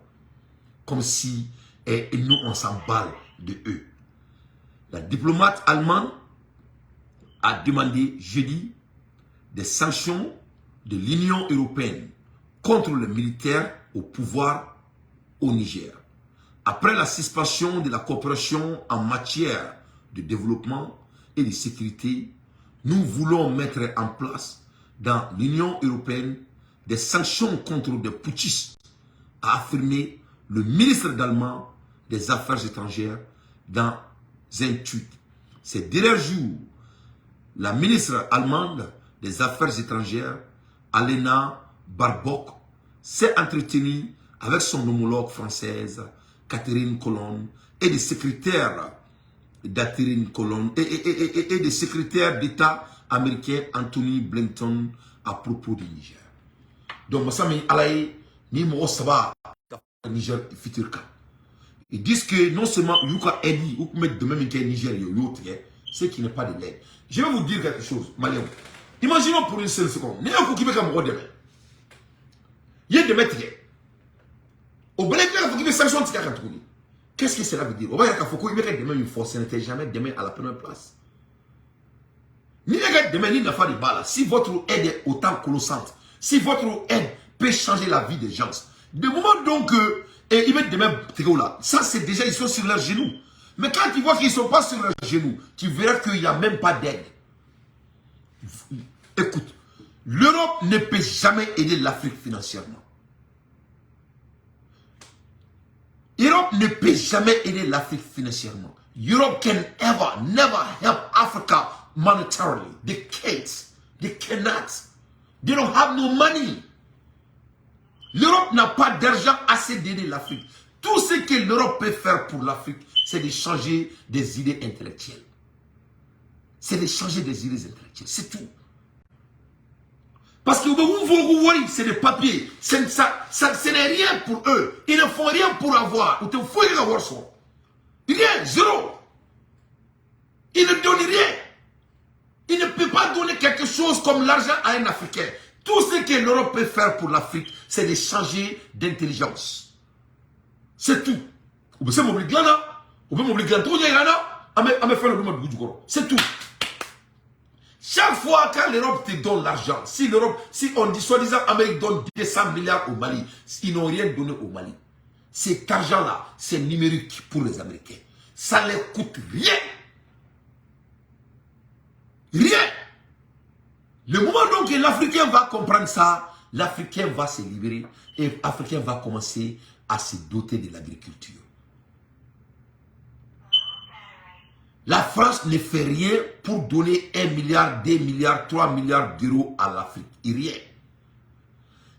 Comme si nous on s'emballe de eux. La diplomate allemande a demandé jeudi des sanctions de l'Union européenne contre le militaire au pouvoir au Niger. Après la suspension de la coopération en matière de développement et de sécurité, nous voulons mettre en place dans l'Union européenne des sanctions contre des putschistes, a affirmé le ministre allemand des Affaires étrangères dans un tweet. Ces derniers jours, la ministre allemande des Affaires étrangères, Alena Baerbock, s'est entretenue avec son homologue française, Catherine Colonna, et des secrétaires et des secrétaires d'État américains Anthony Blinken à propos du Niger. Donc, Massami Alaï, ni Moro Saba, Niger futur cas. Ils disent que non seulement Yuka Edi, ou mettre de même Niger, ce qui n'est pas de l'aide. Je vais vous dire quelque chose, Malien. Imaginons pour une seule seconde, il y a un qui demain. Il y a des maîtres. Au Bénin, il y a des sanctions qui sont. Qu'est-ce que cela veut dire? Au Bénin, il y a demain une force, ce n'était jamais demain à la première place. Ni demain, ni n'a pas de balle. Si votre aide est autant colossante, si votre aide peut changer la vie des gens, de moment donc, ils mettent demain, ça c'est déjà, ils sont sur leurs genoux. Mais quand tu vois qu'ils ne sont pas sur leurs genoux, tu verras qu'il n'y a même pas d'aide. Écoute, l'Europe ne peut jamais aider l'Afrique financièrement. L'Europe ne peut jamais aider l'Afrique financièrement. Europe can never help Africa monetarily. They can't. They cannot. They don't have no money. L'Europe n'a pas d'argent assez d'aider l'Afrique. Tout ce que l'Europe peut faire pour l'Afrique, c'est de changer des idées intellectuelles. C'est de changer des idées intellectuelles. C'est tout. Parce que vous c'est des papiers. Ce n'est rien pour eux. Ils ne font rien pour avoir. Ou te fouillent avoir ça. Rien, zéro. Ils ne donnent rien. Ils ne peuvent pas donner quelque chose comme l'argent à un Africain. Tout ce que l'Europe peut faire pour l'Afrique, c'est de changer d'intelligence. C'est tout. C'est tout. Chaque fois quand l'Europe te donne l'argent, si on dit soi-disant Amérique donne 200 milliards au Mali, ils n'ont rien donné au Mali. Cet argent-là, c'est numérique pour les Américains. Ça ne les coûte rien. Rien. Le moment donc que l'Africain va comprendre ça, l'Africain va se libérer et l'Africain va commencer à se doter de l'agriculture. La France ne fait rien pour donner 1 milliard, 2 milliards, 3 milliards d'euros à l'Afrique. Rien.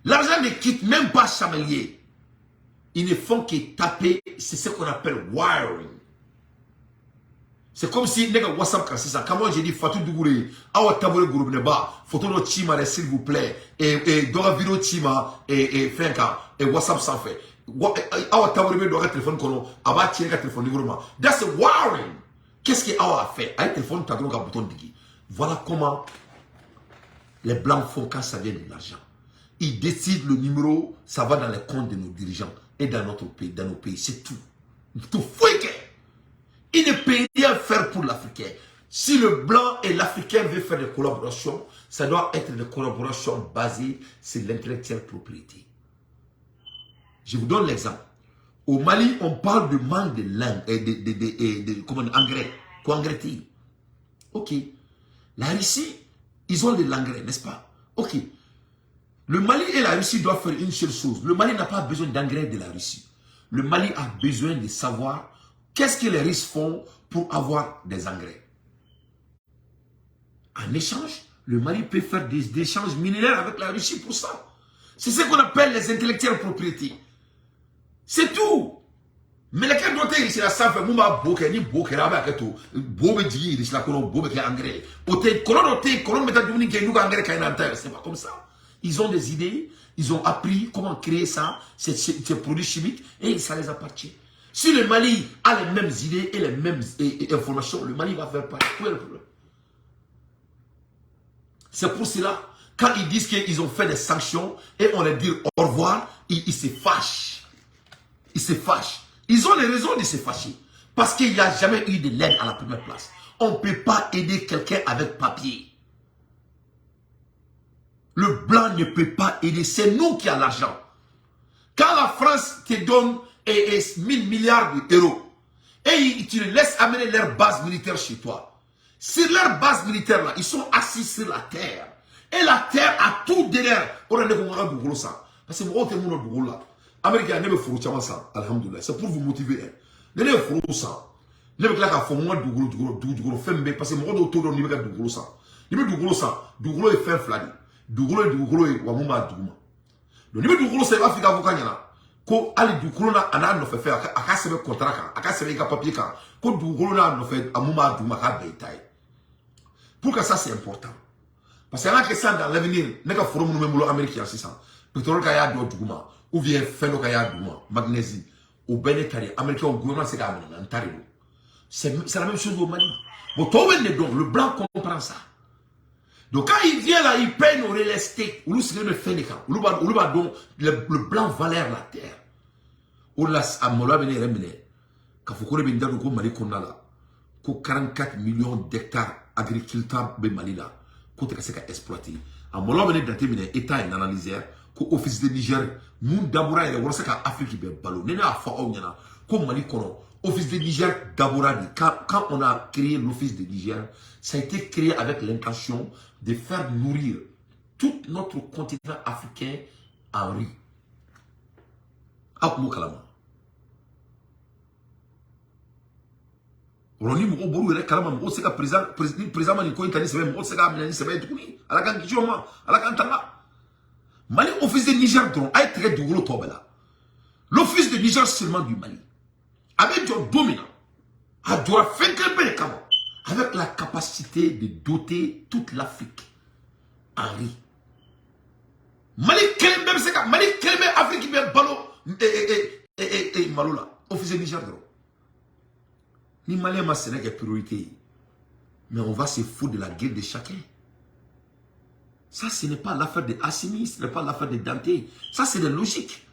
L'argent ne quitte même pas Chamelier. Ils ne font que taper, c'est ce qu'on appelle wiring. C'est comme si, WhatsApp, c'est ça. Quand moi j'ai dit Fatou Dougouré, awa tabole gourubneba, photo no chima, s'il vous plaît, et dora vidéo chima, et fenka, et WhatsApp sans fait. Awa tabole doit téléphone kono, aba tirer téléphone gouruma. That's a wiring. Qu'est-ce qu'Awa a fait? Un téléphone, tu as un bouton digi. Voilà comment les blancs font quand ça vient de l'argent. Ils décident le numéro, ça va dans les comptes de nos dirigeants et dans notre pays, dans nos pays. C'est tout. Tout fouille. Il ne peut rien faire pour l'Africain. Si le blanc et l'Africain veulent faire des collaborations, ça doit être des collaborations basées sur l'intellectuelle propriété. Je vous donne l'exemple. Au Mali, on parle de manque de langue et de engrais. Quoi engrais-t-il? Ok. La Russie, ils ont de l'engrais, n'est-ce pas? Ok. Le Mali et la Russie doivent faire une seule chose. Le Mali n'a pas besoin d'engrais de la Russie. le Mali a besoin de savoir qu'est-ce que les Russes font pour avoir des engrais. En échange, le Mali peut faire des échanges minéraires avec la Russie pour ça. C'est ce qu'on appelle les intellectuels propriétés. C'est tout. Mais les cas doivent être la savent, Mouma Boké, ni Boké, Rabaketo, Bobé Dji, la colonne, Bobé engrais. Oté, colonne, métadounik, et nous engrais, c'est pas comme ça. Ils ont des idées, ils ont appris comment créer ça, ces produits chimiques, et ça les appartient. Si le Mali a les mêmes idées et les mêmes informations, le Mali va faire pareil. Où est le problème? C'est pour cela, quand ils disent qu'ils ont fait des sanctions et on leur dit au revoir, ils se fâchent. Ils se fâchent. Ils ont les raisons de se fâcher. Parce qu'il n'y a jamais eu de l'aide à la première place. On ne peut pas aider quelqu'un avec papier. Le blanc ne peut pas aider. C'est nous qui avons l'argent. Quand la France te donne 1000 milliards d'euros et tu les laisses amener leur base militaire chez toi. Sur leur base militaire là, ils sont assis sur la terre. Et la terre a tout derrière. On a des gens parce que moi, je suis là. Américains ne me font pas ça, alhamdoulilah. C'est pour vous motiver. Ne me font ça. Ne me font pas moi Dougolo fembe parce que moi d'autres ne me font Dougolo ça. Ne me Dougolo ça. Dougolo est fin fladi. Dougolo est wamuma Dougoma. Donc ne me Dougolo c'est Afrique avocanyana. Ko ali Dougolo na ana no fait faire aka sebe contrat kan, aka sebe ka papier kan. Ko Dougolo na no fait amuma Dougoma ka betaille. Pourquoi ça c'est important? Parce que là que ça dans l'avenir, n'est pas forum nous même américain c'est ça. Pétrole kaya do Dougoma. Ou bien Fendo Kaya Douma, magnésie, ou Benetari, américain, au gouvernement, c'est la même chose au Mali. Bon, le blanc comprend ça. Donc quand il vient là, il paye nos real estate, ou le blanc valeur la terre. Ou là, à Mola Bene Remene, quand vous connaissez bien le Mali qu'on a là, 44 millions d'hectares agriculteurs de Mali là, qu'on a exploité. À Mola Bene Datemine, État et analyseur, ko office de Niger nous d'abord il y a ça Afrique be ballon nena fa o nyana ko Mali kono office de Niger d'abord quand on a créé l'office de Niger ça a été créé avec l'intention de faire nourrir tout notre continent africain en riz ak mo kalama Roni mo boru re kalama mo se ka président ni ko intani se mo se ka ameni se be tukuni ala kan kichoma ala kan tanga Mali, office de Niger, a été de gros tobela. L'office de Niger seulement du Mali. Avec du dominant. A dû faire avec la capacité de doter toute l'Afrique en riz. Mali, quel Afrique qui vient ballon et Malola. Office de Niger, ni Mali, ma Sénégal est priorité. Mais on va se foutre de la gueule de chacun. Ça, ce n'est pas l'affaire de Assimi, ce n'est pas l'affaire de Dante. Ça, c'est de logique.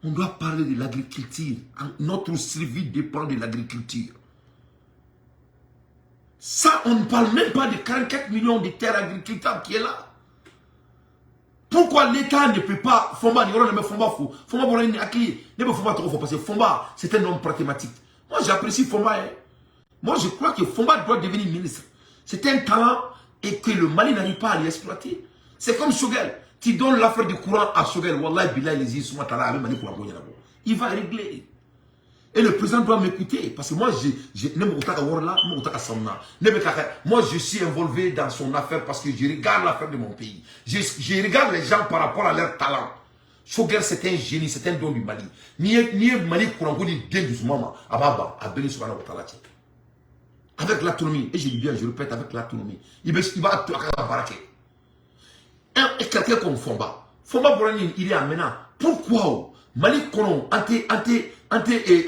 On doit parler de l'agriculture. Notre survie dépend de l'agriculture. Ça, on ne parle même pas de 44 millions de terres agricultables qui est là. Pourquoi l'État ne peut pas... Fomba, parce que Fomba, c'est un homme pragmatique. Moi, j'apprécie Fomba. Moi, je crois que Fomba doit devenir ministre. C'est un talent... et que le Mali n'arrive pas à l'exploiter. C'est comme Shogel. Tu donnes l'affaire du courant à Shogel. Wallah, Bilal, les îles, il va régler. Et le président doit m'écouter. Parce que moi, moi, je suis involvé dans son affaire parce que je regarde l'affaire de mon pays. Je regarde les gens par rapport à leur talent. Shogel, c'est un génie, c'est un don du Mali. Ni Mali, courant, ni bien du moment. Ababa, à Béni Soubana, avec l'autonomie, et je dis bien, je répète, avec l'autonomie, il va à baraquer. Et quelqu'un comme Fomba, Bourani, il est amenant. Pourquoi Mali Konon, ante, à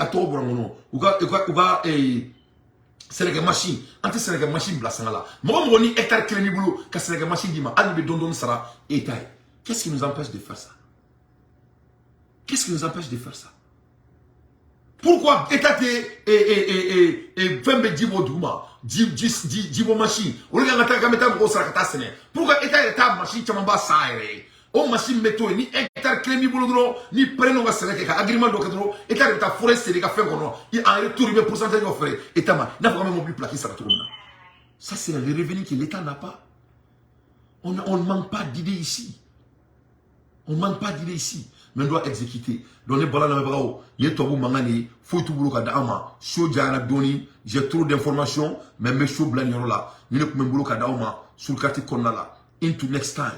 toi, Bouranono, ouga, Sénégal machine, ante Sénégal machine, Blassangala. Moi, mon hectare Kélémi Boulou, qu'à Sénégal machine, Dima, Alibé Dondon Sara, et Taï. Qu'est-ce qui nous empêche de faire ça? Qu'est-ce qui nous empêche de faire ça? Pourquoi État et Fembe Djibo Douma, Djibo Machine, pourquoi État Machine Chamamba Saire, O Machine Meto, ni hectare Clémy Boulogro, ni Prénom Sénégal, agrément d'Ocadro, État de ta forêt, c'est les cafés qu'on a, il a un retour de pourcentage offert, État, n'a pas même plus plaqué ça. Ça, c'est le revenu que l'État n'a pas. On ne manque pas d'idées ici. On ne demande pas d'idée ici, mais on doit exécuter. Donc, les balles dans les bras, il y a tout mangani, faut tout boulot kadama, chaud jana doni, j'ai trop d'informations, mais mes chaud blanc là, il y a tout boulot kadama, sur le quartier qu'on a là. Into next time.